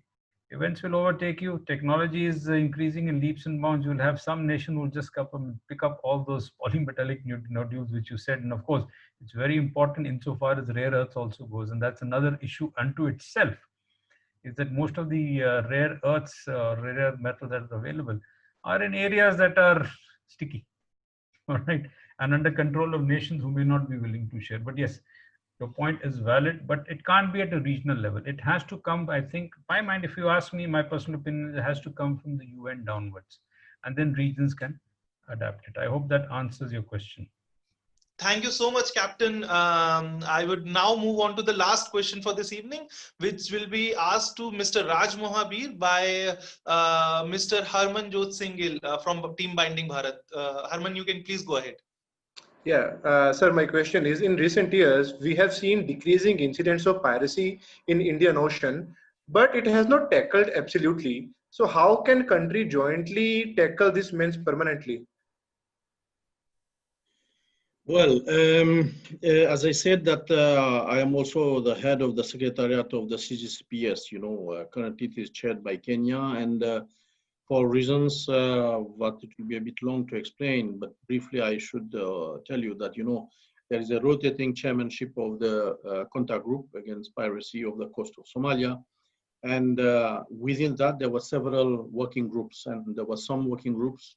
events will overtake you. Technology is increasing in leaps and bounds. You'll have some nation who will just come and pick up all those polymetallic nodules which you said. And of course, it's very important insofar as rare earths also goes. And that's another issue unto itself, is that most of the rare earths, rare metals that are available are in areas that are sticky, all right, and under control of nations who may not be willing to share. But yes, your point is valid, but it can't be at a regional level. It has to come, I think, my mind, if you ask me, my personal opinion, it has to come from the UN downwards, and then regions can adapt it. I hope that answers your question. Thank you so much, Captain. I would now move on to the last question for this evening, which will be asked to Mr. Raj Mohabir by Mr. Harmanjot Singh Gill from Team Binding Bharat. Harman, you can please go ahead. Yeah, sir, my question is, in recent years, we have seen decreasing incidents of piracy in Indian Ocean, but it has not tackled absolutely. So how can country jointly tackle this means permanently? Well, as I said that I am also the head of the Secretariat of the CGCPS, currently it is chaired by Kenya, and for reasons what it will be a bit long to explain, but briefly I should tell you that, there is a rotating chairmanship of the contact group against piracy of the coast of Somalia. And within that, there were several working groups, and there were some working groups.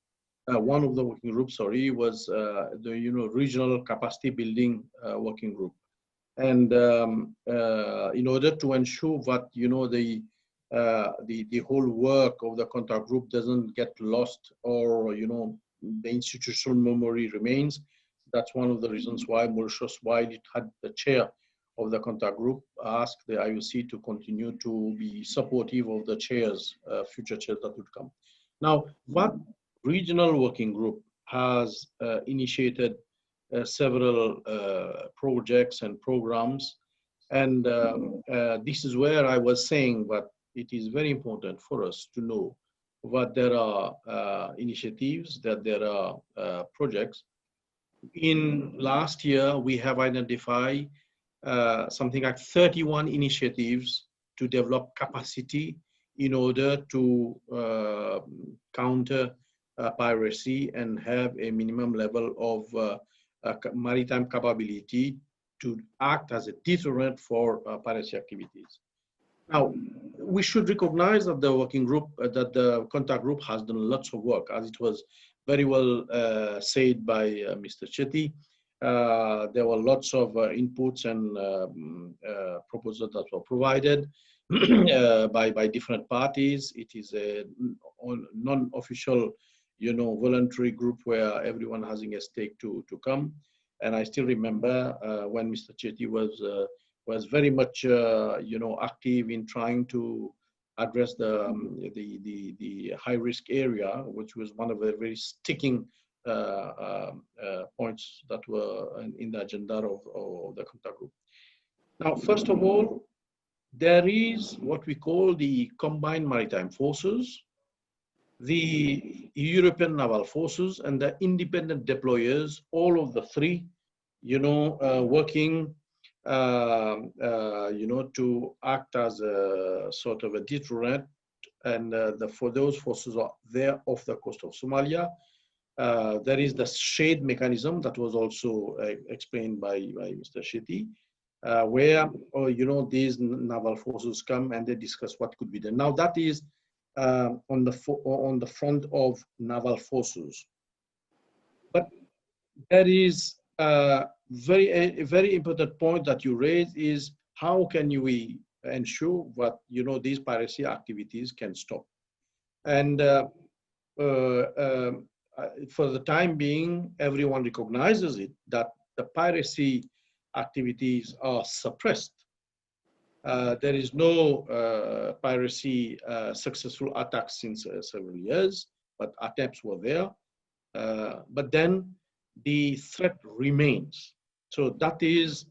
One of the working groups, was the regional capacity building working group, and in order to ensure that the whole work of the contact group doesn't get lost, or the institutional memory remains. That's one of the reasons why Mauritius, while it had the chair of the contact group, asked the IOC to continue to be supportive of the chairs, future chairs that would come. Now, what regional working group has initiated several projects and programs, and this is where I was saying that it is very important for us to know that there are initiatives, that there are projects. In last year, we have identified something like 31 initiatives to develop capacity in order to counter piracy and have a minimum level of maritime capability to act as a deterrent for piracy activities. Now, we should recognize that the working group, that the contact group has done lots of work, as it was very well said by Mr. Chetty. There were lots of inputs and proposals that were provided by different parties. It is a non-official, voluntary group where everyone having a stake to come. And I still remember when Mr. Chetty was very much, active in trying to address the high-risk area, which was one of the very sticking points that were in the agenda of the contact group. Now, first of all, there is what we call the Combined Maritime Forces, the European Naval Forces, and the independent deployers, all of the three, working to act as a sort of a deterrent, and for those forces are there off the coast of Somalia. There is the shade mechanism that was also explained by Mr. Shetty, where these naval forces come and they discuss what could be done. Now that is on the front of naval forces, but there is a very important point that you raise is how can we ensure that these piracy activities can stop, and for the time being, everyone recognizes it that the piracy activities are suppressed. There is no piracy successful attacks since several years, but attempts were there. But then the threat remains. So that is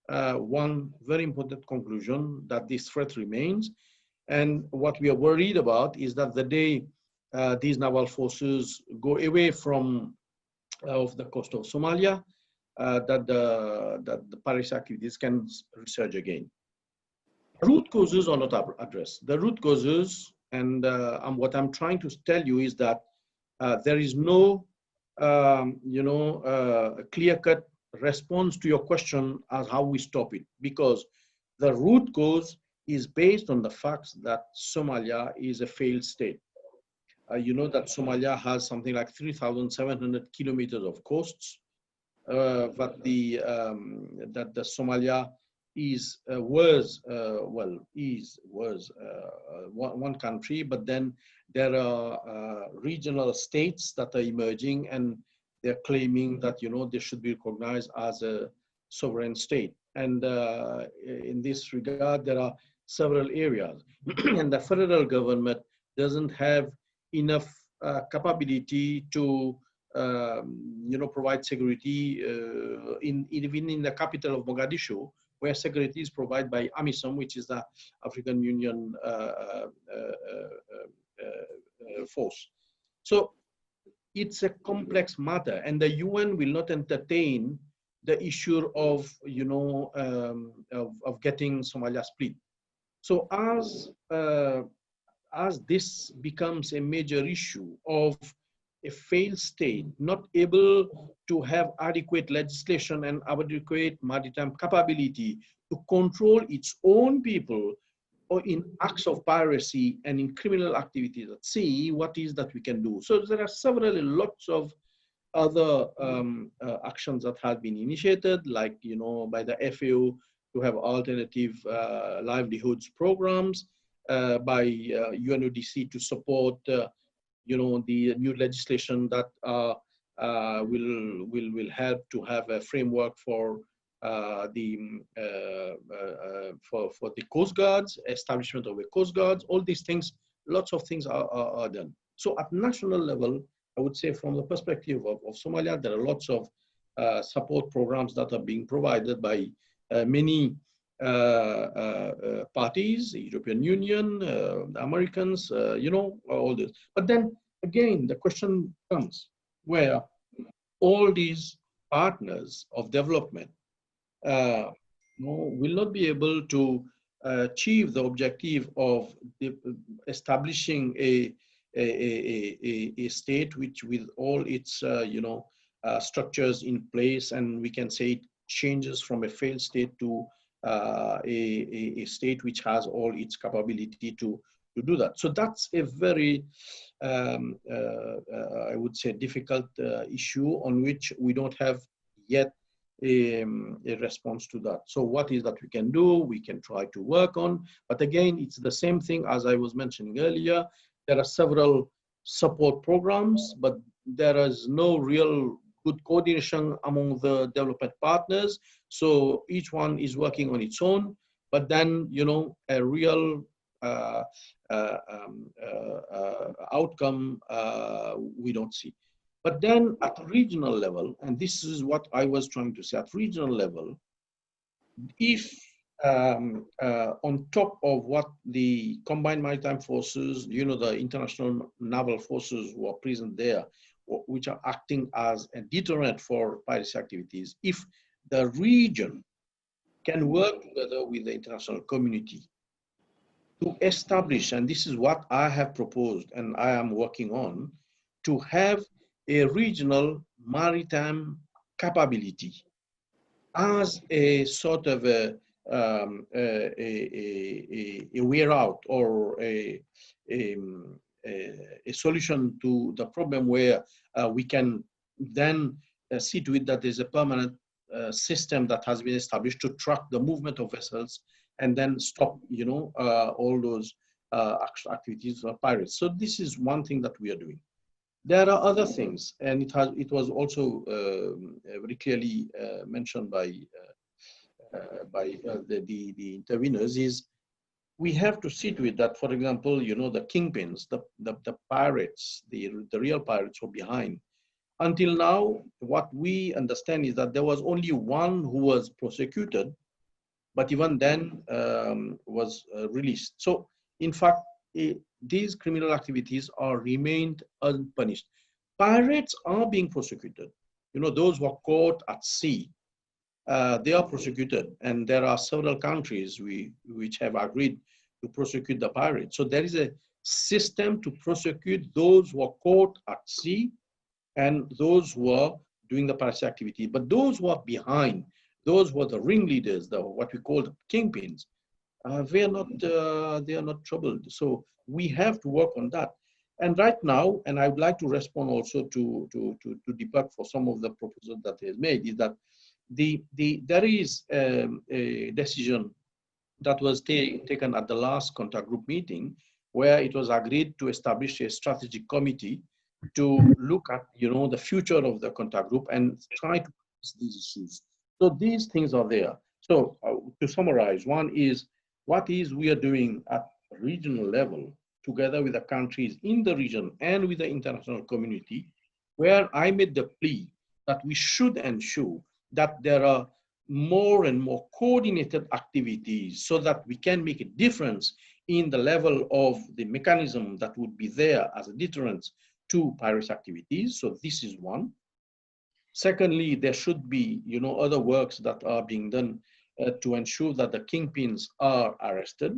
one very important conclusion, that this threat remains. And what we are worried about is that the day these naval forces go away from off the coast of Somalia, that the piracy activities can resurge again. Root causes are not addressed. The root causes, and what I'm trying to tell you is that there is no, clear-cut response to your question as how we stop it, because the root cause is based on the fact that Somalia is a failed state. You know that Somalia has something like 3,700 kilometers of coasts, but that the Somalia is was one country, but then there are regional states that are emerging, and they're claiming that they should be recognized as a sovereign state. And in this regard, there are several areas, and the federal government doesn't have enough capability to provide security even in the capital of Mogadishu, where security is provided by AMISOM, which is the African Union force. So it's a complex matter, and the UN will not entertain the issue of of getting Somalia split. So as this becomes a major issue of a failed state, not able to have adequate legislation and adequate maritime capability to control its own people, or in acts of piracy and in criminal activities at sea, what is that we can do? So there are lots of other actions that have been initiated, like by the FAO to have alternative livelihoods programs, by UNODC to support the new legislation that will help to have a framework for the coast guards, establishment of a coast guards. All these things, lots of things are done. So at national level, I would say from the perspective of Somalia, there are lots of support programs that are being provided by many parties, the European Union, the Americans, all this. But then again, the question comes where all these partners of development will not be able to achieve the objective of establishing a state which, with all its structures in place, and we can say it changes from a failed state to a state which has all its capability to do that. So that's a very, I would say, difficult issue on which we don't have yet a response to that. So what is that we can do? We can try to work on, but again, it's the same thing as I was mentioning earlier. There are several support programs, but there is no real good coordination among the development partners. So each one is working on its own, but then, a real outcome we don't see. But then at regional level, and this is what I was trying to say, at regional level, if on top of what the combined maritime forces, the international naval forces who are present there, which are acting as a deterrent for piracy activities, if the region can work together with the international community to establish, and this is what I have proposed and I am working on, to have a regional maritime capability as a sort of a way out, or a solution to the problem, where we can then see to it that there's a permanent system that has been established to track the movement of vessels and then stop, all those activities of pirates. So this is one thing that we are doing. There are other things, and it was also very clearly mentioned by the interveners, is we have to see to it that, for example, the kingpins, the pirates, the real pirates who are behind. Until now, what we understand is that there was only one who was prosecuted, but even then was released. So in fact, these criminal activities are remained unpunished. Pirates are being prosecuted. Those who are caught at sea, they are prosecuted. And there are several countries which have agreed to prosecute the pirates. So there is a system to prosecute those who are caught at sea and those who are doing the piracy activity. But those who are behind, those who are the ringleaders, what we call the kingpins, they are not troubled. So we have to work on that. And right now, and I would like to respond also to Deepak for some of the proposals that he has made, is that there is a decision that was taken at the last contact group meeting, where it was agreed to establish a strategic committee to look at the future of the contact group and try to address these issues. So these things are there. So to summarize, one is what is we are doing at regional level together with the countries in the region and with the international community, where I made the plea that we should ensure that there are more and more coordinated activities so that we can make a difference in the level of the mechanism that would be there as a deterrent to piracy activities. So this is one. Secondly, there should be other works that are being done to ensure that the kingpins are arrested.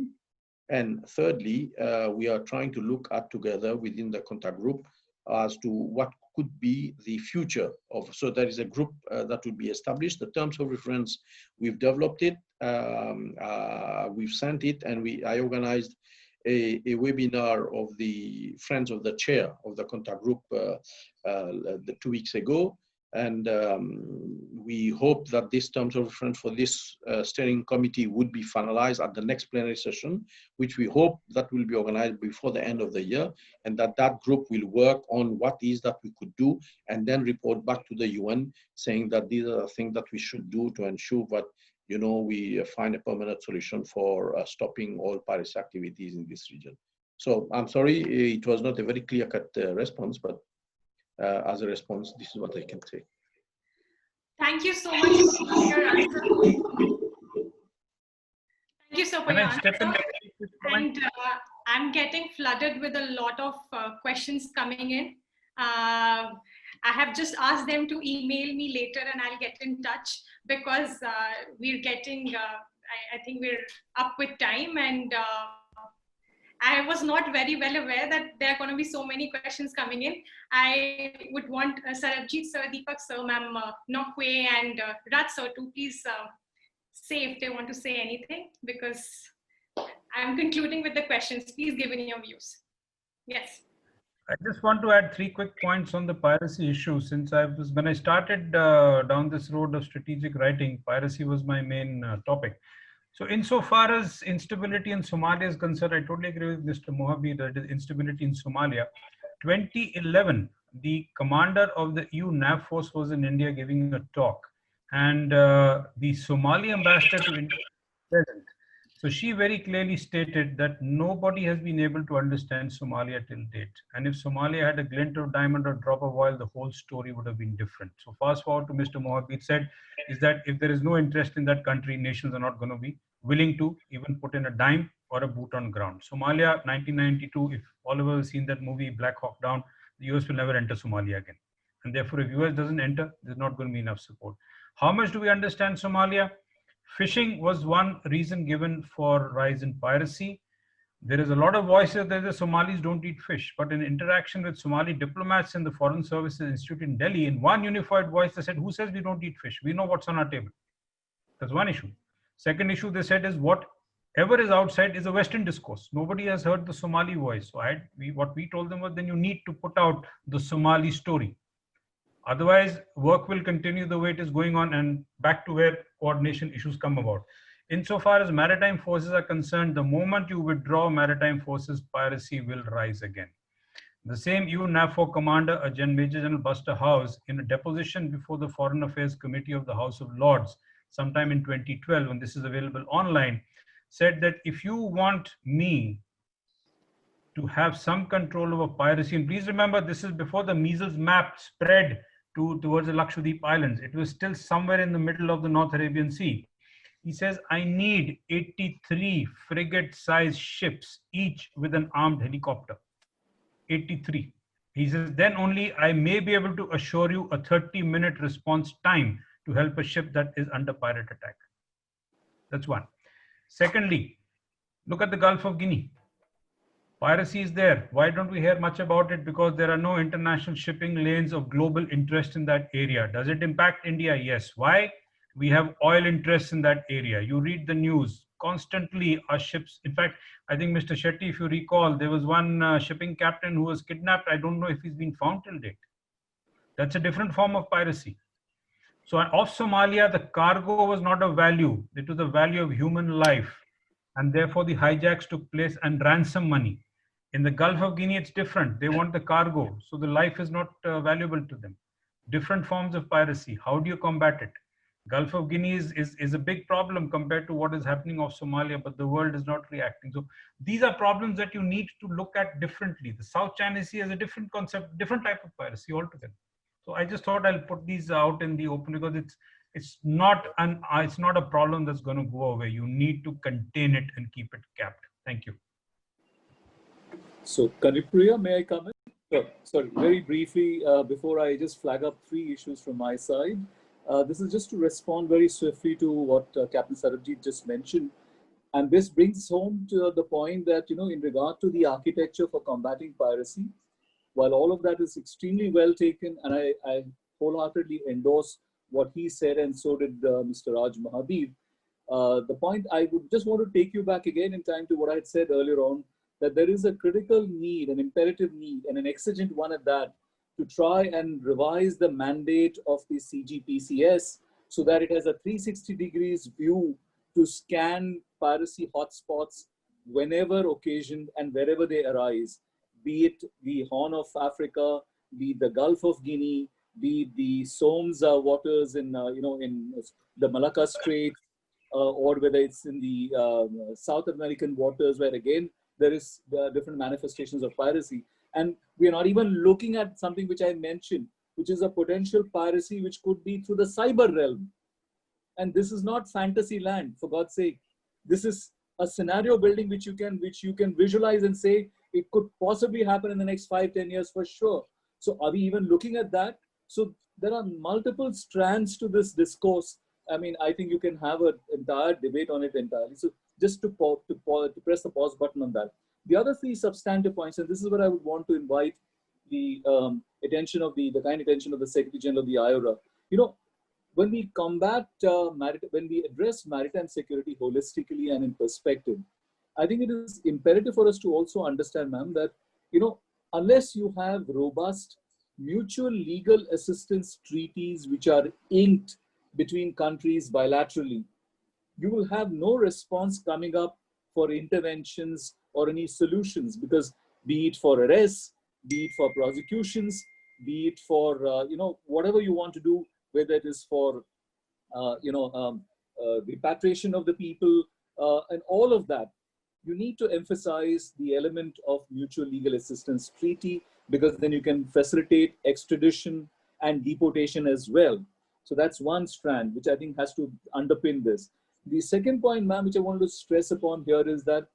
And thirdly, we are trying to look at together within the contact group as to what could be the future of. So there is a group that will be established. The terms of reference, we've developed it, we've sent it, and I organized a webinar of the Friends of the Chair of the contact group 2 weeks ago. And we hope that this terms of reference for this steering committee would be finalized at the next plenary session, which we hope that will be organized before the end of the year, and that group will work on what is that we could do, and then report back to the UN saying that these are the things that we should do to ensure that we find a permanent solution for stopping all piracy activities in this region. So I'm sorry, it was not a very clear-cut response, but as a response, this is what I can say. Thank you so much for your answer. Thank you so much for your answer. And I'm getting flooded with a lot of questions coming in. I have just asked them to email me later and I'll get in touch because we're getting, I think we're up with time, and I was not very well aware that there are going to be so many questions coming in. I would want Sarabjit sir, Deepak sir, Ma'am Nokwe, and Raj sir to please say if they want to say anything, because I'm concluding with the questions. Please give in your views. Yes. I just want to add 3 quick points on the piracy issue. Since when I started down this road of strategic writing, piracy was my main topic. So insofar as instability in Somalia is concerned, I totally agree with Mr. Mohabi that it is instability in Somalia. 2011, the commander of the EU NAV force was in India giving a talk, and the Somali ambassador to India was present. So she very clearly stated that nobody has been able to understand Somalia till date. And if Somalia had a glint of diamond or drop of oil, the whole story would have been different. So fast forward to Mr. Mohabi, it said, is that if there is no interest in that country, nations are not going to be willing to even put in a dime or a boot on ground. Somalia, 1992, if all of us have seen that movie, Black Hawk Down, the US will never enter Somalia again. And therefore, if US doesn't enter, there's not going to be enough support. How much do we understand Somalia? Fishing was one reason given for rise in piracy. There is a lot of voices that the Somalis don't eat fish, but in interaction with Somali diplomats in the Foreign Services Institute in Delhi, in one unified voice, they said, who says we don't eat fish? We know what's on our table. That's one issue. Second issue they said is whatever is outside is a Western discourse. Nobody has heard the Somali voice. So what we told them was, then you need to put out the Somali story. Otherwise, work will continue the way it is going on, and back to where coordination issues come about. Insofar as maritime forces are concerned, the moment you withdraw maritime forces, piracy will rise again. The same EU NAVFOR commander, Major General Buster Howes, in a deposition before the Foreign Affairs Committee of the House of Lords sometime in 2012, when this is available online, said that if you want me to have some control over piracy, and please remember, this is before the measles map spread towards the Lakshadweep Islands. It was still somewhere in the middle of the North Arabian Sea. He says, I need 83 frigate-sized ships, each with an armed helicopter. 83. He says, then only I may be able to assure you a 30-minute response time to help a ship that is under pirate attack. That's one. Secondly, look at the Gulf of Guinea. Piracy is there. Why don't we hear much about it? Because there are no international shipping lanes of global interest in that area. Does it impact India? Yes. Why? We have oil interests in that area. You read the news constantly. Our ships, in fact, I think Mr. Shetty, if you recall, there was one shipping captain who was kidnapped. I don't know if he's been found till date. That's a different form of piracy. So off Somalia, the cargo was not of value. It was the value of human life. And therefore the hijacks took place and ransom money. In the Gulf of Guinea, it's different. They want the cargo. So the life is not valuable to them. Different forms of piracy. How do you combat it? Gulf of Guinea is a big problem compared to what is happening off Somalia, but the world is not reacting. So these are problems that you need to look at differently. The South China Sea has a different concept, different type of piracy altogether. So I just thought I'll put these out in the open because it's not a problem that's going to go away. You need to contain it and keep it capped. Thank you. So Kanipriya, may I come in? Sorry, very briefly, before I just flag up 3 issues from my side. This is just to respond very swiftly to what Captain Sarabjit just mentioned. And this brings home to the point that, in regard to the architecture for combating piracy, while all of that is extremely well taken, and I wholeheartedly endorse what he said, and so did Mr. Raj Mahabir, the point I would just want to take you back again in time to what I had said earlier on, that there is a critical need, an imperative need, and an exigent one at that, to try and revise the mandate of the CGPCS so that it has a 360 degrees view to scan piracy hotspots whenever occasioned and wherever they arise, be it the Horn of Africa, be it the Gulf of Guinea, be it the Somes waters in in the Malacca Strait, or whether it's in the South American waters, where again there is different manifestations of piracy. And we are not even looking at something which I mentioned, which is a potential piracy which could be through the cyber realm. And this is not fantasy land, for God's sake. This is a scenario building which you can visualize and say it could possibly happen in the next 5-10 years for sure. So are we even looking at that? So there are multiple strands to this discourse. I mean, I think you can have an entire debate on it entirely. So just to press the pause button on that. The other 3 substantive points, and this is what I would want to invite the attention of the kind attention of the Secretary General of the IORA. When we combat, when we address maritime security holistically and in perspective, I think it is imperative for us to also understand, ma'am, that, unless you have robust mutual legal assistance treaties which are inked between countries bilaterally, you will have no response coming up for interventions or any solutions, because be it for arrests, be it for prosecutions, be it for, whatever you want to do, whether it is for, repatriation of the people and all of that, you need to emphasize the element of mutual legal assistance treaty, because then you can facilitate extradition and deportation as well. So that's one strand which I think has to underpin this. The second point, ma'am, which I wanted to stress upon here is that,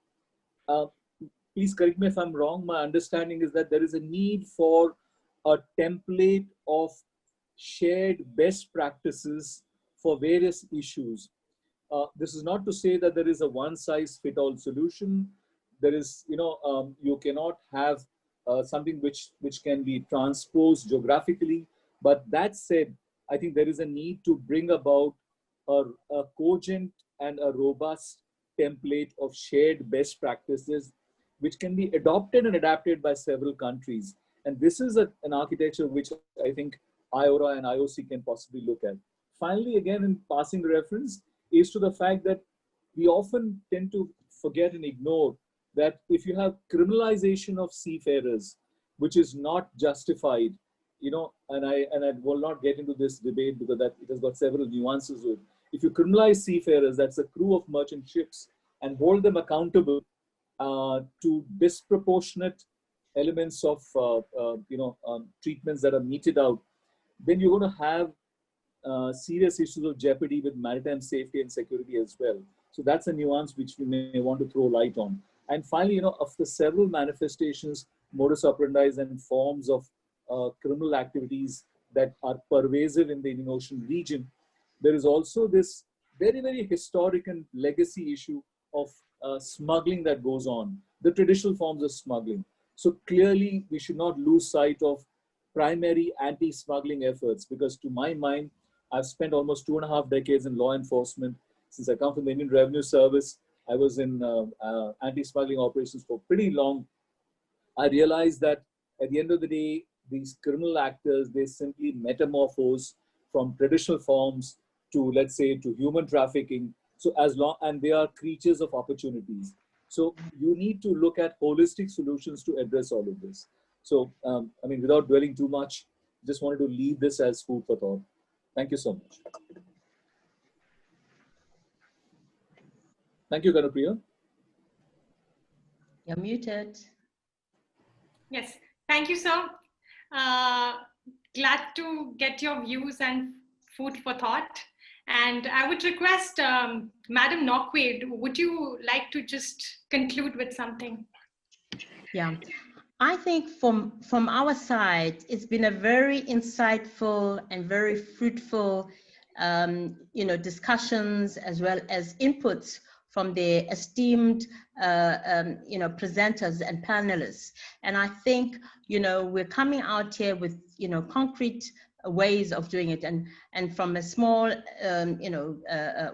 please correct me if I'm wrong, my understanding is that there is a need for a template of shared best practices for various issues. This is not to say that there is a one-size-fits-all solution. There is, you cannot have something which can be transposed geographically. But that said, I think there is a need to bring about a cogent and a robust template of shared best practices, which can be adopted and adapted by several countries. And this is an architecture which I think IORA and IOC can possibly look at. Finally, again, in passing reference, is to the fact that we often tend to forget and ignore that if you have criminalization of seafarers, which is not justified, and I will not get into this debate because it has got several nuances with it. If you criminalize seafarers, that's a crew of merchant ships, and hold them accountable to disproportionate elements of treatments that are meted out, then you're going to have serious issues of jeopardy with maritime safety and security as well. So that's a nuance which we may want to throw light on. And finally, of the several manifestations, modus operandi and forms of criminal activities that are pervasive in the Indian Ocean region, there is also this very, very historic and legacy issue of smuggling that goes on, the traditional forms of smuggling. So clearly, we should not lose sight of primary anti-smuggling efforts, because to my mind, I've spent almost 2.5 decades in law enforcement. Since I come from the Indian Revenue Service, I was in anti-smuggling operations for pretty long. I realized that at the end of the day, these criminal actors, they simply metamorphose from traditional forms to, let's say, to human trafficking. So and they are creatures of opportunities. So you need to look at holistic solutions to address all of this. So, I mean, without dwelling too much, just wanted to leave this as food for thought. Thank you so much. Thank you, Kanupriya. You're muted. Yes, thank you, sir. Glad to get your views and food for thought. And I would request Madam Nokwe, would you like to just conclude with something? Yeah, I think from our side, it's been a very insightful and very fruitful, discussions as well as inputs from the esteemed, presenters and panelists. And I think, we're coming out here with, concrete ways of doing it, and from a small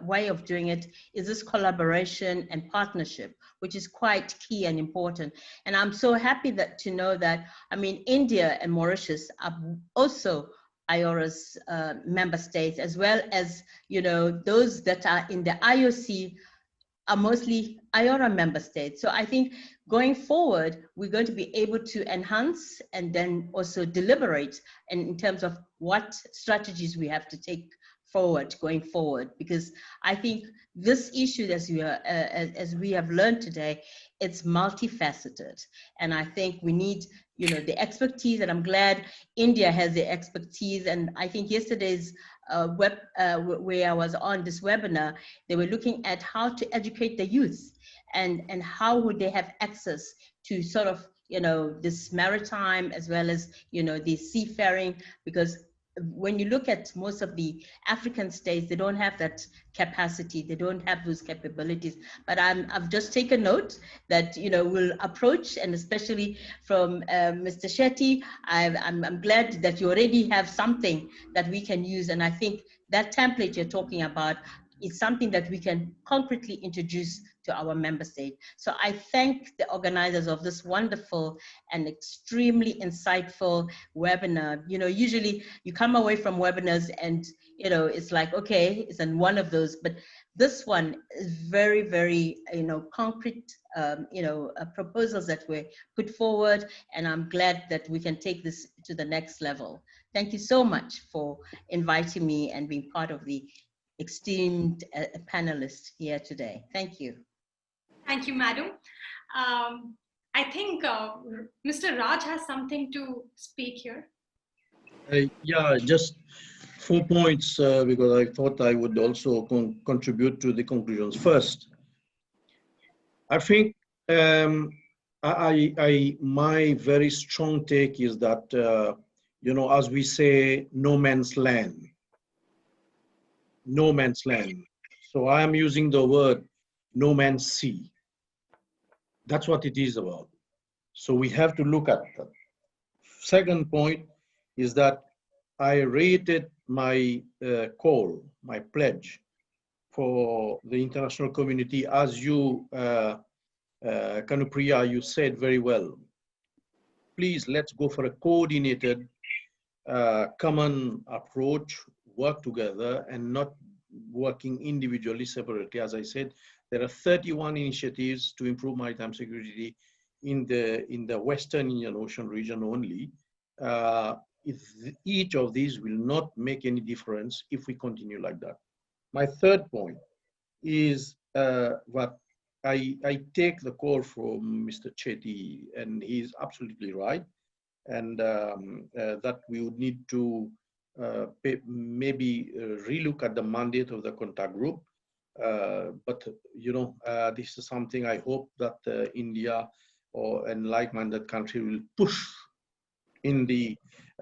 way of doing it is this collaboration and partnership, which is quite key and important. And I'm so happy to know that, I mean, India and Mauritius are also IORA's member states, as well as those that are in the IOC are mostly IORA member states. So I think going forward, we're going to be able to enhance and then also deliberate in terms of what strategies we have to take forward going forward, because I think this issue, as we have learned today, it's multifaceted, and I think we need the expertise, and I'm glad India has the expertise. And I think yesterday's where I was on this webinar, they were looking at how to educate the youth and how would they have access to sort of this maritime as well as the seafaring, because when you look at most of the African states, they don't have that capacity, they don't have those capabilities. But I've just taken note that we'll approach, and especially from Mr. Shetty, I'm glad that you already have something that we can use, and I think that template you're talking about is something that we can concretely introduce to our member state. So I thank the organizers of this wonderful and extremely insightful webinar. Usually you come away from webinars and it's like, okay, it's in one of those, but this one is very, very concrete proposals that were put forward, and I'm glad that we can take this to the next level. Thank you so much for inviting me and being part of the esteemed panelists here today. Thank you. Thank you, madam. I think Mr. Raj has something to speak here. Yeah, just 4 points because I thought I would also contribute to the conclusions. First, I think my very strong take is that as we say, no man's land. No man's land. So I am using the word no man's sea. That's what it is about. So we have to look at that. Second point is that I rated my call, my pledge for the international community, as you, Kanupriya, you said very well. Please, let's go for a coordinated, common approach, work together and not working individually, separately. As I said, there are 31 initiatives to improve maritime security in the Western Indian Ocean region only. If each of these will not make any difference if we continue like that. My third point is what I take the call from Mr. Chetty, and he's absolutely right, and that we would need to maybe relook at the mandate of the contact group. But this is something I hope that India and like-minded country will push in the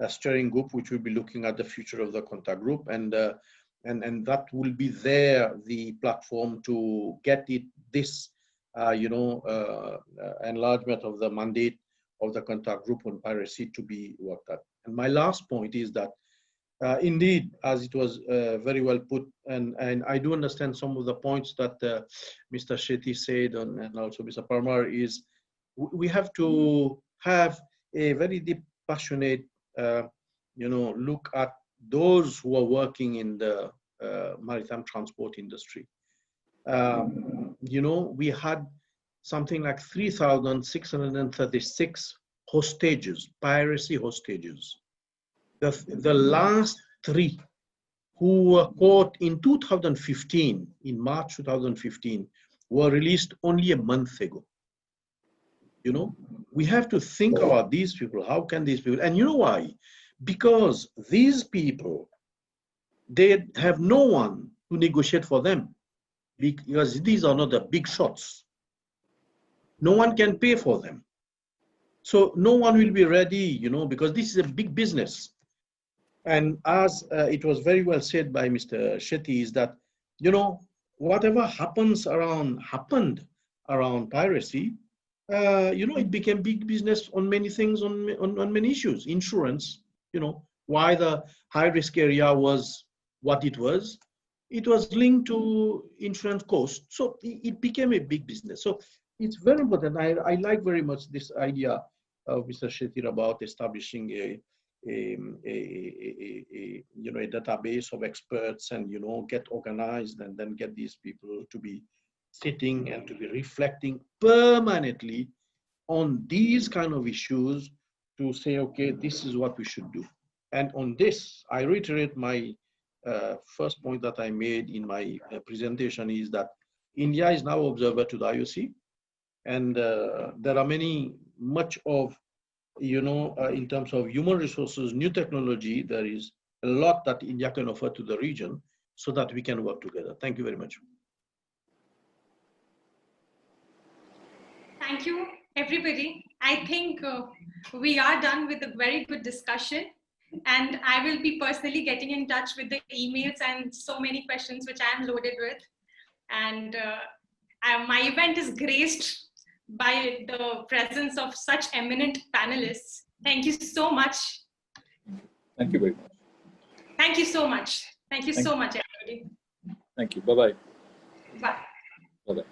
steering group, which will be looking at the future of the contact group. And and that will be there, the platform to get it, this, enlargement of the mandate of the contact group on piracy to be worked at. And my last point is that indeed, as it was very well put, and I do understand some of the points that Mr. Shetty said, and also Mr. Parmar, is we have to have a very deep, passionate, look at those who are working in the maritime transport industry. We had something like 3,636 hostages, piracy hostages. The last 3 who were caught in 2015, in March 2015, were released only a month ago. We have to think about these people. How can these people, and you know why? Because these people, they have no one to negotiate for them, because these are not the big shots. No one can pay for them. So no one will be ready, because this is a big business. And as it was very well said by Mr. Shetty, is that, whatever happened around piracy, it became big business on many things, on many issues. Insurance, why the high risk area was what it was linked to insurance costs. So it became a big business. So it's very important. I like very much this idea of Mr. Shetty about establishing a database of experts, and get organized, and then get these people to be sitting and to be reflecting permanently on these kind of issues, to say, okay, this is what we should do. And on this, I reiterate my first point that I made in my presentation, is that India is now observer to the IOC, and there are much of, in terms of human resources, new technology, there is a lot that India can offer to the region, so that we can work together. Thank you very much. Thank you, everybody. I think we are done with a very good discussion. And I will be personally getting in touch with the emails and so many questions which I am loaded with. And my event is graced by the presence of such eminent panelists. Thank you so much. Thank you very much. Thank you so much. Thank you so much, everybody. Thank you. Bye-bye. Bye. Bye-bye.